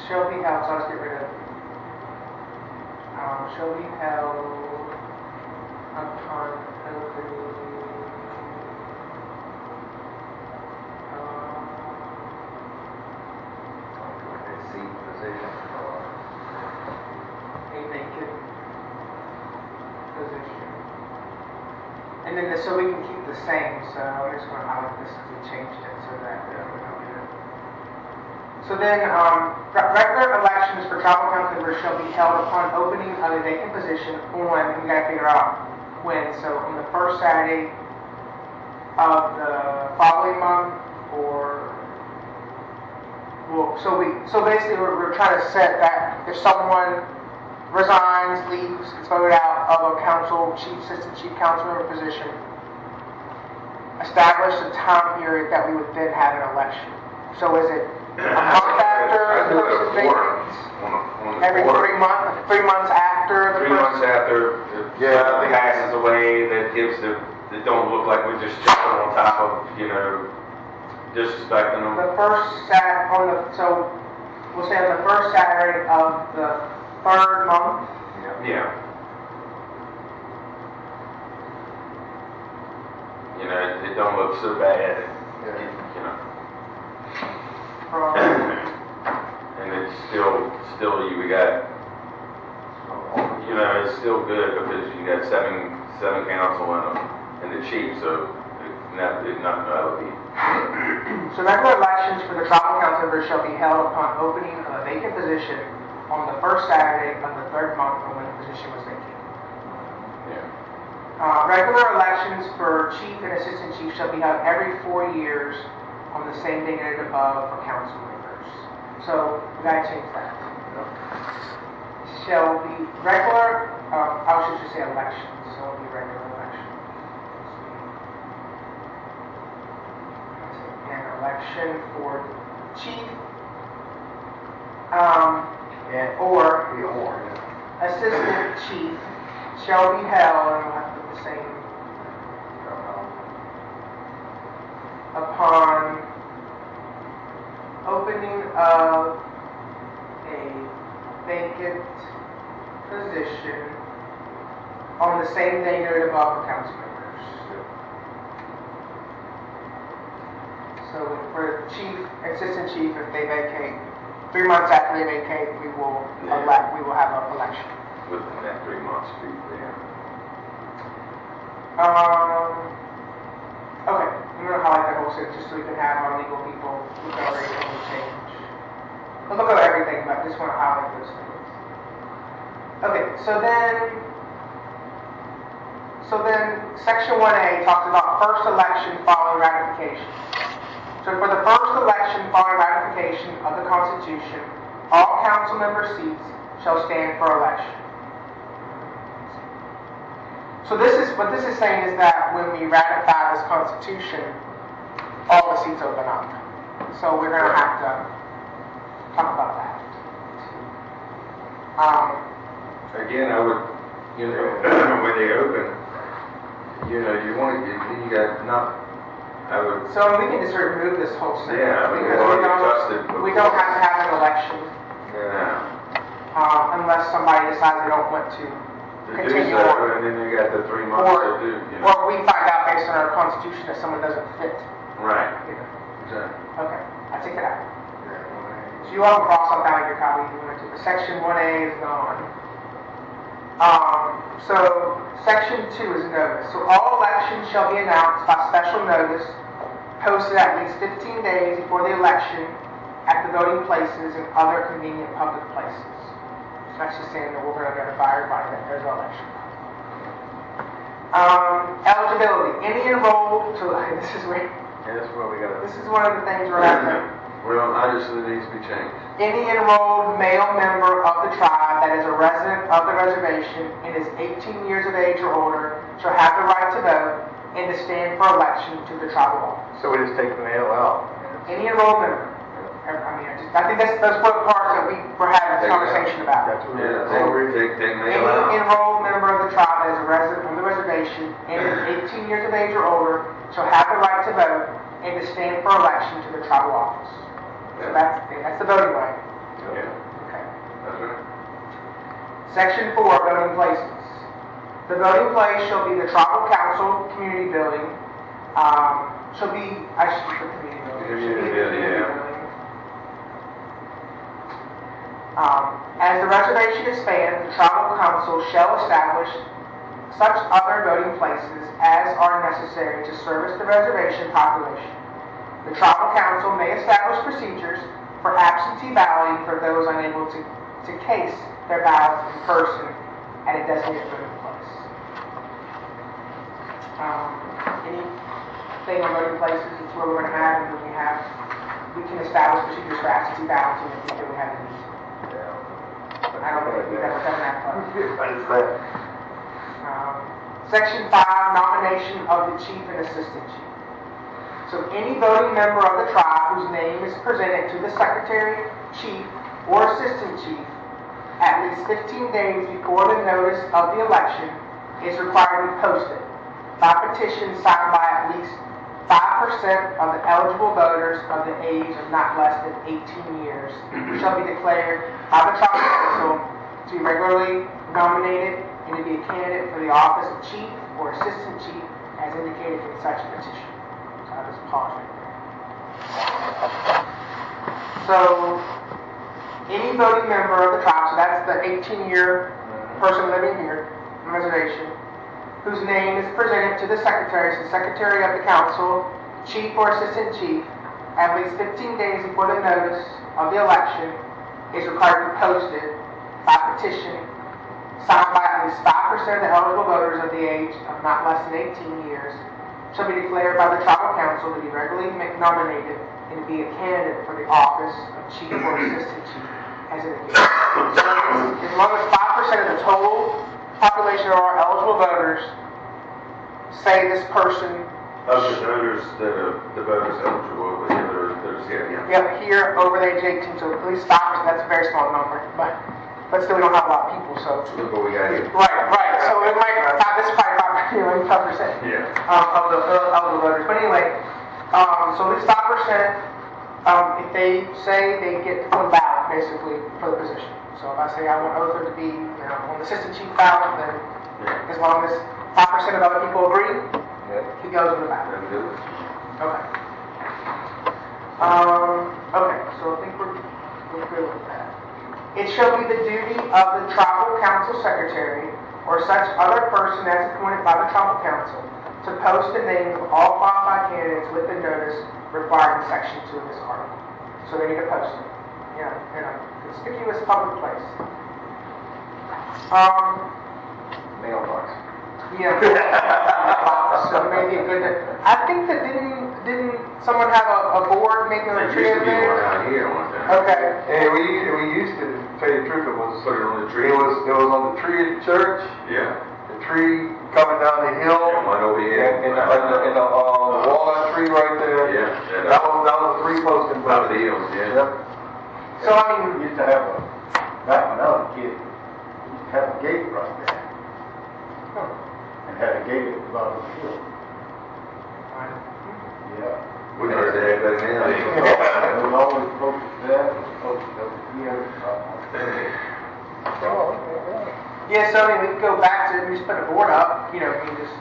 Shall be held, so let's get rid of shall be held upon opening A seat position or a vacant position. And then so we can keep the same, so I'm just going to highlight this as we changed it so that we don't do it. So then, regular elections for tribal councilors shall be held upon opening of a vacant position on, we got to figure out when, so on the first Saturday of the following month, or, well, so basically we're trying to set that if someone resigns, leaves, gets voted out of a council, chief, assistant chief council member position, establish a time period that we would then have an election. So is it a month after the person vacates? Every 3 months, 3 months after the 3 months after, Yeah, I think- passes away, that gives that don't look like we're just jumping on top of, disrespecting them. The first so we'll say on the first Saturday of the 3rd month. Yeah. It don't look so bad. From, And it's still we got, it's still good because you got seven councilmen and the chief, so that'll be. So regular elections for the tribal councilors shall be held upon opening of a vacant position on the first Saturday of the 3rd month from when the position was vacant. Yeah. Regular elections for chief and assistant chief shall be held every 4 years on the same day noted above for council members. So we gotta change that. Shall be regular, I should just say elections, so it'll be regular elections. An election for chief, or assistant chief shall be held, and we'll have to put the same, upon opening of a vacant position on the same day noted above for council members. So for chief, assistant chief, if they vacate, 3 months after they vacate, we will have an election. Within that 3 months, yeah. Okay, I'm going to highlight that whole sentence just so we can have our legal people look over everything and change. We'll look over everything, but I just want to highlight those things. Okay, so then Section 1A talks about first election following ratification. So for the first election following ratification of the Constitution, all council member seats shall stand for election. So what this is saying is that when we ratify this Constitution, all the seats open up. So we're going to have to talk about that. Again, I would, when they open, you want to get, you got not, I would. So we can just remove this whole sentence. Yeah, because we don't have to have an election. Yeah. Unless somebody decides they don't want to continue on. And then you got the 3 months to do. Or we find out based on our Constitution that someone doesn't fit. Right. Exactly. Okay, I take it out. So you all can cross something out of your copy if you want to. But Section 1A is gone. So, section 2 is notice. So all elections shall be announced by special notice, posted at least 15 days before the election at the voting places and other convenient public places. So that's just saying that we're going to notify everybody that there's an election. Eligibility. Any enrolled to, this is where we got. This is one of the things we're at. Well, obviously it needs to be changed. Any enrolled male member of the tribe that is a resident of the reservation and is 18 years of age or older shall have the right to vote and to stand for election to the tribal office. So we just take the male out. Any enrolled member. I think that's one of the parts that we're having this conversation about. Yeah, take male out. Any enrolled member of the tribe that is a resident of the reservation and is 18 years of age or older shall have the right to vote and to stand for election to the tribal office. So that's the voting right. Yeah. Okay. That's right. Section 4, voting places. The voting place shall be the tribal council community building. Shall be, I should put community building. Community building, yeah. As the reservation expands, the tribal council shall establish such other voting places as are necessary to service the reservation population. The tribal council may establish procedures for absentee balloting for those unable to case their ballots in person at a designated voting place. Anything on voting places, it's where we're going to have, and we can establish procedures for absentee balloting if we feel we have a need. I don't think we've ever done that part. What is that? Section 5, nomination of the chief and assistant chief. So any voting member of the tribe whose name is presented to the secretary, chief, or assistant chief at least 15 days before the notice of the election is required to be posted by petition signed by at least 5% of the eligible voters of the age of not less than 18 years shall be declared by the tribal council to be regularly nominated and to be a candidate for the office of chief or assistant chief as indicated in such petition. So I'll just pause right there. So, any voting member of the tribe, so that's the 18-year person living here in the reservation, whose name is presented to the secretary, so the secretary of the council, chief or assistant chief, at least 15 days before the notice of the election, is required to be posted by petition signed by at least 5% of the eligible voters of the age of not less than 18 years, shall be declared by the tribal council to be regularly nominated and to be a candidate for the office of chief or assistant chief as indicated. So as long as 5% of the total population of our eligible voters say this person Of the voters that are the voters eligible, but the voters here, here over the age 18, so at least 5%, that's a very small number, but still we don't have a lot of people, so. Look what we got here. Right, so it might, this is probably 5%, Yeah. of the voters, but anyway, so at least 5%, if they say they get one ballot, basically, for the position. So if I say I want Other to be, on the assistant chief ballot, then as long as 5% of other people agree, he goes with the ballot. Okay. Okay, so I think we're good with that. It shall be the duty of the tribal council secretary or such other person as appointed by the tribal council to post the names of all qualified candidates with the notice required in section 2 of this article. So they need to post it, in a conspicuous public place. Mailbox. Yeah. So maybe a good. I think that didn't someone have a board making a There tree used to over be one there? out here one time. Okay. And we used to tell you the truth, it was Put it on the tree. it was on the tree at the church, Yeah. the tree coming down the hill, And one over here. and the walnut tree right there. Yeah. That was the 3 posting Top of the places. hills, yeah. Yep. So I mean, We used to have back when I was a kid, we used to have a gate right there. And had a gate at the bottom of the hill. Yeah. We heard that better now. It was always posted there, it was posted over here. yeah. So I mean, we could go back to we just put a board up. We can just.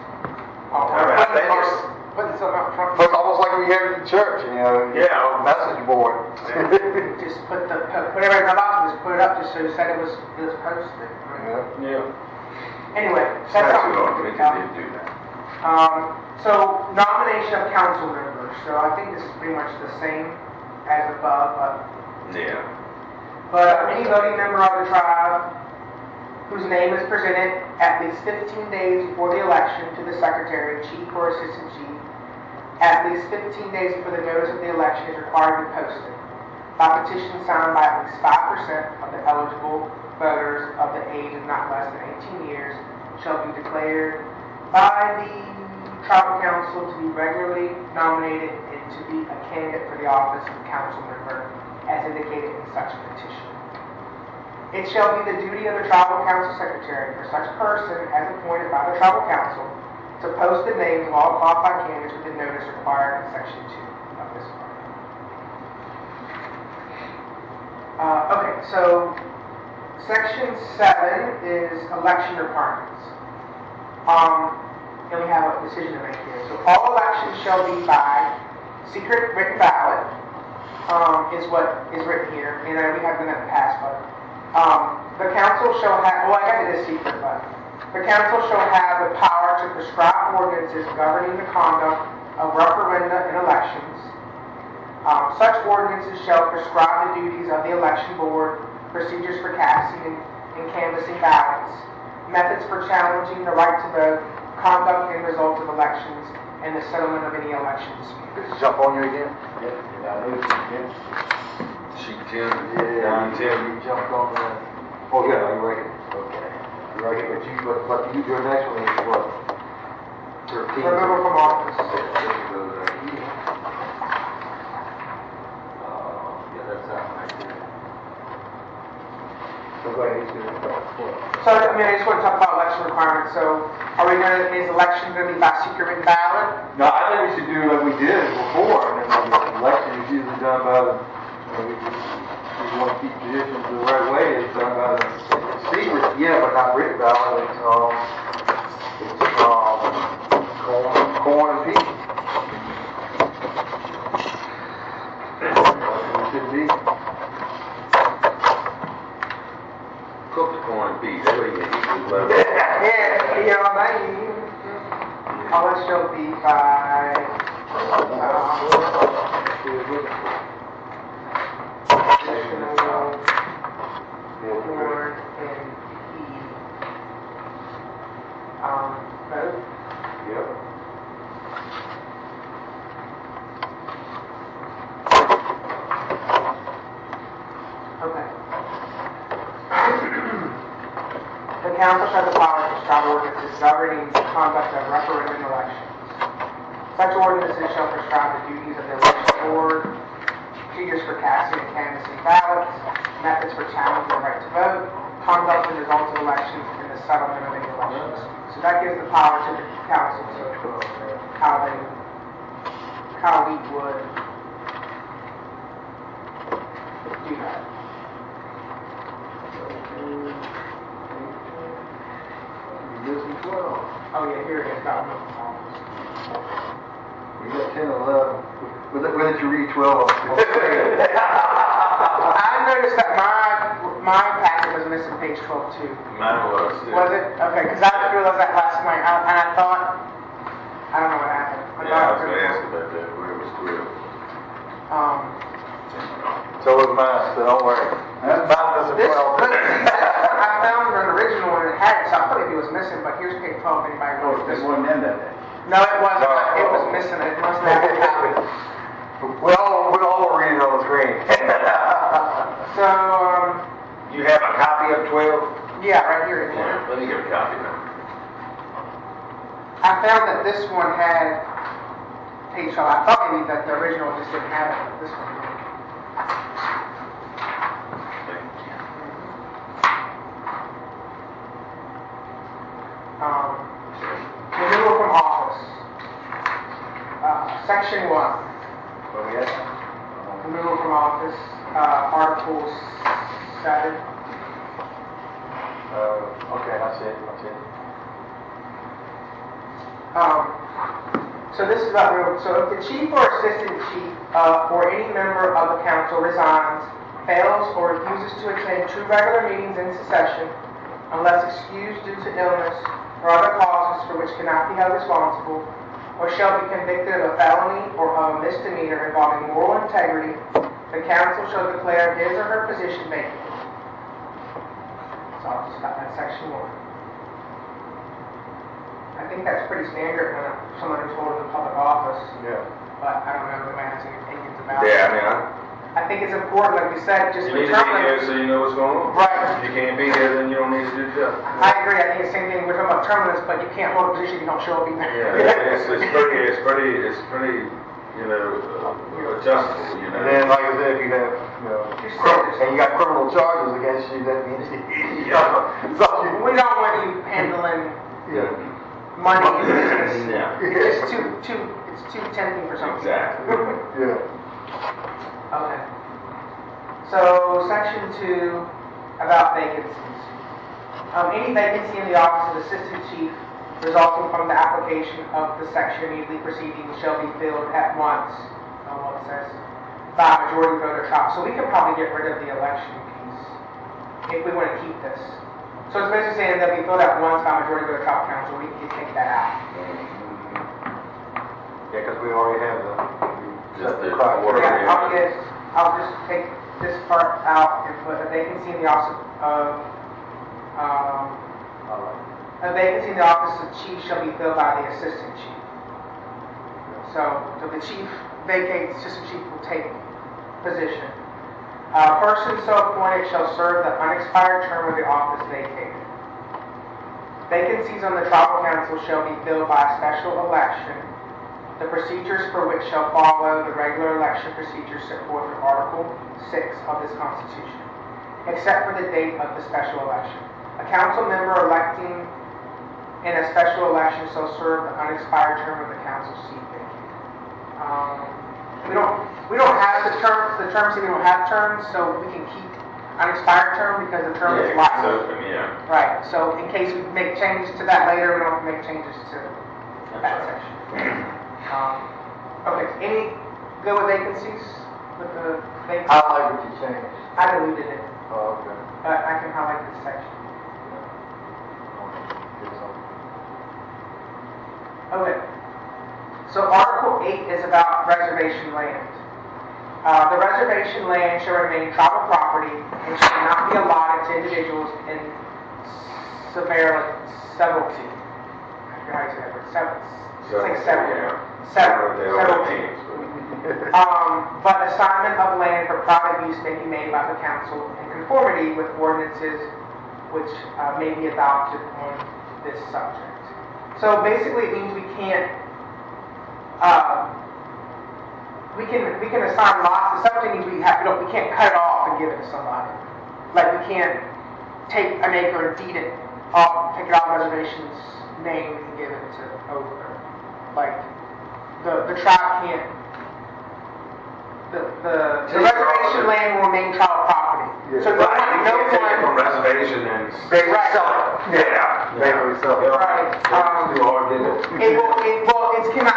Putting something up front. But almost like we had at the church, Yeah. message board. Just put everybody in the box and just put it up just so you said it was posted. Yeah. Anyway, that's Statute something. of limitations didn't do that. So nomination of council members. So I think this is pretty much the same as above, Yeah. but any voting member of the tribe whose name is presented at least 15 days before the election to the secretary, chief, or assistant chief, at least 15 days before the notice of the election is required to be posted by petition signed by at least 5% of the eligible voters of the age of not less than 18 years shall be declared by the tribal council to be regularly nominated and to be a candidate for the office of council member as indicated in such petition. It shall be the duty of the tribal council secretary for such person as appointed by the tribal council to post the names of all qualified candidates with the notice required in section 2 of this part. Okay, so section 7 is election requirements. And we have a decision to make here. So all elections shall be by secret written ballot, is what is written here. You know, we have done that in the past, but the council shall have, well, I got it as secret, but the council shall have the power to prescribe ordinances governing the conduct of referenda and elections. Such ordinances shall prescribe the duties of the election board, procedures for casting and canvassing ballots, methods for challenging the right to vote, conduct and results of elections, and the settlement of any election dispute. Just jump on you again? Sheet 10, Yeah, line 10. you jumped on that. Oh, yeah, you right here. Okay. You right here, but your next one is what? 13. Removal from office. Yeah, that's that one right there. So go ahead, he's gonna go. So, I mean, I just want to talk about election requirements. So, is election going to be by secret written ballot? No, I think we should do like we did before, and then the election is usually done by the, we want to keep traditions the right way, it's done by the secret, yeah, but not written ballot, it's corn and peas. It should be. Cook the corn and peas, that way you can eat this level. Yeah, you know, all it shall be by, corn and pea, vote. Yep. Okay. The council shall have the power to prescribe ordinances governing the conduct of referendum elections. Such ordinances shall prescribe the duties of the election board, procedures for casting and canvassing ballots, methods for challenging the right to vote, conduct and results of elections, and the settlement of any elections. So that gives the power to the council to how we would do that. Missing 12. Oh yeah, here it is. Got one. We got 10 and 11. When did you read 12? I noticed that my packet was missing page 12 too. Mine was, yeah. Was it? Okay, because I realized that last night, and I thought, I don't know what happened. Yeah, I was going to ask about that, where it was 12. So was mine, so don't worry. Mine doesn't This, 12. I found an original one and it had it, so I thought maybe it was missing, but here's page 12 if anybody Oh, knows it this. wasn't in that day. No, it wasn't. No. It was missing. It must not have happened. We're all reading on the screen. So, You have a copy of 12? yeah, right here. Yeah, let me get a copy now. I found that this one had page 12. I thought maybe that the original just didn't have it, but this one did. Removal from office. Section 1. What we have? Removal from office, Article 7. Okay, that's it. So this is about removal. So if the chief or assistant chief or any member of the council resigns, fails, or refuses to attend 2 regular meetings in succession, unless excused due to illness or other causes for which cannot be held responsible, or shall be convicted of a felony or of a misdemeanor involving moral integrity, the council shall declare his or her position vacant. So I'll just got that section 1. I think that's pretty standard when someone is holding a public office, Yeah. but I don't know if anybody has any opinions about it. Yeah, I mean, I think it's important, like you said, just you need to be here so you know what's going on. Right. If you can't be here, then you don't need to do the job. I agree. I think it's the same thing. We're talking about terminus, but you can't hold a position if you don't show up either. Yeah, it's pretty, you know, adjustable, you know. And then, like I said, if you have, and you got criminal charges against you, that means so We don't want you handling yeah. money in business. Yeah. It's just it's too tempting for some people. Exactly. Yeah. Okay. So, section 2, about vacancies. Any vacancy in the office of assistant chief resulting from the application of the section immediately preceding shall be filled at once, what it says, by majority voter trial. So we can probably get rid of the election piece if we want to keep this. So it's basically saying they'll be filled at once by majority voter trial council. We can take that out. Yeah, because we already have Just the criteria. order. I'll just take this part out and put a vacancy in the office of, a vacancy in the office of chief shall be filled by the assistant chief. So the chief vacates, assistant chief will take position. A person so appointed shall serve the unexpired term of the office vacated. Vacancies on the tribal council shall be filled by a special election, the procedures for which shall follow the regular election procedures set forth in Article 6 of this Constitution, except for the date of the special election. A council member electing in a special election shall serve the unexpired term of the council seat vacated. We don't have the terms we don't have terms, so we can keep unexpired term because the term is life. Yeah. Right, so in case we make changes to that later, we don't have to make changes to that section. Okay, any good with vacancies? With the vacancies? I like what you changed. I deleted it, Oh, okay. but I can highlight this section. Okay. So Article 8 is about reservation land. The reservation land shall remain tribal property and shall not be allotted to individuals in severalty. I forget how you say that word. But assignment of land for private use may be made by the council in conformity with ordinances which may be adopted on this subject. So basically it means we can't, we can assign lots. The subject means we can't cut it off and give it to somebody. Like we can't take an acre and deed it off, take it off the reservation's name and give it to over. Like the tribe can't. The reservation land will remain tribal property. Yeah. So no one From reservation and They sell it. yeah. They sell it. right. It cannot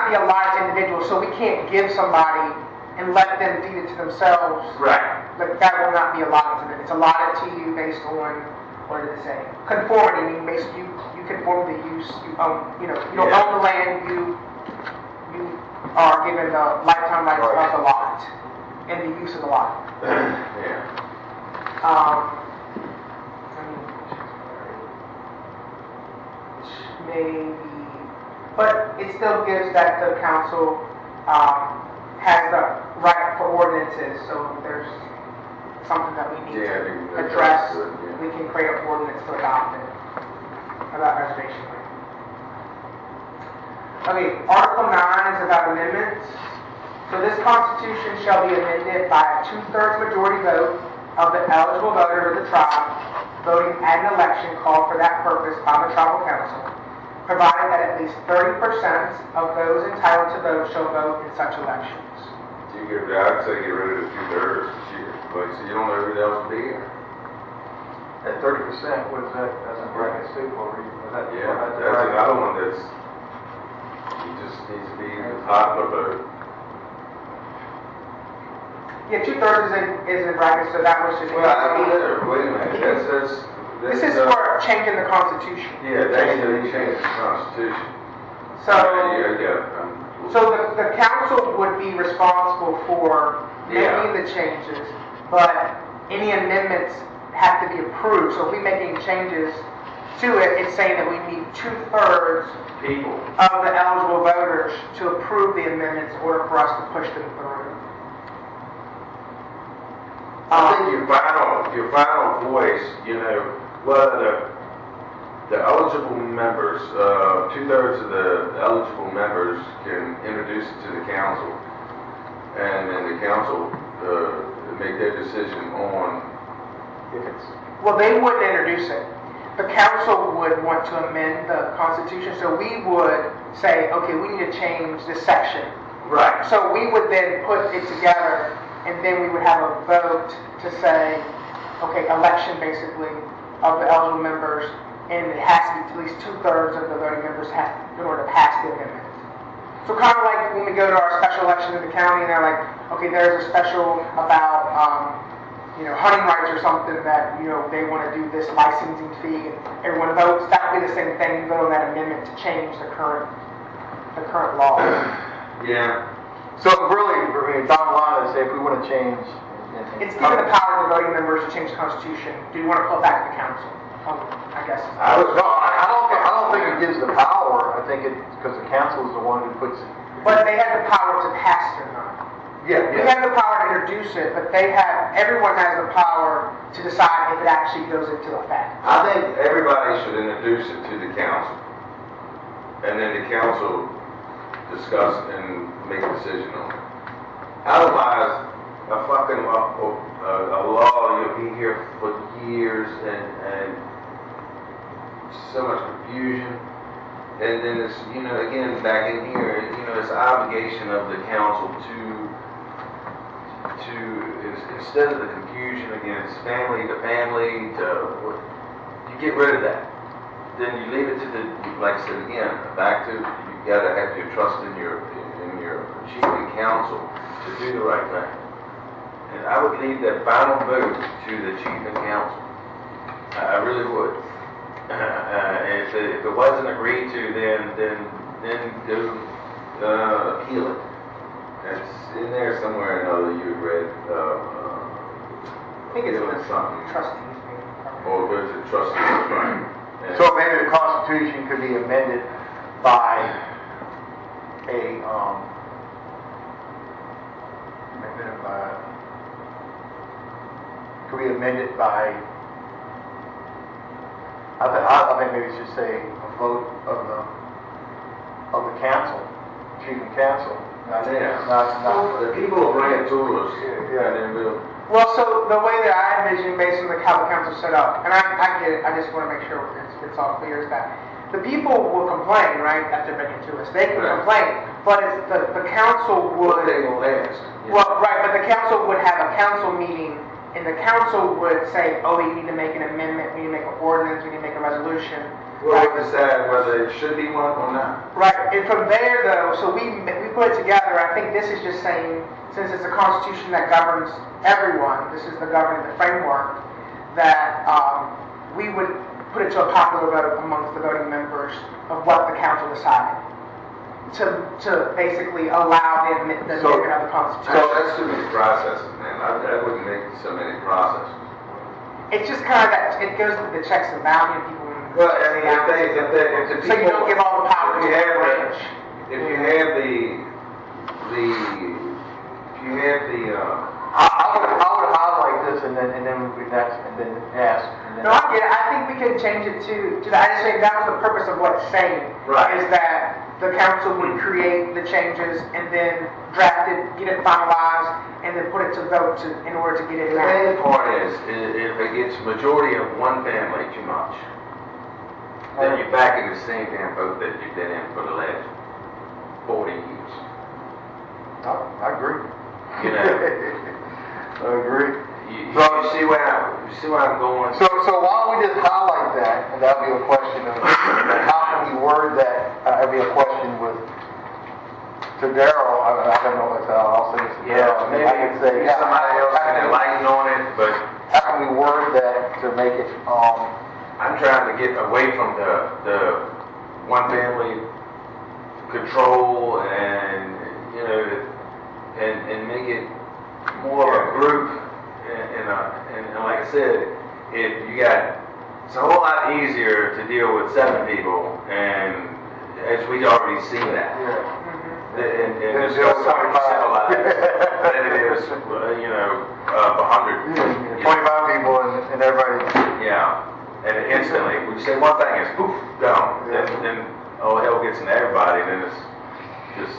be a large individual, so we can't give somebody and let them deed it to themselves. Right. Like that will not be allotted to them. It's allotted to you based on, what did it say? Conformity, meaning basically you conform to the use. You own, you don't own the land. You are given the lifetime rights of the lot and the use of the lot. Yeah. Maybe, but it still gives that the council has the right for ordinances. So if there's something that we need to address, we can create an ordinance to adopt it about reservation land. Okay, Article 9 is about amendments. So this Constitution shall be amended by a 2/3 majority vote of the eligible voters of the tribe voting at an election called for that purpose by the tribal council, provided that at least 30% of those entitled to vote shall vote in such elections. I'd say get rid of the 2/3 this year. Like, so you don't know who else will be here. At 30%, what is that? That's in brackets too, or is that? Yeah, that's another one that's, he just needs to be the popular vote. Yeah, 2/3 is in brackets, so that was just. Well, wait a minute, This is for changing the Constitution. Yeah, they changed the Constitution. So, Yeah. so the council would be responsible for making the changes, but any amendments have to be approved. So if we make any changes to it, it's saying that we need 2/3 People. of the eligible voters to approve the amendments in order for us to push them through. I think your final voice, well, the eligible members, 2/3 of the eligible members can introduce it to the council, and then the council make their decision on if it's. Well, they wouldn't introduce it. The council would want to amend the Constitution, so we would say, okay, we need to change this section. Right. So we would then put it together, and then we would have a vote to say, okay, election basically of the eligible members, and it has to be at least 2/3 of the voting members in order to pass the amendment. So kind of like when we go to our special election in the county, and they're like, okay, there's a special about, hunting rights or something that, they want to do this licensing fee, and everyone votes. That would be the same thing, you vote on that amendment to change the current law. Yeah. So really, bottom line is, if we want to change... It's giving the power to the voting members to change the Constitution. Do you want to pull it back to the council? I guess. I don't think it gives the power. I think it's because the council is the one who puts it. But they have the power to pass it or not. Yeah. We have the power to introduce it, but everyone has the power to decide if it actually goes into effect. I think everybody should introduce it to the council, and then the council discuss and make a decision on it. Otherwise, a law, you'll be here for years and so much confusion. And then it's, again, back in here, it's an obligation of the council to instead of the confusion against family to family, you get rid of that. Then you leave it to like I said again, back to, you gotta have your trust in your chief and council to do the right thing. And I would leave that final vote to the chief and council. I really would. If it wasn't agreed to, then go appeal it. That's in there somewhere. I know that you read. I think it's the something. Trustees. Or go to the trustees, right? And So maybe the Constitution could be amended by I think maybe it should say a vote of the council, chief and council. Not the people will bring it to us, and then we'll. Well, so the way that I envision, based on how the council's set up, and I get it, I just want to make sure it's all clear, is that the people will complain, right, after bringing it to us. They can complain, but it's the council would... They will ask. Well, right, but the council would have a council meeting, and the council would say, oh, we need to make an amendment, we need to make an ordinance, we need to make a resolution. We'll decide whether it should be one or not. Right, and from there, though, so we put it together. I think this is just saying, since it's a constitution that governs everyone, this is the governing framework, that we would put it to a popular vote amongst the voting members of what the council decided to basically allow the amendment of the Constitution. So that's too many processes, man. I wouldn't make so many processes. It's just kind of that, it goes to the checks and balances people. Well, I mean, if the people, so you don't give all the power to the branch. If you have I would highlight this and then we next and then ask. No, I get it. I think we can change it to that. I just think that was the purpose of what it's saying. Right. Is that the council would create the changes and then draft it, get it finalized, and then put it to vote in order to get it The enacted. main part is if it gets majority of one family too much, then you're back in the same damn boat that you've been in for the last 40 years. I agree. I agree. You see where I'm going? So why don't we just highlight that, and that'll be a question of how can we word that? That'll be a question to Darryl. I don't know what I'll say this to Darryl. Maybe I can say somebody else can enlighten on it, but how can we word that to make it, I'm trying to get away from the one family control and, you know, and make it more of a group. And like I said, if you got, it's a whole lot easier to deal with 7 people, and as we already seen that. And it's just civilized than it is, you know, 100. 25 people and everybody. Yeah, and instantly, we say one thing, it's poof, gone. Then all hell gets into everybody, and then it's just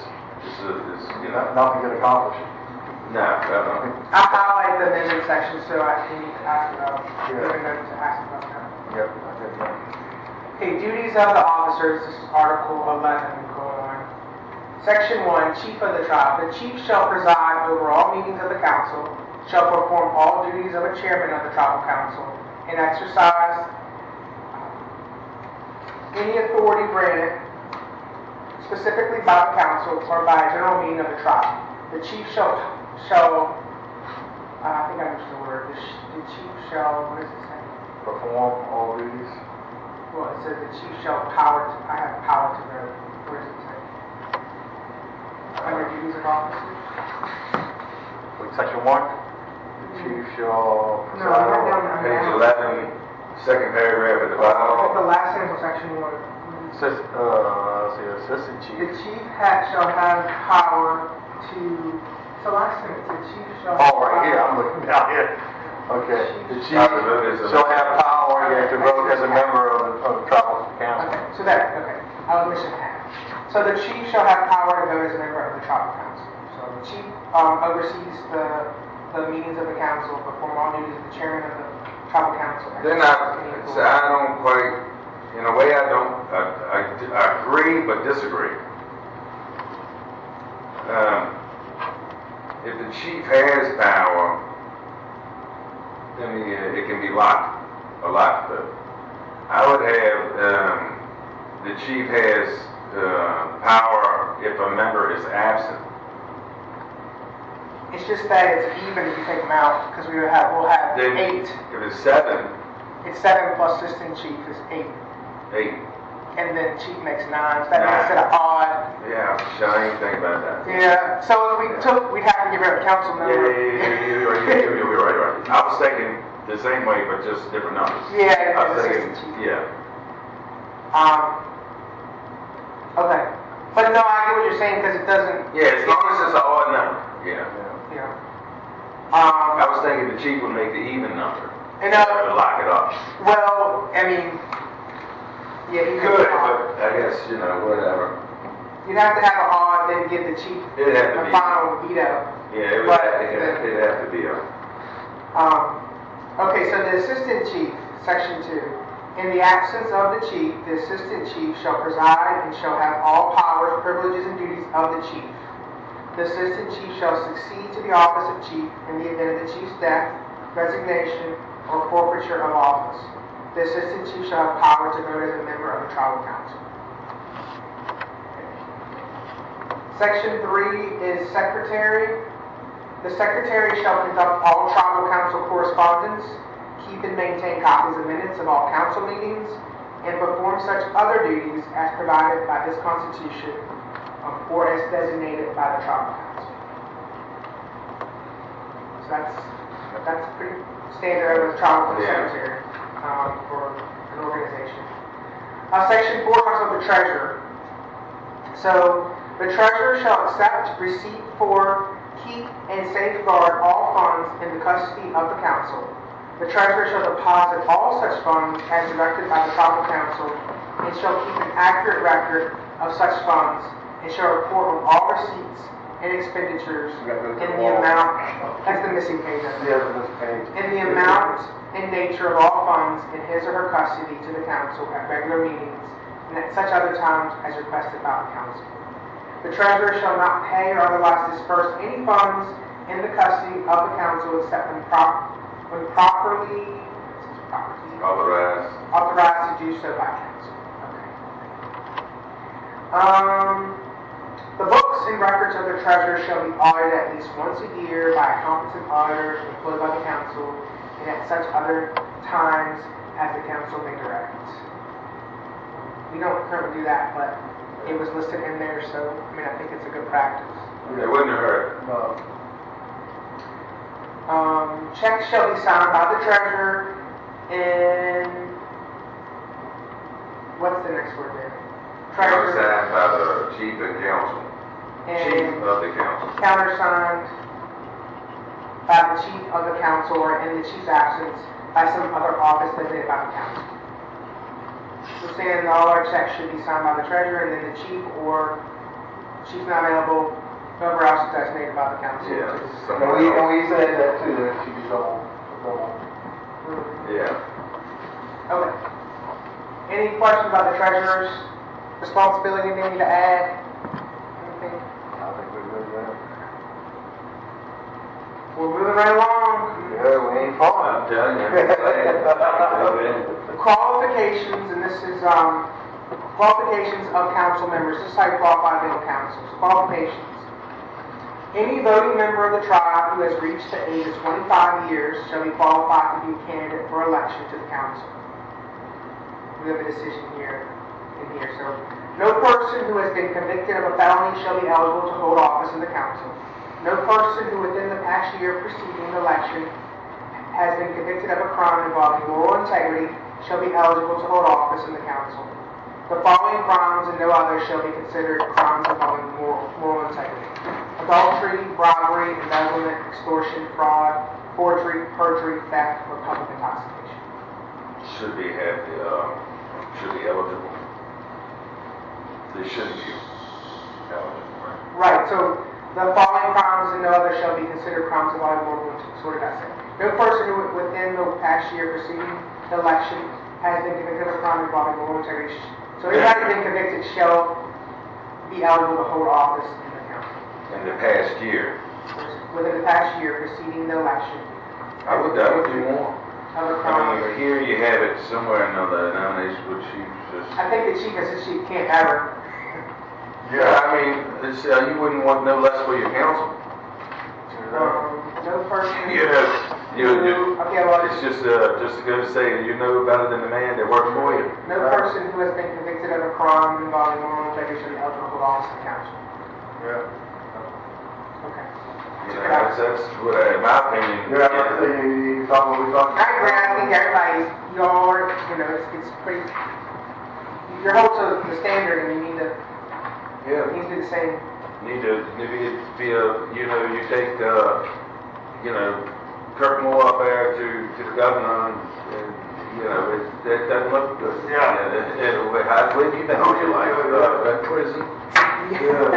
you know. Nothing get accomplished. No. I highlight the amendment section so I can ask about, even though to ask about that. Yep, I did that. Okay, duties of the officers, this is Article 11 going on. Section 1, Chief of the Tribe. The chief shall preside over all meetings of the council, shall perform all duties of a chairman of the tribal council, and exercise any authority granted specifically by the council or by a general meeting of the tribe. The chief shall I think I missed the word. The chief shall, what does it say? Perform all duties. Well, it says the chief shall I have power to vote. Where does it say? Under duties of officers? Section 1. The chief shall No, preside I'm over. not Page down. 11, second paragraph at the I think bottom. the last sentence of section 1. Assistant chief. The chief shall have power to. The last sentence. The chief shall. Oh, right here. I'm looking down here. Okay. The chief shall have power to vote as a member of the tribal council. Okay. So that. Okay. I was missing half. So the chief shall have power to vote as a member of the tribal council. So the chief oversees the meetings of the council, perform all duties of the chairman of the tribal council. Then I don't quite, in a way I agree but disagree. If the chief has power, then it can be a lot. But I would have, the chief has power if a member is absent. It's just that it's even if you take them out, because we'll have Then 8. If it's 7, It's 7 plus assistant chief is 8. 8. And then chief makes 9, so that makes it an odd. Yeah, I ain't think about that. Yeah, so if we'd have to give it a council member. You're right. I was thinking the same way, but just different numbers. Yeah, I was assistant thinking, chief. yeah. Okay. But no, I get what you're saying, because it doesn't. Yeah, as long as it's an odd number. Yeah. Yeah. I was thinking the chief would make the even number. And to lock it up. well, I mean, yeah, you Good, but I guess, you know, whatever. You'd have to have an odd, then give the chief It'd have to a be. final veto. Yeah, it'd have to be a. Okay, so the assistant chief, section 2. In the absence of the chief, the assistant chief shall preside and shall have all powers, privileges, and duties of the chief. The assistant chief shall succeed to the office of chief in the event of the chief's death, resignation, or forfeiture of office. The assistant chief shall have power to vote as a member of the tribal council. Section 3 is secretary. The secretary shall conduct all tribal council correspondence, keep and maintain copies of minutes of all council meetings, and perform such other duties as provided by this Constitution or as designated by the tribal council. So that's pretty standard of a tribal secretary for an organization. Section 4 talks about the treasurer. So the treasurer shall accept, receipt for, keep, and safeguard all funds in the custody of the council. The treasurer shall deposit all such funds as directed by the tribal council and shall keep an accurate record of such funds and shall report on all receipts and expenditures in the amount, that's the missing page, I think. In the amount and nature of all funds in his or her custody to the council at regular meetings and at such other times as requested by the council. The treasurer shall not pay or otherwise disperse any funds in the custody of the council except when properly authorized to do so by council. Okay. The books and records of the treasurer shall be audited at least once a year by a competent auditor employed by the council, and at such other times as the council may direct. We don't currently do that, but it was listed in there, so, I mean, I think it's a good practice. It wouldn't hurt. No. Checks shall be signed by the treasurer and, what's the next word there? Treasurer Signed by the chief and council. Chief and of the council. countersigned by the chief of the council or in the chief's absence by some other office designated by the council. So saying all our checks should be signed by the treasurer and then the chief, or chief's not available, whoever else is designated by the council. Yeah. And we said that too, that she was on. Yeah. Okay. Any questions about the treasurer's responsibility they need to add? Anything? I think we're good there. We're moving right along. Yeah, we ain't far. I'm telling you. Qualifications, and this is qualifications of council members. This is how you qualify to be on council. So qualifications. Any voting member of the tribe who has reached the age of 25 years shall be qualified to be a candidate for election to the council. We have a decision here in here. So, no person who has been convicted of a felony shall be eligible to hold office in the council. No person who within the past year preceding the election has been convicted of a crime involving moral integrity shall be eligible to hold office in the council. The following crimes and no others shall be considered crimes involving moral integrity: adultery, robbery, embezzlement, extortion, fraud, forgery, perjury, theft, or public intoxication. Should be eligible. They shouldn't be eligible, right? Right, so the following crimes and no others shall be considered crimes involving moral integrity. So what did I say? No person who within the past year preceding the election has been convicted of a crime involving moral integrity. So anybody who's been convicted shall be eligible to hold office in the council. In the past year. Within the past year preceding the election. I would do more. Other I crimes. mean, here you have it somewhere in the nomination, but she just. I think the chief says she can't ever. Yeah, I mean, it's, you wouldn't want no less for your council. No person. Okay, well, It's just to go to say that you know better than the man that works for you. no person who has been convicted of a crime involving moral integrity shall be eligible to hold office in the council. Yeah. Okay. You know, that's what, in my opinion. Yeah, I think you talk what we talking I agree. I think everybody, you're, it's pretty. You're held to the standard, and you need to. Yeah. You need to do the same. Need to maybe be you take Kirk Moore up there to the governor, and it doesn't look good. Yeah. How have you been all your life? That prison. Yeah.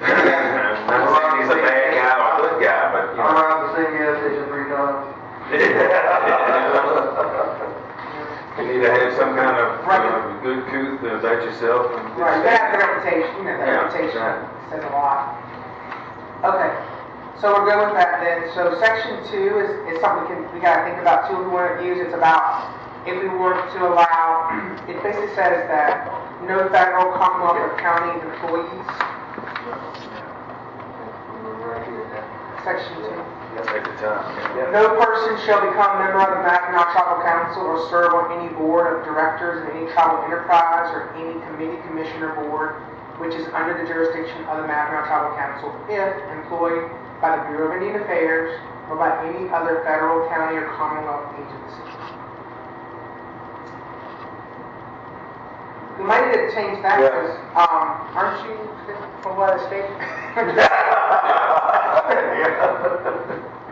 I'm not saying he's a bad guy or a good guy, but I'm around the same gas station 3 times. you need to have some kind of good couth about yourself. And Right. You have the reputation. That Yeah, reputation right. says a lot. Okay. So we're good with that then. So section 2 is something we got to think about too if we want to use. It's about if we were to allow, it basically says that no federal, Commonwealth, or county employees. Section 2. Take the time. No person shall become a member of the Mackinac Tribal Council or serve on any board of directors of any tribal enterprise or any committee, commission, or board which is under the jurisdiction of the Mackinac Tribal Council if employed by the Bureau of Indian Affairs or by any other federal, county, or Commonwealth agency. We might need to change that because, aren't you from what state?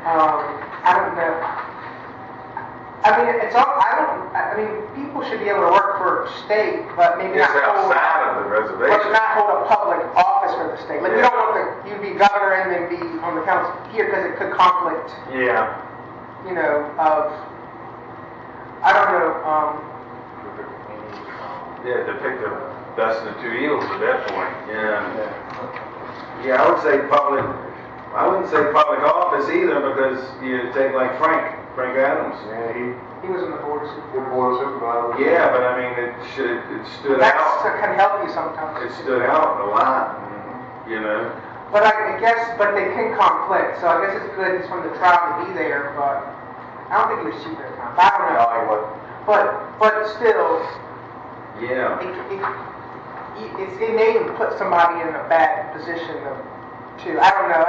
I don't know. I mean, people should be able to work for state, but maybe It's not hold, outside of the reservation. but not hold a public office for the state. Like, we don't want you to be governor and then be on the council here because it could conflict, Yeah. of, I don't know, Yeah, to pick the best of the two evils at that point. Yeah, I would say public. I wouldn't say public office either because you take like Frank Adams. Yeah, he was on the board of supervisors. board of supervisors. Yeah, but I mean, it stood That out. can help you sometimes. It stood out a lot. But I guess, but they can conflict, so I guess it's good from the tribe to be there, but I don't think he was chief at the time, but I don't know. No, he wasn't. But still, Yeah. it may even put somebody in a bad position too. I don't know.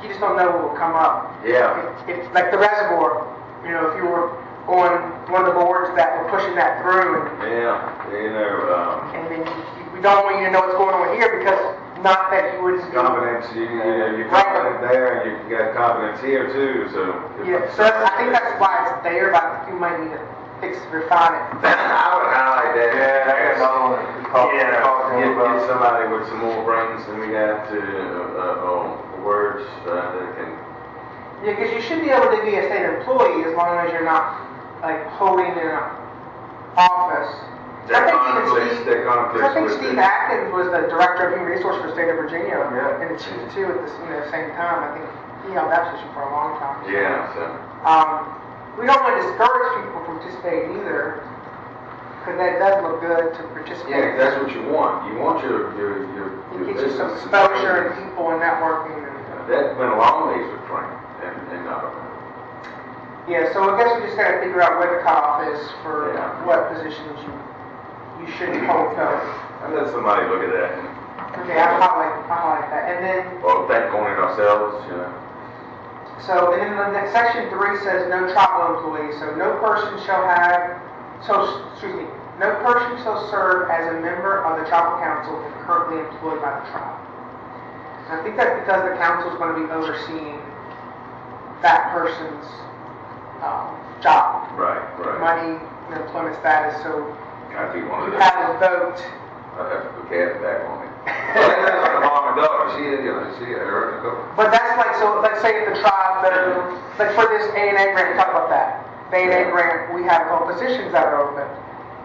You just don't know what will come up. Yeah. If like the reservoir, you know, if you were on one of the boards that were pushing that through, Yeah. You know, and then we don't want you to know what's going on here because not that you would. confidence, you're confident there, and you got confidence here too, so. Yeah, so I think that's why it's there, but I think you might need to refine it. I would highlight that. Yeah, that's another one. Get somebody with some more brains than we got to, words that can. Yeah, because you should be able to be a state employee as long as you're not like holding in an office. That conflicts I think with Steve it. Atkins was the director of human resource for the state of Virginia, Yeah. and the chief too at the same time. I think he held that position for a long time. Yeah, so. We don't want to discourage people from participating either, because that does look good to participate. Yeah, that's what you want. You want your It gets you some business exposure and people and networking. And, that went a long ways with Frank and yeah, so I guess we just got to figure out where the cutoff is for Yeah. what positions you should hold fellows. and let somebody look at that and, Okay, I highlight that. And then, well, think on it ourselves, you know. so, and then the next section 3 says no tribal employees. So no person shall serve as a member of the tribal council if currently employed by the tribe. And I think that's because the council is going to be overseeing that person's job, Right. money, and employment status. So I'd be one of you those. have a vote. I'd have to put cat back on it. Well, that's like a mom and daughter. She her. But that's like, so let's say if the tribe, like for this A&A grant, talk about that. The A&A grant, we have positions that are open.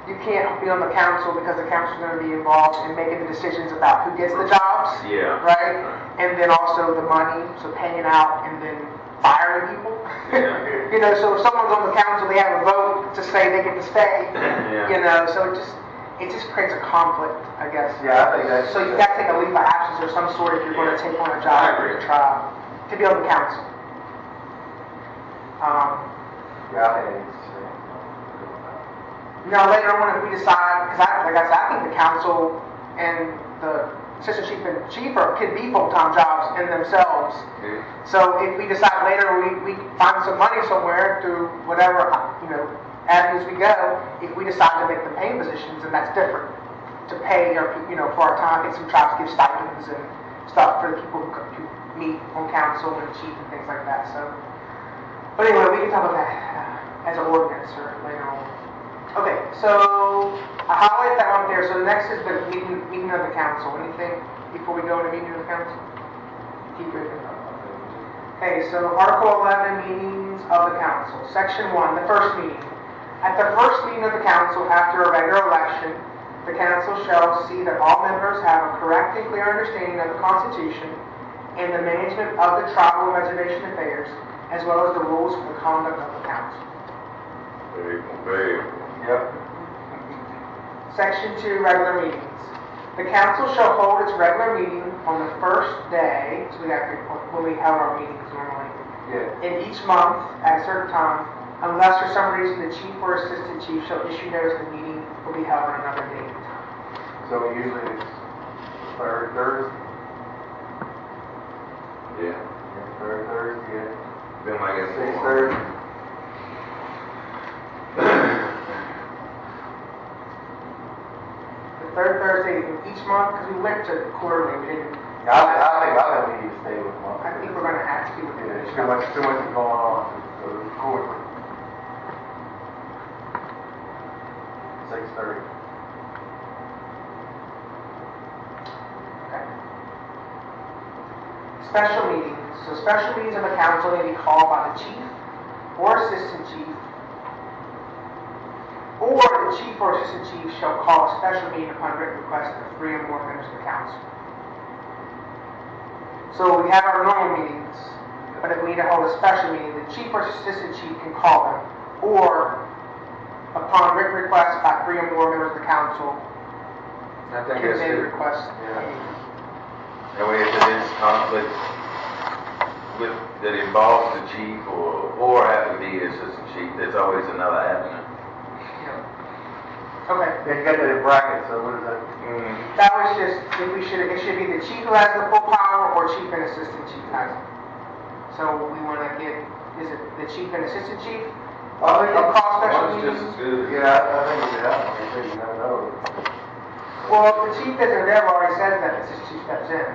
You can't be on the council because the council's going to be involved in making the decisions about who gets the jobs. Yeah. Right? And then also the money, so paying out and then firing people. Yeah. You know, so if someone's on the council, they have a vote to say they get to stay. Yeah. You know, so it just creates a conflict, I guess. Yeah, I think that's. So you got to take a leave of absence or some sort if you're going to take on a job for the tribe to be on the council. Yeah, I think it's. Now later on, if we decide, because like I said, I think the council and the assistant chief and chief could be full-time jobs in themselves. Yeah. So if we decide later we find some money somewhere through whatever avenues we go, if we decide to make them paying positions, then that's different. To pay our for our time, I think some tribes give stipends and stuff for the people who meet on council and chief and things like that. So, but anyway, we can talk about that as an ordinance or later on. Okay, so I highlight that one there. So the next is the meeting of the council. Anything before we go into meeting of the council? Keep it. Okay, so Article 11, meetings of the council. Section 1, the first meeting. At the first meeting of the council after a regular election, the council shall see that all members have a correct and clear understanding of the Constitution and the management of the tribal and reservation affairs, as well as the rules for the conduct of the council. Very. Yep. Section 2, regular meetings. The council shall hold its regular meeting on the first day, so when we have our meetings normally, Yeah. in each month at a certain time, unless for some reason the chief or assistant chief shall issue notice the meeting will be held on another date and time. So usually it's third Thursday. Yeah. Third Thursday. Yeah. Been like it 6:30. The third Thursday in each month, because we went to quarterly, we didn't. I think I need to stay with my. I think we're going to have to with Yeah, the too much is going on. So it's quarterly. 6:30. Okay. Special meetings. So special meetings of the council may be called by the chief or assistant chief, or the chief or assistant chief shall call a special meeting upon written request of 3 or more members of the council. So we have our normal meetings, but if we need to hold a special meeting, the chief or assistant chief can call them, or upon written request by 3 or more members of the council, I think can that's they good. request. That way, if it is conflict that involves the chief or or have to be the assistant chief. There's always another avenue. Okay. Yeah, you got that in brackets, so what is that? That was just, if we should, it should be the chief who has the full power or chief and assistant chief has it. So we want to get, is it the chief and assistant chief? I think Across special One's just meetings? as good. Yeah, I think we should have one, you never know. Well, if the chief isn't there, already says that the assistant chief steps in.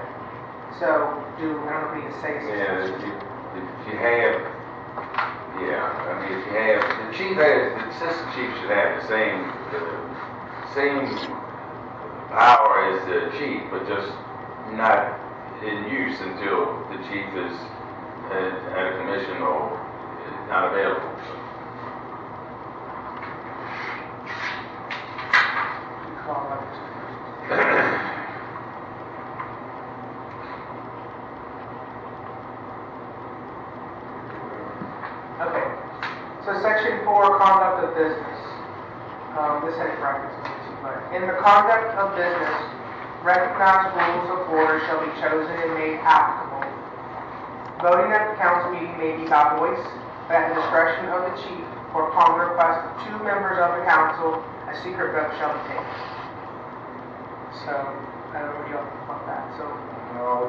So I don't know if we need to say assistant Yeah, chief. if you have, I mean, if you have, the assistant chief should have the same power as the chief, but just not in use until the chief is at a commission or not available. Okay, so section 4, conduct of business. This has brackets, but in the conduct of business, recognized rules of order shall be chosen and made applicable. Voting at the council meeting may be by voice, but at the discretion of the chief, or upon the request of 2 members of the council, a secret vote shall be taken. So, I don't know what y'all think about that. So, No,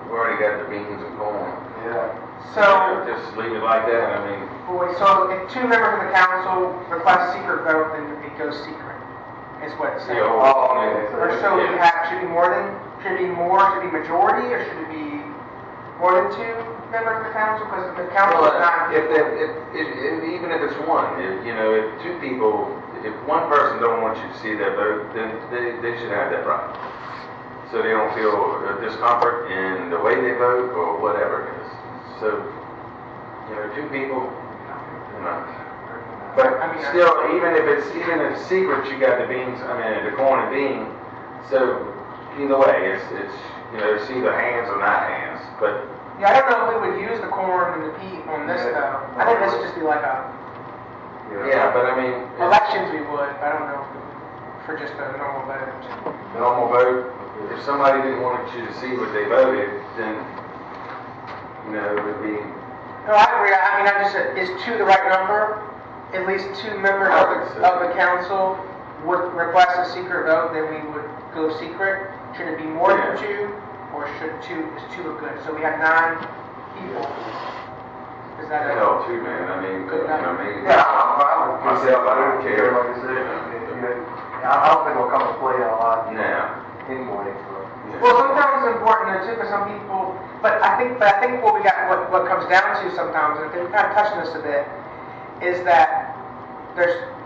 We've already got the beans and corn. yeah. so Just leave it like that. I mean, So if 2 members of the council request a secret vote, then it goes secret, is what it says. yeah, Oh, okay. Or so we have, should it be majority, or should it be more than 2 members of the council? Because the council is not. Even if it's one, if 2 people, if one person don't want you to see their vote, then they should have that right. So they don't feel discomfort in the way they vote or whatever it is. So, 2 people, But still, even if it's secret, you got the beans, the corn and bean. So either way, it's either hands or not hands. But Yeah, I don't know if we would use the corn and the peat on this though. I think this would just be like a, but I mean, elections we would, but I don't know if we would for just a normal vote. normal vote. If somebody didn't want you to see what they voted, then it would be. No, I agree. I mean, I just said, is 2 the right number? At least 2 members of the council would request a secret vote, then we would go secret. Should it be more than 2, or should 2 is 2 are good? So we have 9 people. Is that it? Hell, 2, man. I mean, maybe Yeah, I myself, I don't care. Like I said, I don't think it'll come to play a lot Now, anyway. Well, sometimes it's important though too, for some people. But I think what we got, what comes down to sometimes, and we're kind of touching this a bit, is that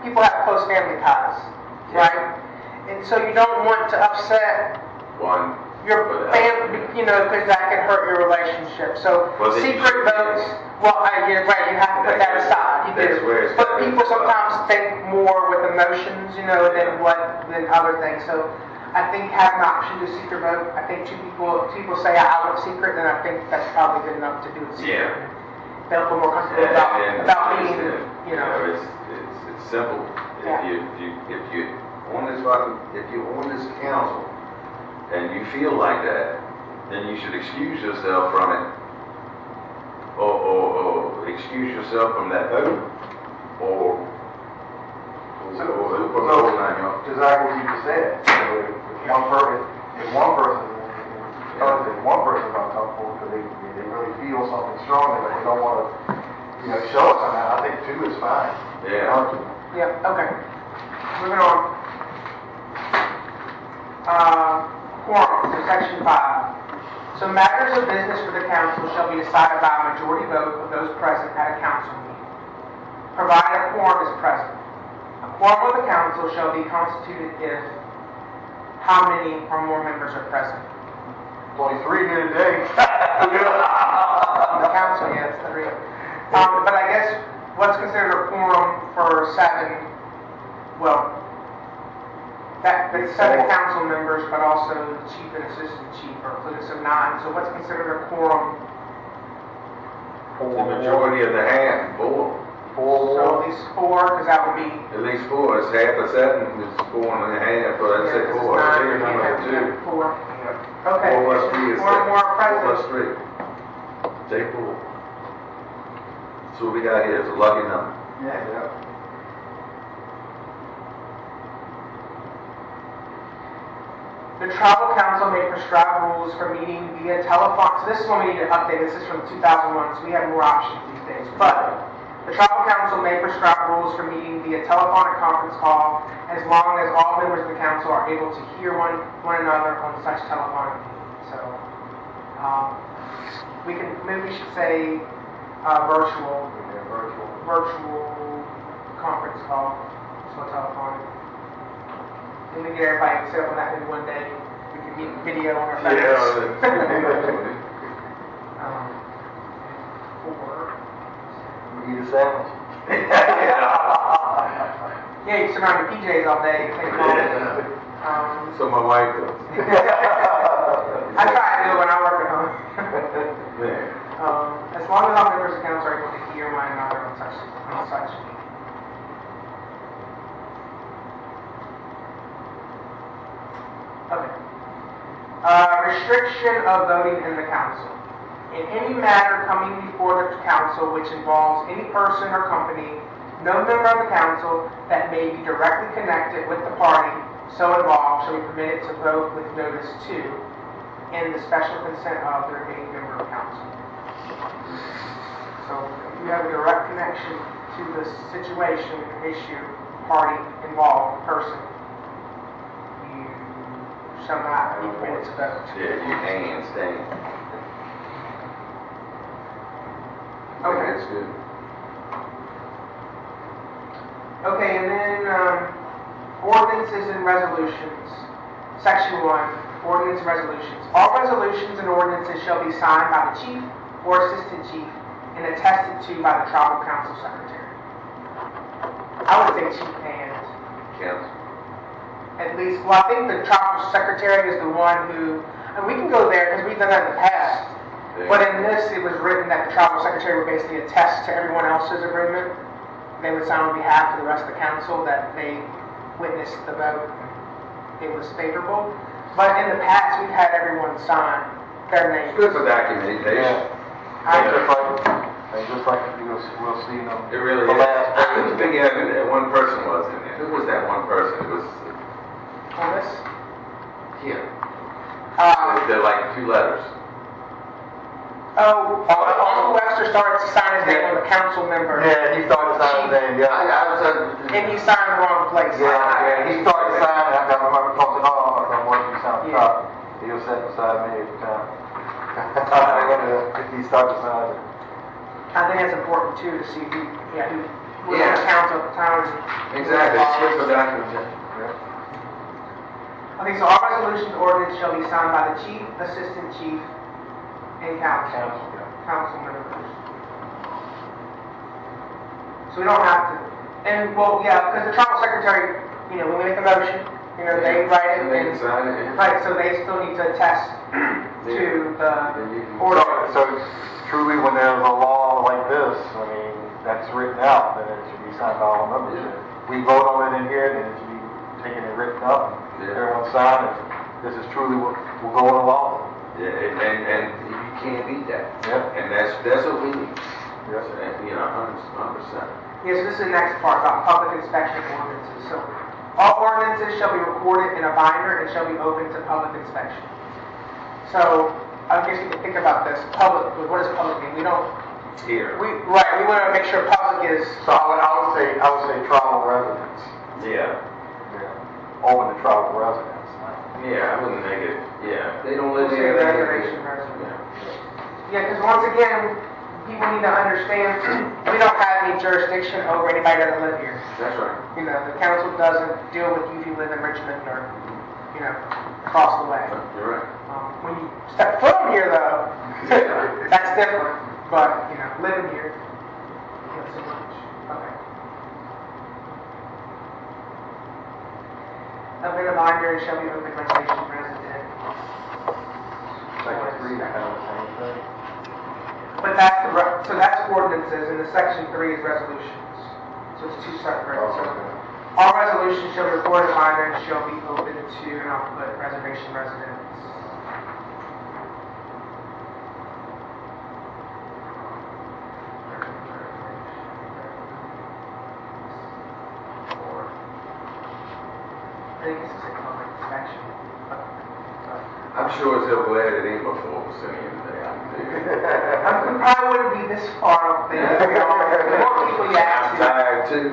people have close family ties, right? And so you don't want to upset one. your family, because that can hurt your relationship. So secret votes, you're right, you have to put that aside. You do. But people sometimes think more with emotions, than other things. So I think having an option to secret vote, I think 2 people say I want secret, then I think that's probably good enough to do it secret. Yeah. They'll feel more comfortable about being, It's simple. If you're on this council and you feel like that, then you should excuse yourself from it, or excuse yourself from that vote, or Exactly what you just said. If one person's uncomfortable because they really feel something strongly, but they don't want to, show it somehow, I think 2 is fine. Yeah. Yeah, okay. Moving on. Quorum, so section 5. So matters of business for the council shall be decided by a majority vote of those present at a council meeting, provided a quorum is present. A quorum of the council shall be constituted if how many or more members are present? Only 3 here today. The council, yeah, it's 3. But I guess what's considered a quorum for 7, that's 7 council members, but also the chief and assistant chief are included, so 9. So what's considered a quorum? The majority of the hand, 4. So at least 4, because that would be. At least 4. It's half of 7. It's 4 and a half. So that's it. 4. Bigger number than 2. 4. Okay. 4 plus 3 is 4 more 4 present. plus 3. Take 4. So what we got here is a lucky number. Yeah. The tribal council may prescribe rules for meeting via telephone. So this is when we need to update. This is from 2001, so we have more options these days. But the tribal council may prescribe rules for meeting via telephonic conference call as long as all members of the council are able to hear one another on such telephonic meeting. So maybe we should say virtual conference call. So telephonic. And we get everybody set up on that in one day. We can meet video on our phones. We eat a sandwich. Yeah, you sit around your PJs all day. So my wife does. I try to do it when I work at home. Yeah. As long as all members of council are able to hear one another on such meeting. Okay. Restriction of voting in the council. In any matter coming before the council which involves any person or company, no member of the council that may be directly connected with the party so involved shall be permitted to vote with notice to, in the special consent of the remaining member of council. So if you have a direct connection to the situation, issue, party involved, person, shall not be permitted to vote. Yeah, you can stand. Okay. That's good. Okay, and then ordinances and resolutions. Section 1, ordinance and resolutions. All resolutions and ordinances shall be signed by the chief or assistant chief and attested to by the tribal council secretary. I would say chief and Council. at least, well, I think the tribal secretary is the one who, and we can go there because we've done that in the past. Yeah. But in this, it was written that the tribal secretary would basically attest to everyone else's agreement. They would sign on behalf of the rest of the council that they witnessed the vote. It was favorable. But in the past, we've had everyone sign their name. It's good for documentation. Just like we'll see them. It really is. I was thinking that one person was in there. Who was that one person? It was, On this? yeah. They're like 2 letters. Uncle Webster started to sign his name on the council member. Yeah, he started signing his name, yeah. And he signed the wrong place. Yeah, he started signing, I can't remember talking about it, I'm working on top. He was sitting beside me at the time. I wonder if he started signing. I think that's important too to see who was on the council at the time. Exactly. It's good for documentation. Okay, so all resolutions and ordinance shall be signed by the chief, assistant chief, and council members. So we don't have to, and well, yeah, because the tribal secretary, when we make a motion, they write it, And they can sign it. right, so they still need to attest to the order. So truly, when there's a law like this, I mean, that's written out, then it should be signed by all the members. We vote on it in here, then it should be taken and written up, and everyone sign it. This is truly what will go in the law. Yeah, and you can't beat that. Yeah. And that's what we need. Yes. 100%. Yes, this is the next part about public inspection ordinances. So, all ordinances shall be recorded in a binder and shall be open to public inspection. So, I guess you can think about this. Public, what does public mean? We don't. Here. We want to make sure public is. So I would say tribal residents. Yeah. Open to tribal residents. Yeah, I wouldn't make it. Yeah, they don't live Say there. reservation resident. Yeah, because once again, people need to understand we don't have any jurisdiction over anybody that doesn't live here. That's right. The council doesn't deal with you if you live in Richmond or, across the way. You're right. When you step foot in here, though, that's different. But, living here, not so much. Okay. Open a binder shall be open reservation resident. Section 3 is kind of the same thing. But that's ordinances, and the section 3 is resolutions. So it's 2 separate. So all resolutions shall be recorded in binder and shall be open to, and I'll put reservation residents. I guess it's a public inspection. I'm sure it's so glad it ain't before the city today. I probably wouldn't be this far up there. The more people you ask. I'm tired too.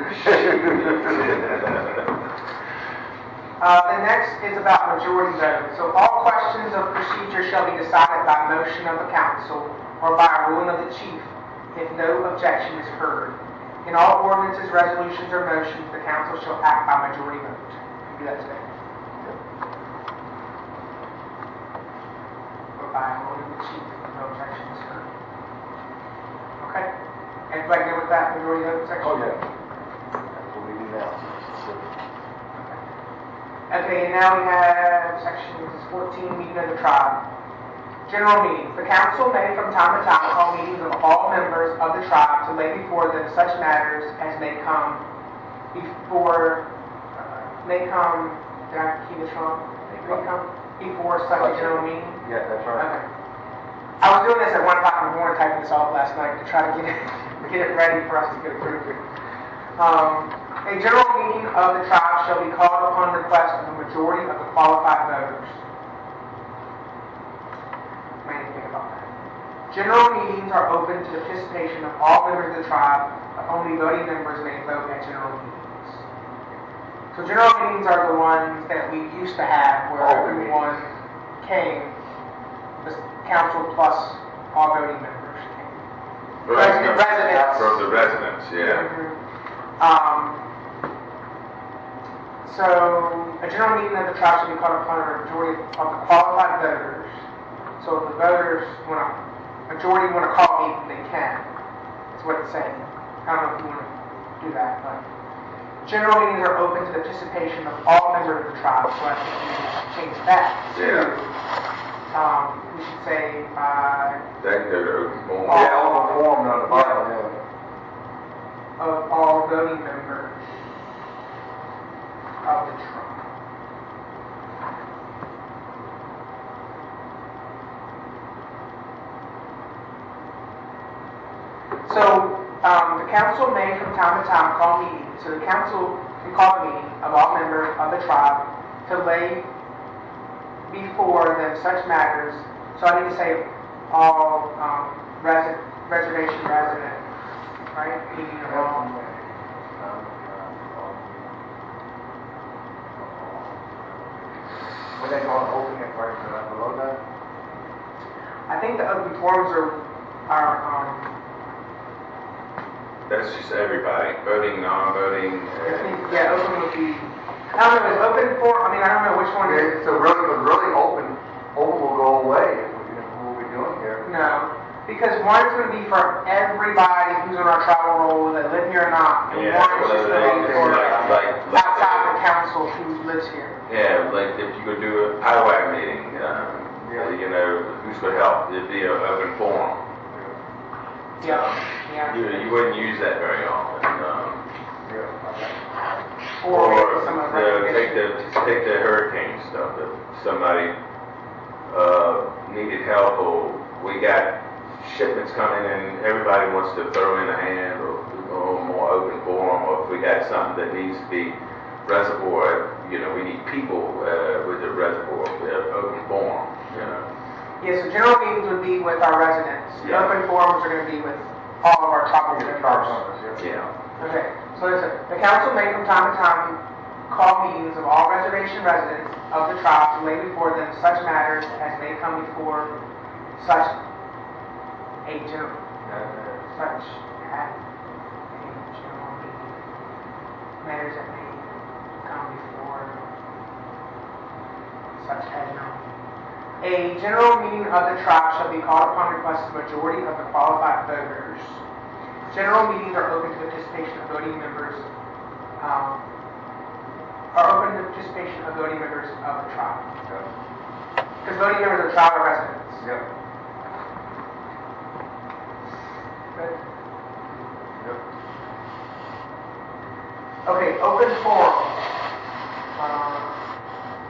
The next is about majority vote. So all questions of procedure shall be decided by motion of the council or by a ruling of the chief if no objection is heard. In all ordinances, resolutions, or motions, the council shall act by majority vote. You do that today. Or by a ruling of the chief if no objection is heard. Okay? Everybody good with that majority vote section? Oh, yeah. That's what we do now. Okay, and now we have section 14, meeting of the tribe. General meetings. The council may from time to time call meetings of all members of the tribe to lay before them such matters as may come before, did I keep this wrong? May come before such a general meeting? Yeah, that's right. Okay. I was doing this at 1 o'clock in the morning, typing this off last night to try to get it ready for us to get approved. A general meeting of the tribe shall be called upon request of the majority of the qualified voters. What do you think about that? General meetings are open to the participation of all members of the tribe, but only voting members may vote at general meetings. So general meetings are the ones that we used to have where everyone came, the council plus all voting members came. Residents. From the residents, yeah. So, a general meeting of the tribe shall be called upon a majority of the qualified voters. So, if the voters majority want to call a meeting, they can. That's what it's saying. I don't know if you want to do that, but general meetings are open to the participation of all members of the tribe. So, I think we should change that to, we should say, That they're open forum. Yeah, all the form on the bottom, of all voting members of the tribe. So, the council may from time to time call meetings. So the council can call a meeting of all members of the tribe to lay before them such matters. So I need to say all reservation residents, right? Meeting of all. What they call an open it right below that? I think the open forums are That's just everybody, voting, non-voting. I think, yeah, open would be, I don't know, is open forum, I don't know which one is. So really open will go away, what we're doing here. No, because one's going to be for everybody who's on our travel roll, whether they live here or not. And Yeah, one's just going to be for like outside the council who lives here. Yeah, like if you could do a highway meeting, who's for help, it'd be an open forum. Yeah. You wouldn't use that very often. Or some of take the hurricane stuff. If somebody needed help, or we got shipments coming and everybody wants to throw in a hand, or more open forum, or if we got something that needs to be reservoir, we need people with the reservoir, open forum, Yeah, so general meetings would be with our residents. Yeah. Open forums are going to be with all of our tribal members. Yeah. Okay, so listen, the council may from time to time call meetings of all reservation residents of the tribe to lay before them such matters as may come before such a general meeting. Matters that may come before such a general meeting. A general meeting of the tribe shall be called upon request of the majority of the qualified voters. General meetings are open to the participation of voting members, of the tribe. Because voting members of the tribe are residents. Yep. Good. Yep. Okay, open forum.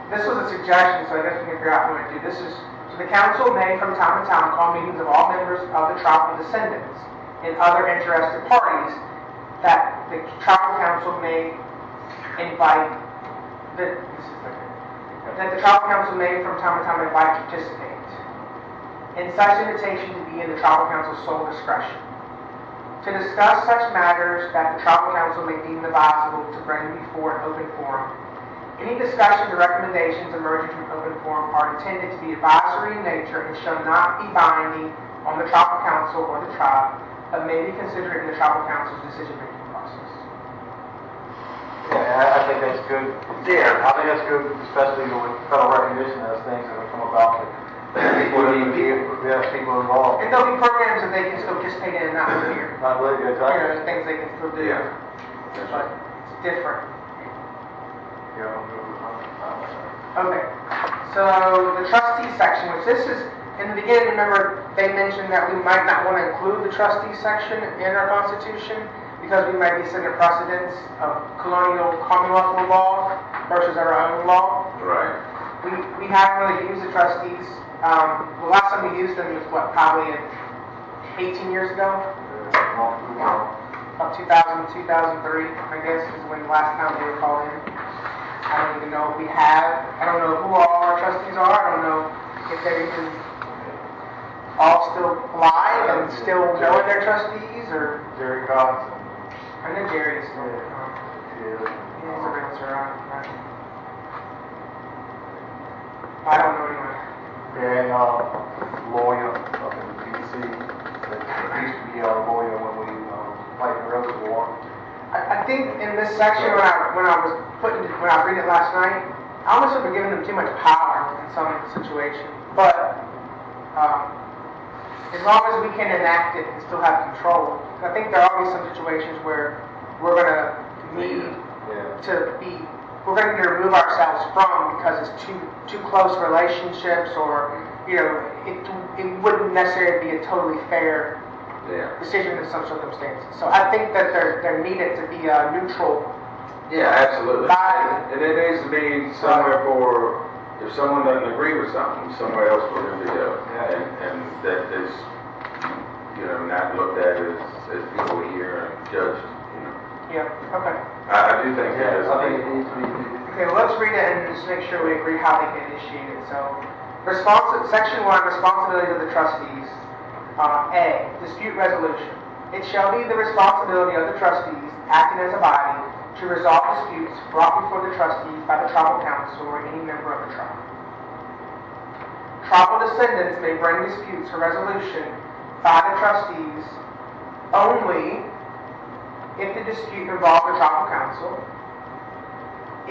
This was a suggestion, so I guess we can figure out how to do this. So the council may from time to time call meetings of all members of the tribal descendants and other interested parties that the tribal council may invite that the tribal council may from time to time invite to participate. In such invitation to be in the tribal council's sole discretion. To discuss such matters that the tribal council may deem advisable to bring before an open forum. Any discussions or recommendations emerging from open forum are intended to be advisory in nature and shall not be binding on the tribal council or the tribe, but may be considered in the tribal council's decision-making process. Yeah, I think that's good. Yeah. I think that's good, especially with federal recognition as things that have come about. People involved. And there'll be programs that they can still participate in and not live here. Not really good, right? There's things they can still do. Yeah. But it's different. Yeah. Okay. So the trustee section, which this is, in the beginning, remember, they mentioned that we might not want to include the trustee section in our constitution because we might be setting a precedence of colonial Commonwealth law versus our own law. Right. We haven't really used the trustees. The last time we used them was what, probably 18 years ago? About 2000, 2003, I guess, is when the last time they were called in. I don't even know if we have. I don't know who all our trustees are. I don't know if they're even all still alive and still knowing their trustees, or Jerry Cox. I know Jerry is still. He's a realtor, right? I don't know anyone. And lawyer up in D.C. that used to be our lawyer when we fight the reservoir. I think in this section, when I was reading it last night, I almost have been giving them too much power in some situations. But as long as we can enact it and still have control, I think there are always some situations where we're going to need we're going to need to remove ourselves from because it's too close relationships, or it wouldn't necessarily be a totally fair decision in some circumstances. So I think that there needed to be a neutral. Yeah, absolutely. And it needs to be somewhere for, if someone doesn't agree with something, somewhere else for them to go. And that is, not looked at as people here and judged, Yeah, okay. I do think that is. I think it needs to be. Okay, well, let's read it and just make sure we agree how they can initiate it. So, Section 1, responsibilities of the trustees. A, dispute resolution. It shall be the responsibility of the trustees, acting as a body, to resolve disputes brought before the trustees by the tribal council or any member of the tribe. Tribal descendants may bring disputes for resolution by the trustees only if the dispute involves the tribal council,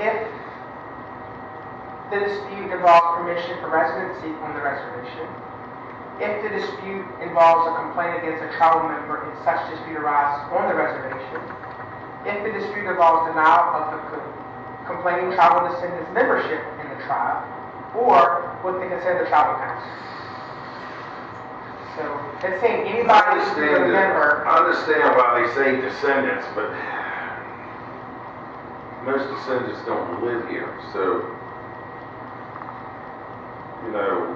if the dispute involves permission for residency on the reservation, if the dispute involves a complaint against a tribal member and such dispute arises on the reservation, if the dispute involves denial of the complaining tribal descendant's membership in the tribe, or what they consider the tribal council. So it's saying anybody who's a member. I understand why they say descendants, but most descendants don't live here, so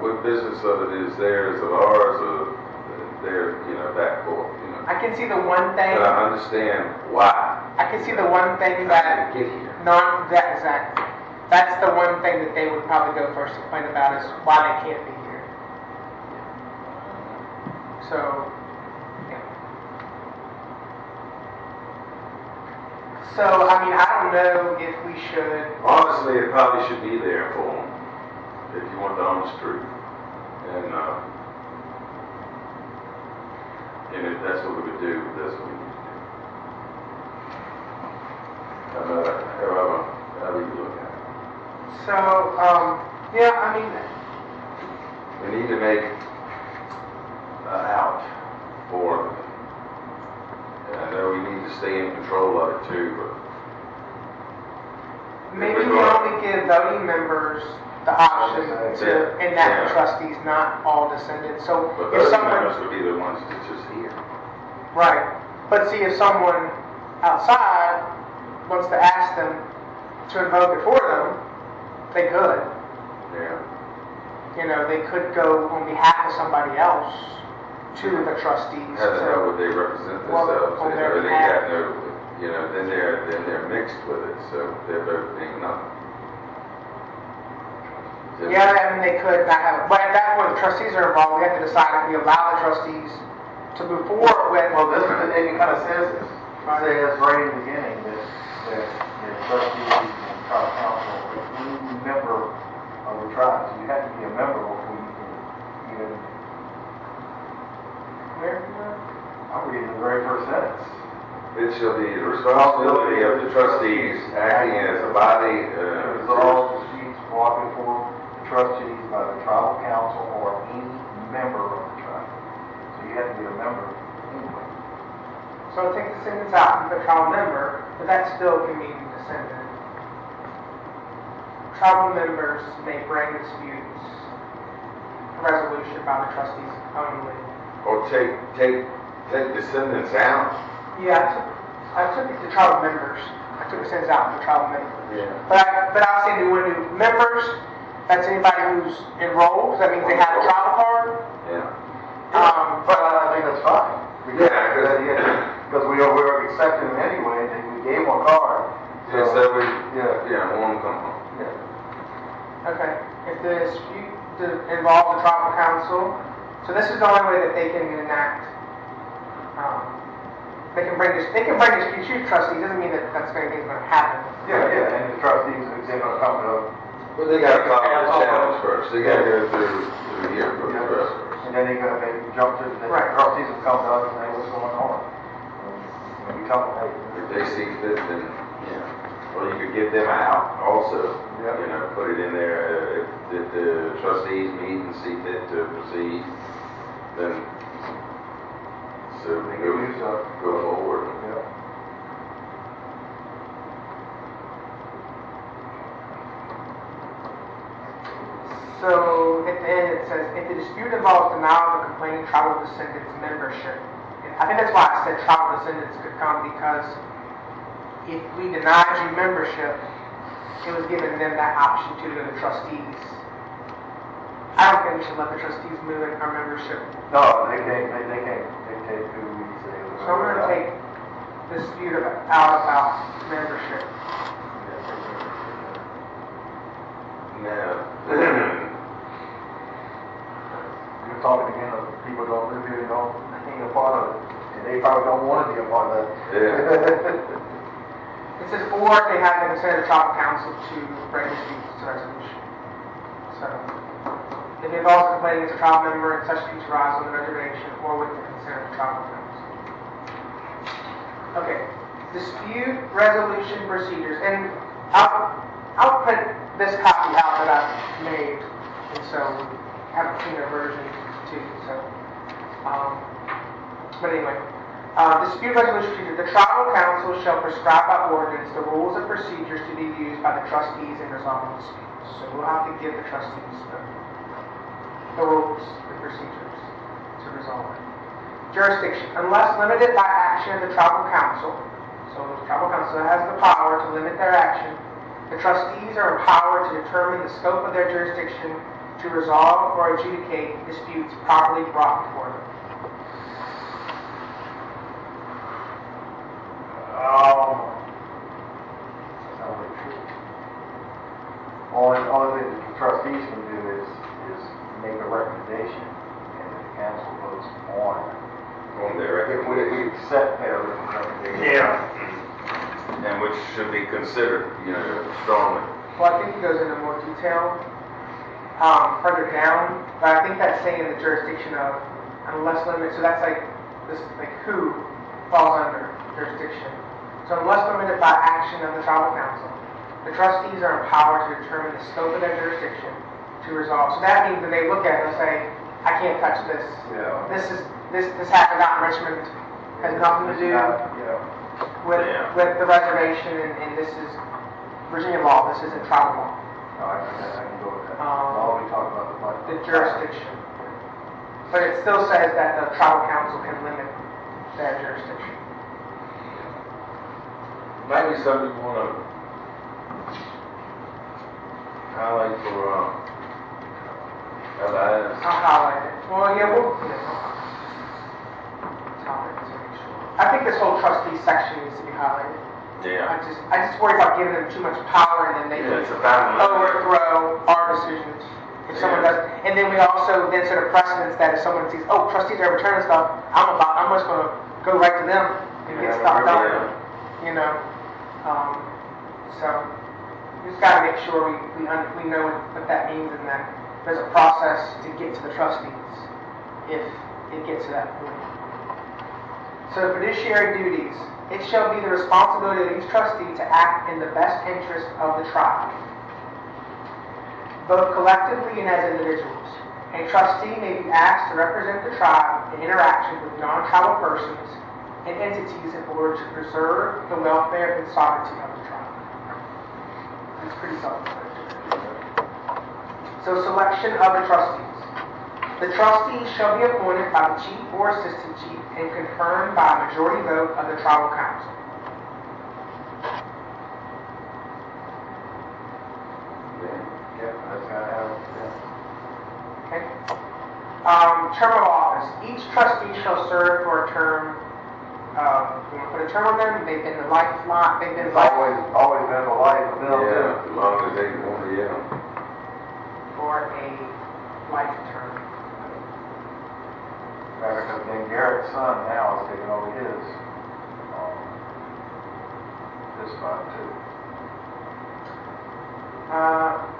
what business of it is theirs or ours or their, that forth, I can see the one thing. But I understand why. I can see the one thing that get here. Exactly. That's the one thing that they would probably go first to complain about is why they can't be here. So, yeah. So, I mean, I don't know if we should. Honestly, it probably should be there for them, if you want the honest truth. And if that's what we would do, that's what we need to do. However you look at it. So, yeah, I mean. We need to make out for them. And I know we need to stay in control of it too, but maybe we only give voting members the option to enact the trustees, not all descendants. So but if voting someone members would be the ones that just here. right, but see if someone outside wants to ask them to invoke it for them, they could. Yeah. They could go on behalf of somebody else to the trustees. How the hell would they represent themselves? On their They behalf. got no, then they're mixed with it, so their vote being nothing. Yeah, I mean, they could not have it, but at that point, the trustees are involved, we have to decide if we allow the trustees to move forward with. Well, this, it kind of says this. It says right in the beginning that the trustees and tribal council are any member of the tribe. So you have to be a member before you can even. Where? I'm reading the very first sentence. It shall be the responsibility of the trustees acting as a body, Resolve disputes brought before the trustees by the tribal council or any member of the tribe. So you have to be a member anyway. So take the sentence out and put tribal member, but that still can mean descendant. Tribal members may bring disputes, resolution by the trustees only. or take descendants out. Yeah, I took it to tribal members. I took the sentence out for tribal members. Yeah. But I was saying we want to do members. That's anybody who's enrolled. That means they have a tribal card. Yeah. But I think that's fine. Yeah, Because we were accepting them anyway, and we gave them a card. Yeah, so we, Yeah. one come home. Yeah. Okay. If the dispute involves the tribal council, so this is the only way that they can enact. They can bring disputes to trustees. Doesn't mean that that's going to happen. Yeah, and the trustees, they're going to come to. But they gotta come to the challenge first. They gotta go through here first. And then they're going to maybe jump to the Right. trustees will come to us and say, what's going on? And we tell them, hey. If they see fit, then, well, you could get them out also. Yeah. Put it in there, if the trustees meet and see fit to proceed, then, so They can use go forward. Yeah. So at the end it says, if the dispute involves denial of the complaining tribal descendants' membership, and I think that's why I said tribal descendants could come, because if we denied you membership, it was giving them that option to the trustees. I don't think we should let the trustees move in our membership. No, they can't dictate who we say. So I'm going to take dispute out about membership. Now, You're talking again of people who don't live here and don't ain't a part of it. And they probably don't want to be a part of it. It says, or if they have to consider the tribal council to bring disputes to resolution. So, if it involves complaining against a tribal member and such disputes arise on the reservation or with the consent of the tribal council. Okay, dispute resolution procedures, and I'll put this copy out that I've made, and so have a cleaner version too. So, but anyway. Dispute resolution procedure. The tribal council shall prescribe by ordinance the rules and procedures to be used by the trustees in resolving disputes. So we'll have to give the trustees the rules and procedures to resolve it. Jurisdiction. Unless limited by action of the tribal council, so the tribal council has the power to limit their action, the trustees are empowered to determine the scope of their jurisdiction to resolve or adjudicate disputes properly brought before them. That's not really true. Only thing the trustees can do is make a recommendation, and the council votes on their if we accept their recommendation. Yeah. And which should be considered, strongly. Well, I think he goes into more detail further down, but I think that's saying the jurisdiction of unless limited. So that's like this, like who falls under jurisdiction. So unless limited by action of the tribal council, the trustees are empowered to determine the scope of their jurisdiction to resolve. So that means that they look at it and say, I can't touch this. Yeah. This happened out in Richmond, has nothing to do with the reservation, and this is Virginia law. This isn't tribal law. No, I can go with that. All we talk about The jurisdiction. But it still says that the tribal council can limit their jurisdiction. Maybe something you want to highlight for LIS. I'll highlight it. Well, yeah, topic to make sure. I think this whole trustee section needs to be highlighted. Yeah. I just worry about giving them too much power and then they Yeah, it's a family. overthrow our decisions. If someone does, and then we also then sort of precedence that if someone sees, oh, trustees are returning stuff, I'm just going to go right to them and get stuff done. You know, so we just got to make sure we know what that means and that there's a process to get to the trustees if it gets to that point. So fiduciary duties. It shall be the responsibility of each trustee to act in the best interest of the tribe, both collectively and as individuals. A trustee may be asked to represent the tribe in interactions with non-tribal persons and entities in order to preserve the welfare and sovereignty of the tribe. It's pretty self-explanatory. So selection of the trustees. The trustees shall be appointed by the chief or assistant chief and confirmed by a majority vote of the tribal council. Okay. Term of office. Each trustee shall serve for a term. You want to put a term on them? They've been the lifeline. They've been always been a life of them. Yeah, as long as they want to, yeah. For a life term. Because then Garrett's son now is taking over his spot too.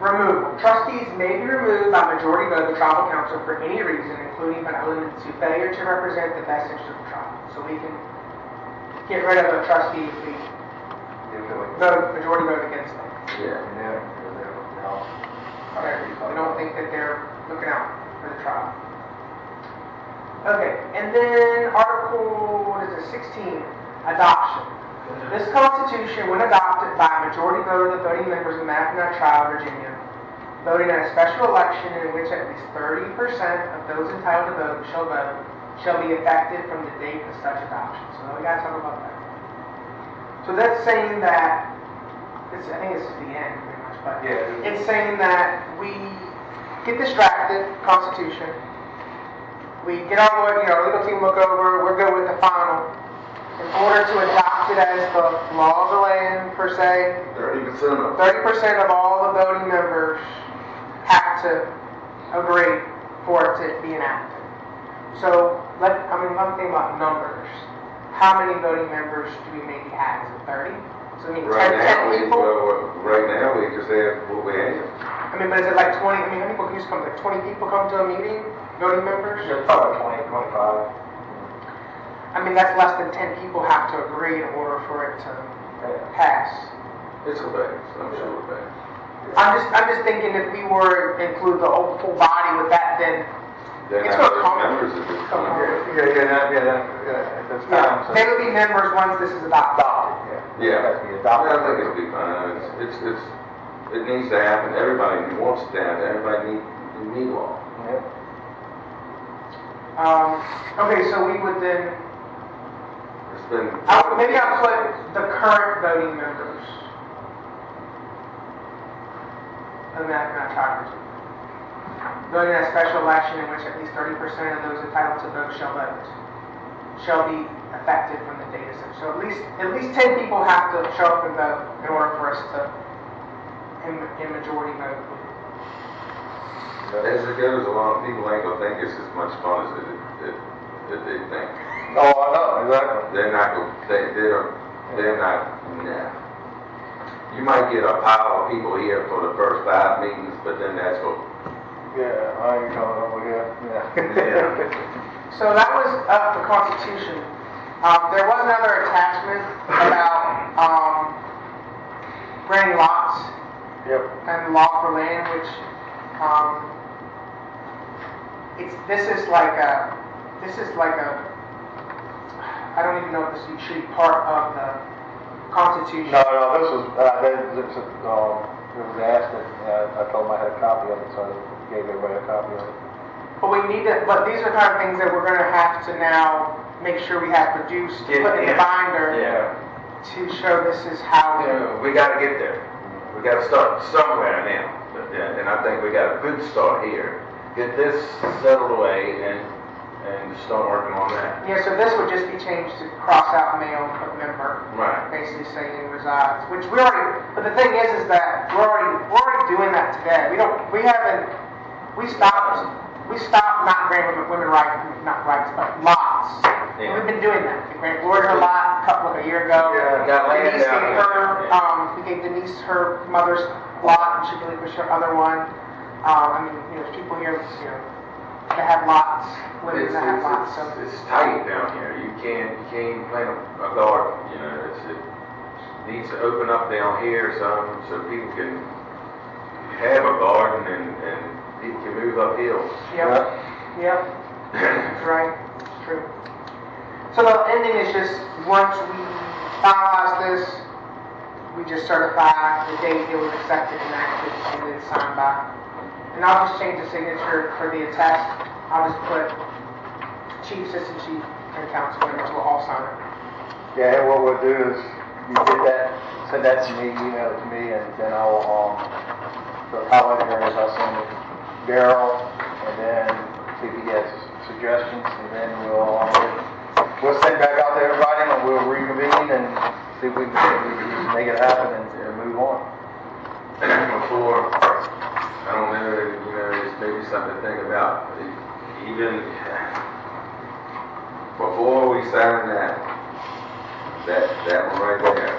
Removal. Trustees may be removed by majority vote of the tribal council for any reason, including but not limited to failure to represent the best interest of the tribe. So we can get rid of a trustee if we vote majority vote against them. Yeah. We don't think that they're looking out for the tribe. Okay, and then Article 16, adoption. This Constitution, when adopted by a majority vote of the voting members of the Mackinac Tribe, Virginia, voting in a special election in which at least 30% of those entitled to vote shall be effective from the date of such adoption. So now we got to talk about that. So that's saying that, I think it's the end pretty much, but it's saying that we get distracted, Constitution, we get our legal team look over, we're good with the final. In order to adopt it as the law of the land, per se, 30% of all the voting members have to agree for it to be enacted. So, let me think about numbers. How many voting members do we maybe have? Is it 30? So, I mean, 10 people? Right now, we just have what we have. I mean, but is it like 20? I mean, how many people can just come? Like 20 people come to a meeting? Voting members? Yeah, probably 20, 25. I mean, that's less than 10 people have to agree in order for it to pass. It's a bad. I'm sure it's bad. I'm just thinking if we were to include the full body with that, then it's going to come. Members of this That's they will be members once this is adopted. Yeah. It has to be adopted. I think it'll be fine. It needs to happen. Everybody wants it to happen. Everybody needs law. Okay, so we would then. Maybe Maybe I'll put the current voting members of the Mackinac Tribe voting in a special election in which at least 30% of those entitled to vote shall be effective from the date of such. So at least 10 people have to show up and vote in order for us to in majority vote. as it goes along, people ain't gonna think it's as much fun as they think. Oh, I know, exactly. They're not gonna. They're not. Nah. You might get a pile of people here for the first 5 meetings, but then that's what. Yeah, I ain't coming over here. Yeah. So that was the Constitution. There was another attachment about granting lots and law for land, which this is like a I don't even know if this should be part of the Constitution. No, this was, it was asked that, I told them I had a copy of it, so I gave everybody a copy of it. But these are kind of things that we're going to have to now make sure we have produced, put in the binder to show this is how we got to get there. We got to start somewhere now. And I think we got a good start here. Get this settled away, and and start working on that. Yeah, so this would just be changed to cross out male and put member. Right. Basically saying resides, which we already, but the thing is that we're already doing that today. We stopped not granting women rights, not rights, but lots. Yeah. We've been doing that. We granted Gloria her lot a year ago. Yeah, got land Denise down gave there. her, we gave Denise her mother's lot, and she relinquished her other one. I mean, there's people here, that have lots, women that have lots, so. It's tight down here. You can't plant a garden, it needs to open up down here some, so people can have a garden and people can move uphill. Yep. That's right, it's true. So the ending is just, once we finalize this, we just certify the date it was accepted and acted, and then signed by. And I'll just change the signature for the attest. I'll just put chief, assistant chief, and council members will all sign it. Yeah, and what we'll do is, you get that, send that to me, email it to me, and then I'll, the highlight areas I'll send it to Daryl, and then see if he has suggestions, and then we'll send back out to everybody, and we'll reconvene and see if we can make it happen and move on. Before, I don't know, it's maybe something to think about. Even before we sign that one right there,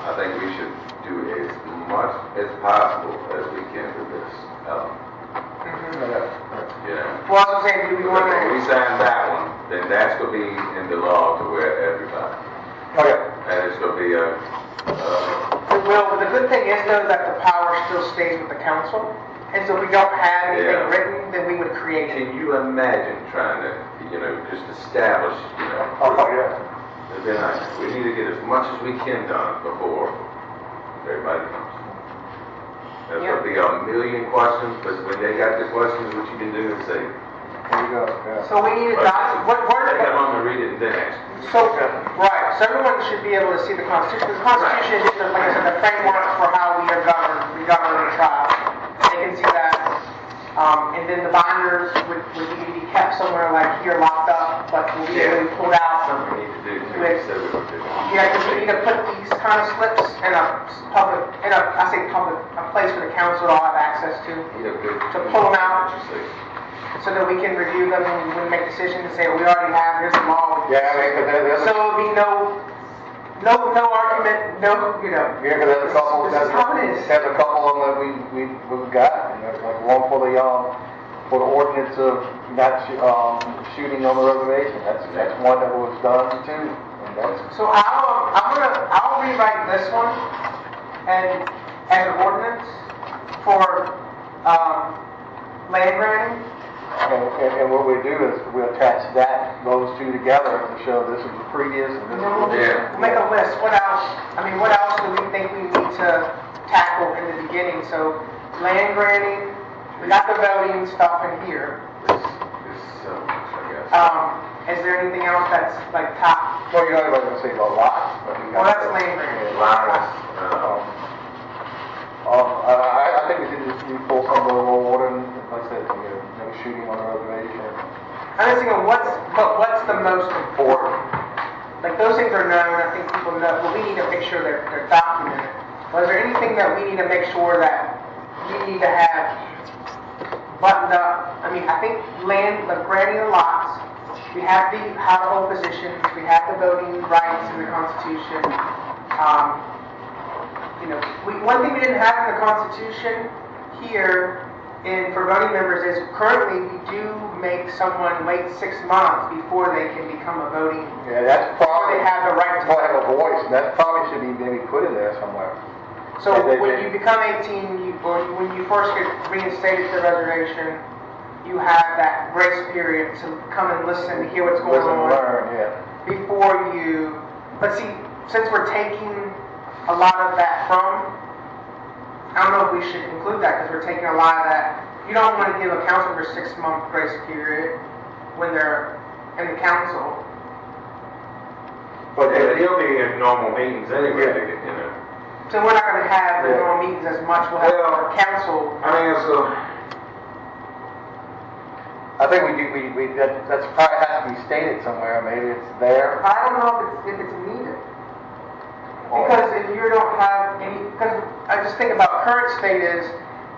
I think we should do as much as possible as we can with this element. Well, I was saying, do we want When we to? sign that one, then that's going to be in the law to where everybody. Okay. And it's going to be a... Well, the good thing is though that the power still stays with the council, and so if we don't have anything written, then we would create it. Can you imagine trying to, just establish, Oh, yeah. It'd be nice. We need to get as much as we can done before everybody comes. There's going to be a million questions, but when they got the questions, what you can do is say, Here you go. Yeah. So we need a document. take that on and read it and then ask. So everyone should be able to see the Constitution. The Constitution is just, like I said, the framework for how we are governed. We govern the tribe. They can see that. And then the binders would need to be kept somewhere like here, locked up, but will be able to be pulled out. Something we need to do too. With- So we would do. Yeah, because we need to put these kind of slips in a place for the council to all have access to, Need a good. to pull them out, legislation. so that we can review them and we make decisions and say, well, we already have, here's the law. Yeah, I mean, because there's So it would be no argument, no. Yeah, because there's a couple. This is how it is. There's a couple of them that we've got. There's like one for the ordinance of not shooting on the reservation. That's one that was done too. And that's So I'll rewrite this one and as an ordinance for land granting. and what we do is we attach those two together to show this is the previous and this is the Yeah. We'll make a list. What else? What else do we think we need to tackle in the beginning? So land granting, we got the voting stuff in here. It's so much, I guess. Is there anything else that's like top? Well, you're not even going to say the lot. But we got Well, that's the- land granting. I think we should just pull some of the order and, like I said, no shooting on the reservation. I'm just thinking, what's the most important? Like those things are known. I think people know, but we need to make sure they're documented. Was there anything that we need to make sure that we need to have buttoned up? I think the granting of lots. We have how to hold positions. We have the voting rights in the Constitution. One thing we didn't have in the Constitution here for voting members is currently we do make someone wait 6 months before they can become a voting. Yeah, that's probably, They have the right to have a voice, and that probably should be maybe put in there somewhere. So when you become 18, or when you first get reinstated to the reservation, you have that grace period to come and listen to hear what's going Listen and on learn, yeah. before you. But see, since we're taking a lot of that from, I don't know if we should include that because we're taking a lot of that. You don't want to give a council a 6-month grace period when they're in the council. But they'll be in normal meetings anyway, So we're not going to have the normal meetings as much. We'll have our council. I think that's probably has to be stated somewhere, maybe it's there. I don't know if it's needed. Because if you don't have any, because I just think about current state is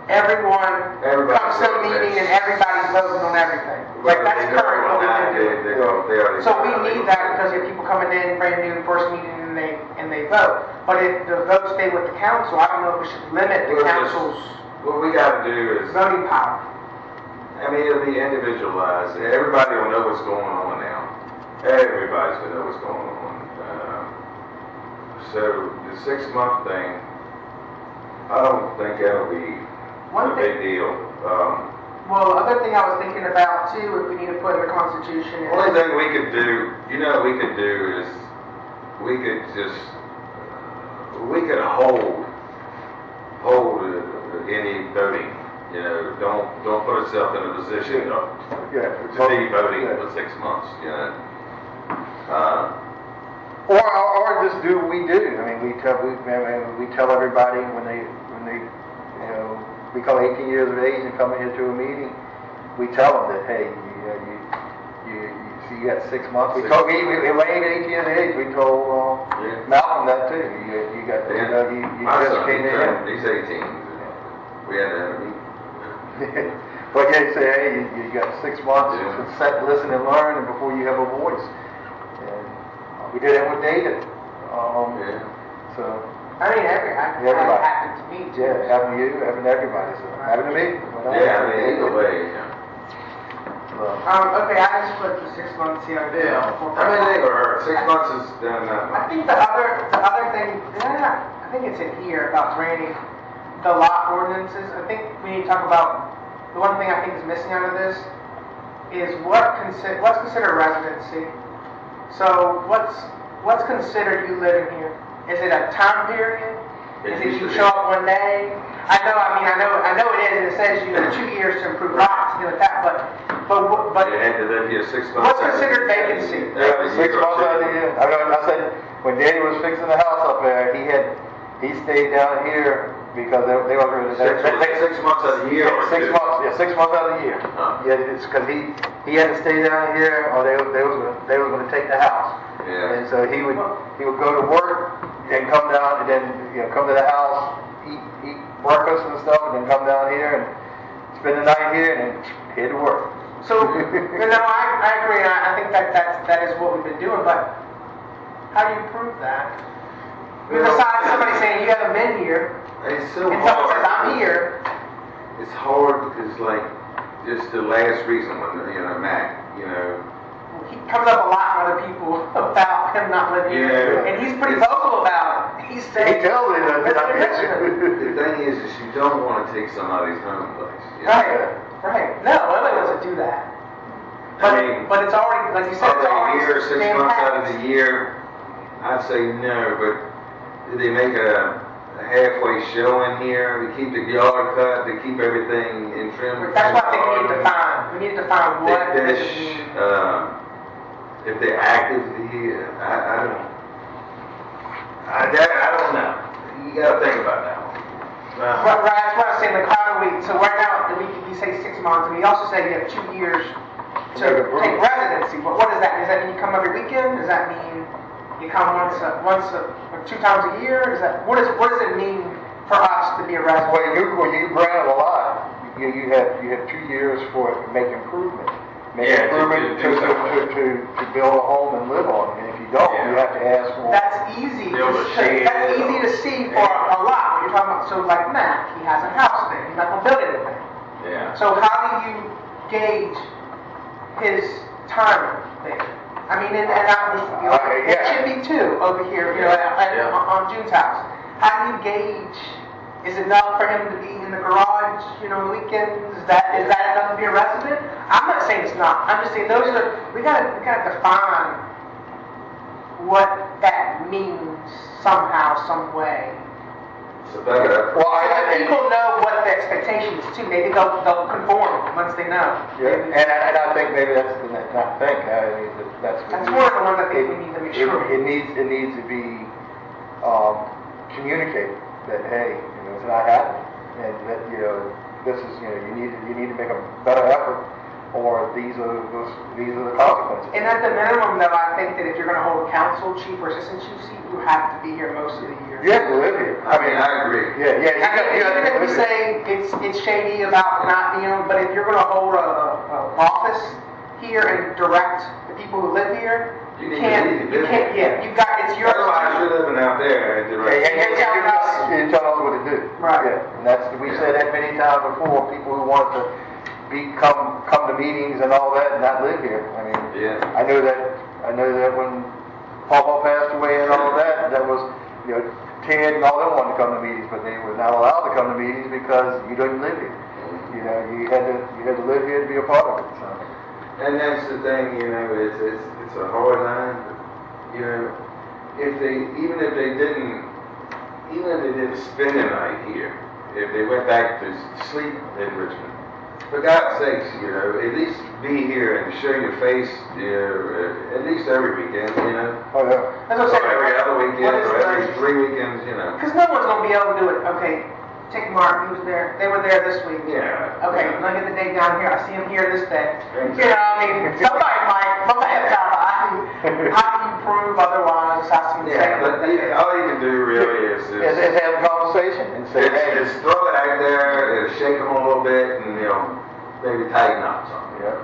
everyone comes to a meeting and everybody's voting on everything. Like that's current what we can do. So we need that because you have people coming in brand new first meeting and they vote. But if the votes stay with the council, I don't know if we should limit the council's what we gotta do is, voting power. I mean, it'll be individualized. Everybody will know what's going on now. Everybody's gonna know what's going on. So the 6-month thing, I don't think that'll be a big deal. Well, the other thing I was thinking about too, if we need to put in the Constitution is... Only thing we could do, you know what we could do is, we could just, we could hold any voting. You know, don't put yourself in a position to be voting for 6 months, you know. Or just do what we do. I mean, we tell everybody when they you know, become 18 years of age and come in here to a meeting, we tell them that, hey, you got 6 months. We told when 18 years of age, we told Malcolm that too. You got you just came in. He's 18. We had to have a meeting. But yeah, you say, hey, you got 6 months to sit, listen, and learn, and before you have a voice. And we did that with David. So. I mean, everybody happened to me too. Yeah, it happened to you, it happened to everybody. So happened to me. Yeah, I mean, either way. Okay, I just put the 6 months here. Yeah. I mean, they were 6 months is done that much. I think the other thing, I think it's in here about granting the lot ordinances. I think we need to talk about, the one thing I think is missing out of this is what's considered residency. So what's considered you living here? Is it a time period? Is it you show up one day? I know it is, and it says you have 2 years to improve lots and do with that, but you had to live here 6 months. What's considered vacancy? 6 months out of the year. I said when Danny was fixing the house up there, he stayed down here because they were going to 6 months out of the year. 6 months, yeah, 6 months out of the year. Yeah, it's because he had to stay down here, or they were going to take the house. Yeah. And so he would go to work and come down, and then come to the house, eat breakfast and stuff, and then come down here and spend the night here, and then head to work. So I agree. I think that is what we've been doing, but how do you prove that? Besides somebody saying you haven't been here, it's so and hard. someone says I'm here. It's hard because, like, just the last reason when Mac, he comes up a lot from other people about him not living here, and he's pretty vocal about it. He's saying, he tells me that. The thing is you don't want to take somebody's home place. Right. No, nobody wants to do that. But it's already, like you said, it's already a year, 6 months out of the year, I'd say no, but did they make a halfway show in here to keep the yard cut, to keep everything in trim? That's what I think we need to find. We need to find what they finish, if they're actively, I don't know. You gotta think about that one. Right, that's what I was saying, the crowd week. So right now, we say 6 months, and we also say you have 2 years to take residency. But what is that? Does that mean you come every weekend? Does that mean you come once or 2 times a year? What does it mean for us to be a resident? Well, you grant a lot. You have 2 years for it to make improvement. To build a home and live on it. And if you don't, you have to ask for. That's easy. That's easy to see for a lot. You're talking about, so like Mac, he has a house there. He's not going to build anything. Yeah. So how do you gauge his time there? I mean, it should be 2 over here, on June's house. How do you gauge? Is it enough for him to be in the garage, weekends? Is that enough to be a resident? I'm not saying it's not. I'm just saying we gotta define what that means somehow, some way. So people know what the expectation is too. Maybe they'll conform once they know. Yeah, and I think maybe that's more of the one that we need to make sure. It needs to be communicated that hey, it's not happening, and that this is you need to make a better effort or these are the consequences. And at the minimum, though, I think that if you're going to hold a council chief or assistant chief seat, you have to be here most of the year. You have to live here. I mean, I agree. Yeah. Even if you say it's shady about not being, but if you're going to hold a office here and direct the people who live here, you can't. Yeah, it's yours. Otherwise, you're living out there and you're telling us what to do. Right. Yeah. And we said that many times before. People who want to come to meetings and all that and not live here. I mean, I know that when Papa passed away and all that, that was, Ted and all them wanted to come to meetings, but they were not allowed to come to meetings because you didn't live here. You had to live here to be a part of it. So. And that's the thing, it's a hard line. Even if they didn't spend the night here, if they went back to sleep in Richmond, for God's sakes, at least be here and show your face, at least every weekend, Oh, yeah. That's what I'm saying. Or every other weekend, or every 3 weekends, Because no one's going to be able to do it. Okay, take Mark, he was there. They were there this week. Yeah. Okay, look at the day down here. I see him here this day. Somebody might. How do you prove otherwise? Yeah, but all you can do really is have a conversation and say, hey. Just throw it out there, shake them a little bit, and maybe tighten up something. Yeah.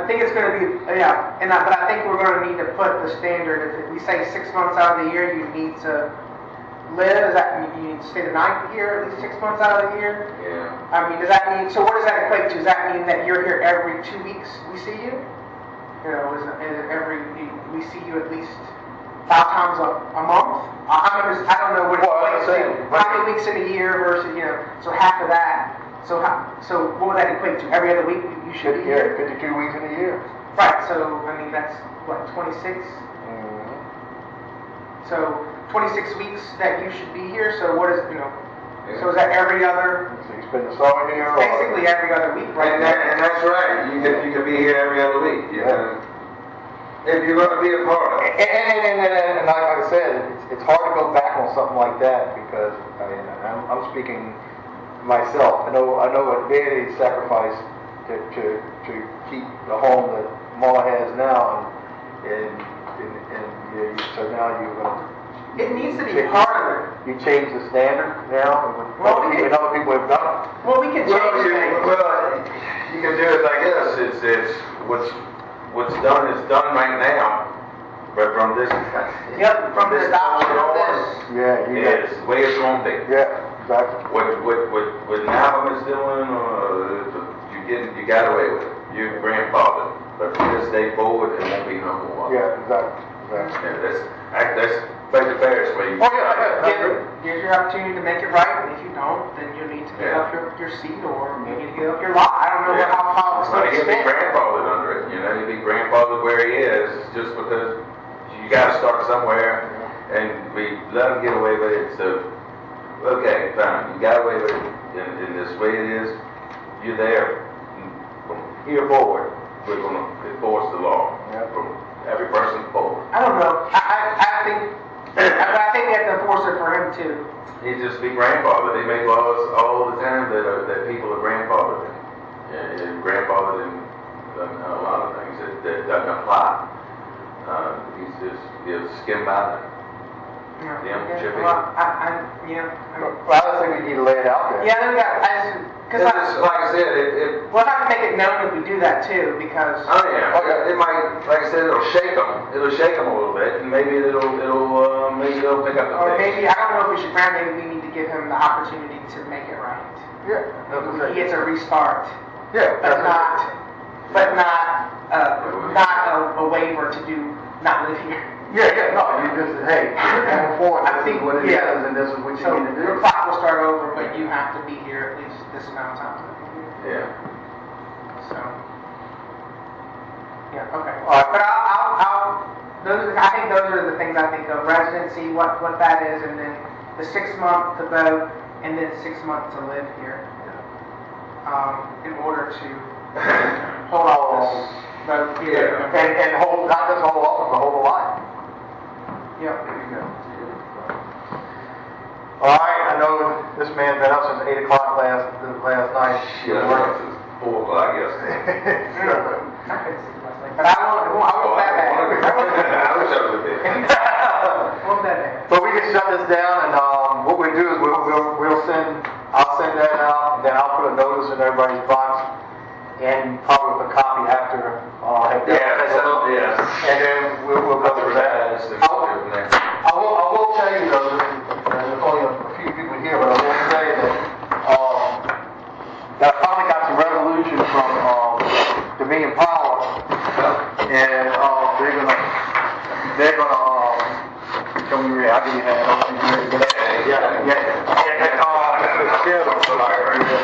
I think it's going to be, but I think we're going to need to put the standard. If we say 6 months out of the year, you need to live. Does that mean you need to stay the night here at least 6 months out of the year? Yeah. I mean, does that mean? So what does that equate to? Does that mean that you're here every 2 weeks? We see you. We see you at least 5 times a month. I don't know what it equates to. How many weeks in a year versus so half of that. So what would that equate to? Every other week you should be here? 52 weeks in a year. Right, so I mean that's what, 26? So 26 weeks that you should be here, so what is, so is that every other? So you spend the summer here? Basically every other week, right? And that's right, you could be here every other week, if you're going to be a part of it. And like I said, it's hard to go back on something like that because, I'm speaking myself. I know what Daddy sacrificed to keep the home that Mama has now, and so now you're going to. It needs to be part of it. You change the standard now, and other people have done it. Well, we can change things. Well, you can do it like this. It's what's done is done right now, but from this. Yep, from this adoption of this. Yeah, is the way it's going to be. Yeah, exactly. What Malcolm is doing, you got away with it. You grandfathered, but from this day forward, it won't be no more. Yeah, exactly. Yeah, that's like the fairest way. Here's your opportunity to make it right, and if you don't, then you need to give up your seat, or you need to give up your lot. I don't know how politics going to He'll be grandfathered under it. He'll be grandfathered where he is, just because you got to start somewhere, and we let him get away with it. So, okay, fine, you got away with it in this way it is. You're there. From here forward, we're going to enforce the law from every person forward. I don't know. I think we have to enforce it for him too. He just be grandfathered. They make laws all the time that people are grandfathered in. And grandfathered in a lot of things that doesn't apply. He's skim by them. Well, I don't think we need to lay it out there. Yeah, like I said, we'll have to make it known if we do that too, because. It might, like I said, it'll shake them. It'll shake them a little bit, and maybe it'll pick up the Or pace. maybe, I don't know if we should, maybe we need to give him the opportunity to make it right. Yeah. He gets a restart. Yeah. But not a waiver to do not live here. No, you just, hey, going forward, this is what it is, and this is what you need to do. Your clock will start over, but you have to be here at least this amount of time. Yeah. So, okay. But I think those are the things I think of. Residency, what that is, and then the 6 month to vote, and then 6 months to live here. In order to hold office, vote here. And hold, not just hold office, but hold the line. Yeah. There you go. All right, I know this man's been up since 8 o'clock last night. 4 o'clock yesterday. I couldn't see much like, but I won't that bad. I wish I was there. Won't that bad. So we can shut this down, and what we do is I'll send that out, and then I'll put a notice in everybody's box, and probably with a copy after. Yeah. And then we'll go through that. I will tell you though, there's only a few people here, but I will say that I finally got some resolution from Dominion Power, and they're gonna show me. I'll give you a hand.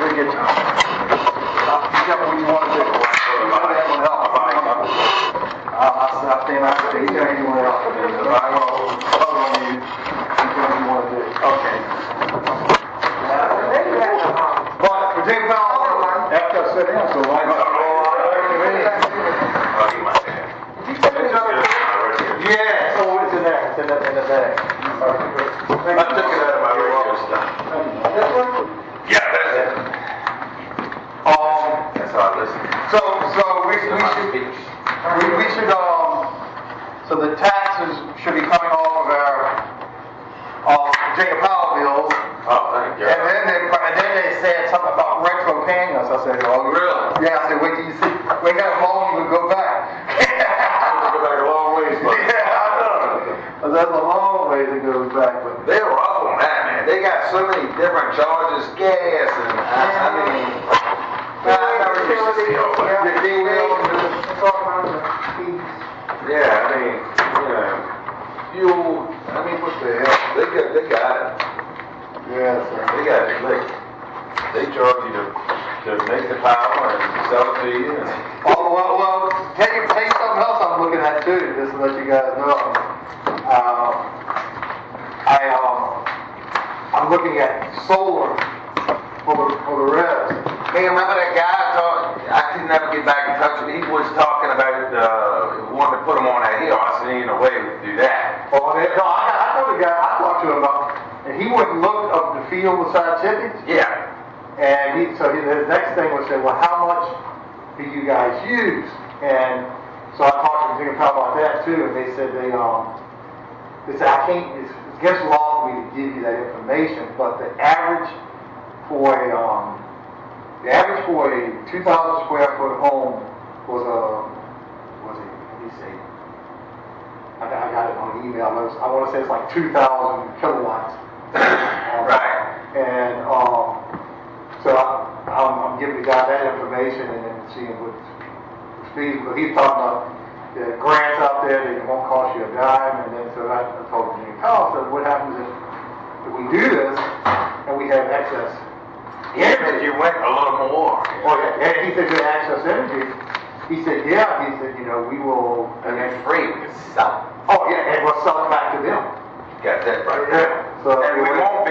We get you. Tell me what you want to do. I'll stand out there. You tell anyone else. I will call on you. You tell me what you want to do. Okay. But Virginia Power, after I sit down, so why not? Yeah, so it's in there. It's in the bag. I took it out of my radio stuff. This one? Yeah, that's it. That's how I listen. So we should so the taxes should be coming off of our Virginia Power bills. Oh, thank you. And then they said something about retro paying us. I said, oh, Really? yeah. I said, wait till you see. We got a loan, you would go back. Go back a long ways, but Yeah, I know. That's a long way to go back. But they're rough on that, man. They got so many different charges, gas, and I mean, I never used to see all that. Yeah, I mean, fuel. I mean, what the hell? They got it. yeah, sir. They got it licked. They charge you to make the power and sell it to you. And Oh, well, tell you something else I'm looking at too, just to let you guys know. I'm looking at solar for the res. hey, remember that guy I thought I could never get back in touch with? He was talking about wanting to put him on that hill. I said, ain't no way to do that. Oh, no, I know the guy I talked to him about, and he went and looked up the field beside Tippy's, Yeah. and his next thing was say, well, how much do you guys use? And so I talked to Virginia Power about that too, and they said they said I can't. It's against the law for me to give you that information, but the average for a 2,000 square foot home was let me see. I got it on an email. I want to say it's like 2,000 kilowatts. Right. And so I'm giving the guy that information and then seeing what speed. But he's talking about the grants out there that won't cost you a dime. And then so I told him, so what happens if we do this and we have excess? Yeah, but you went a little more. Oh, yeah. And he said, access energy. He said, yeah. He said, we will. And it's free. We can sell it. Oh, yeah, and we'll sell it back to them. Got that right. Yeah. So And we won't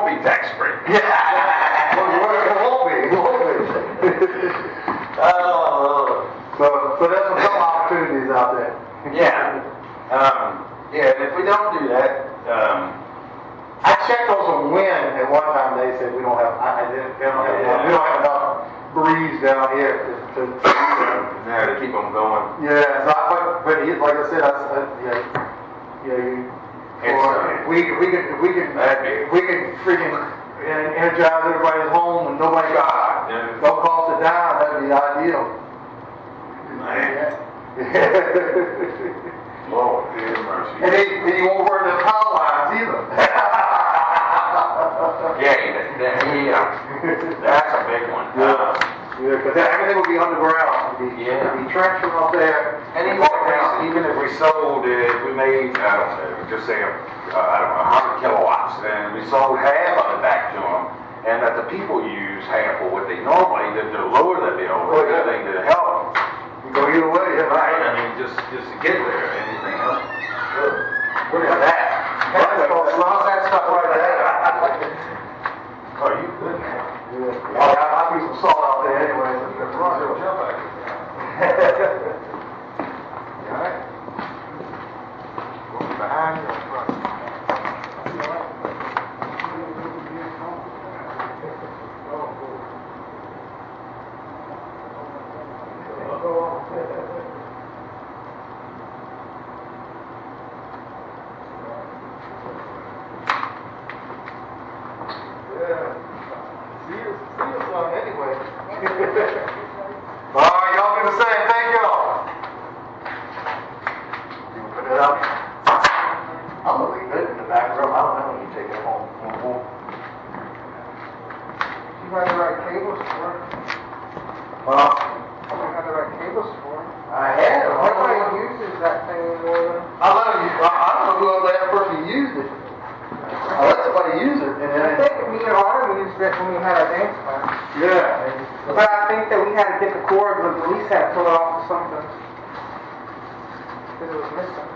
be tax free. Yeah. Well, it won't be. It won't be. So there's some opportunities out there. Yeah. Yeah, and if we don't do that, I checked on some wind at one time. They said we don't have. We don't have enough breeze down here to keep them going. Yeah. So but like I said, we can freaking energize everybody's home and nobody got. Don't cost a dime. That'd be ideal. Man. Lord, dear mercy. And then you won't burn the power lines either. That's a big one. Yeah, because everything will be underground. It'll be trenched from up there. And even if we sold it, we made, I don't know, just say, 100 kilowatts, and we sold half of it back to them, and that the people use half of what they normally do to lower the bill, anything to help. You go either way, yeah. Right, I mean, just to get there, anything else. Look at that. That stuff right there. Oh, you good, man. Yeah. I put some salt out there anyway. All right. Going behind you or front? Yeah. See you some anyway. All right, y'all do the same. Thank y'all. You can put it up. I'm gonna leave it in the back room. I don't know when you take it home. You got the right cables for it. Huh? You got the right cables for it. I had them. Nobody uses that thing anymore. I love you. I don't know who the last person used it. I let somebody use it, and I then think me and Arden used it when we had our dance class. yeah. But I think that we had to get the cord, but the police had to pull it off or something. Because it was missing.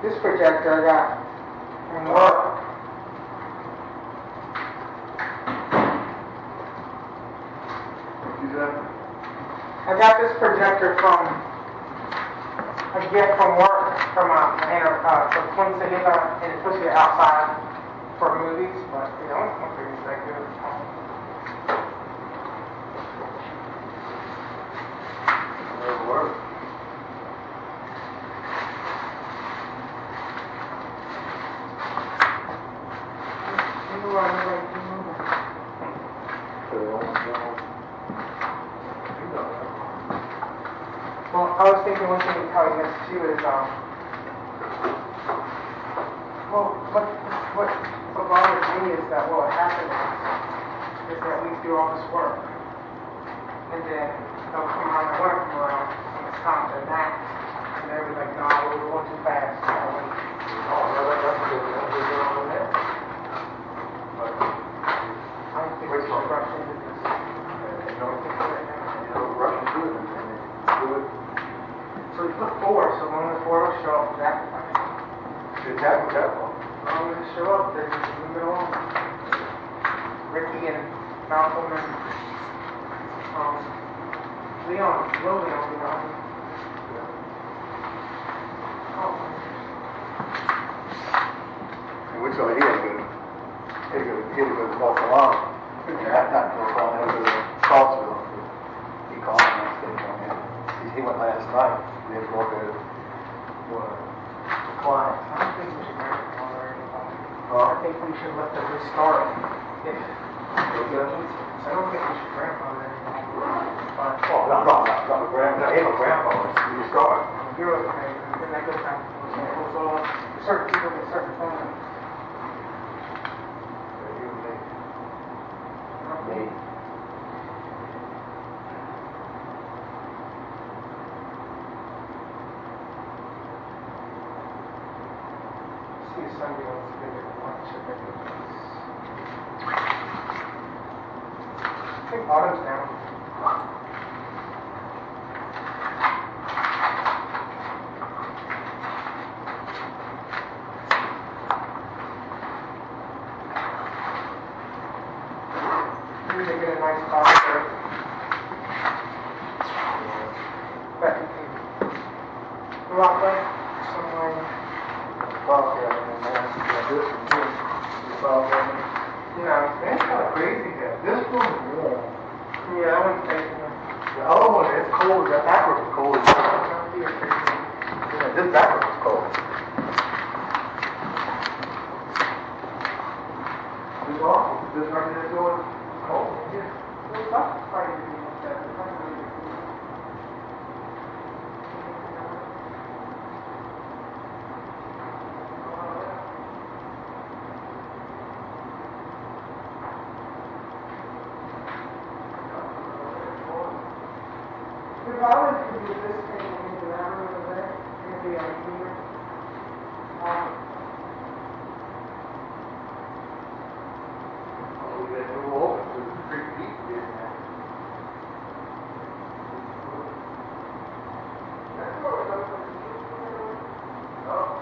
This projector I got from work. I got this projector from a gift from work from the Twin Cities, and it's supposed to be outside for movies, but you know, it's not pretty good. It'll work. Well, I was thinking one thing to tell you this too is, well, what bothers me is that what happened is that we do all this work, and then they'll come around, they want to come around, and it's time to enact, and they'll be like, no, we're going too fast. Oh, no, that's good. That's good on there. I don't think we should rush into this. You know, rush into it and do it. So we put 4, so when the 4 will show up, exactly. Exactly that one. When they show up, they're just moving along. Ricky and Malcolm and Leon, Leon, you know. Oh. And which one he was good? He was good to North Carolina. Not North Carolina, he was in Crossville. He called me and said, he went last night. They had to go up there for a client. I don't think we should grandfather anybody. Huh? I think we should let them restart. If I don't think we should grandfather anybody. But Oh, no, a grandfather. You start. you're okay, then that goes down. So certain people get certain things. You and me. Me. See if somebody wants to get a lunch at their place. I think Autumn's down. Maybe they get a nice coffee there. But Rockland, somewhere. Well, yeah, man, this one too. You saw that? Yeah, Man, it's kind of crazy here. This one's warm. I wouldn't say The other one is cold. The backwards is cold. Yeah, this backwards is cold. This awful. This right here doing cold. Yeah. If I was to do this thing into that room over there, it would be on here. Oh, we got to move over to the 3 feet here now. That's what we're going to do. Oh.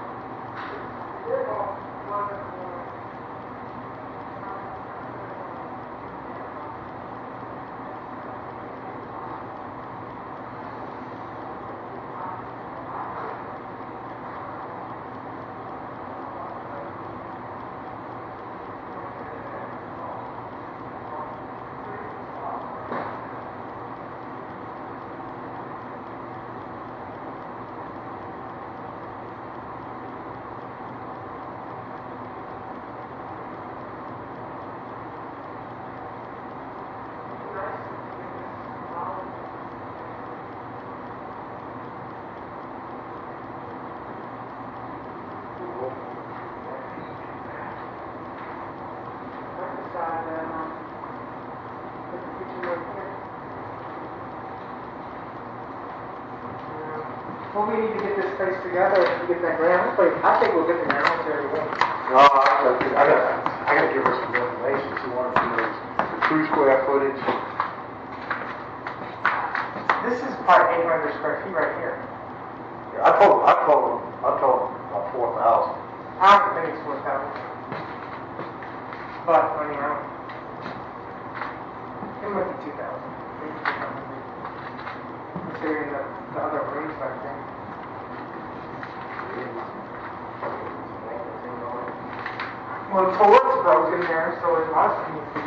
Well, we need to get this space together and get that grant. I think we'll get the grant once every week. No, I gotta give her some information. She wanted to know the true square footage. This is part 800 square feet right here. I told him about 4,000. I don't think it's 4,000. But, I mean, it might be 2,000. Considering the other rooms back there. Well, the toilet's broken there, so it must be.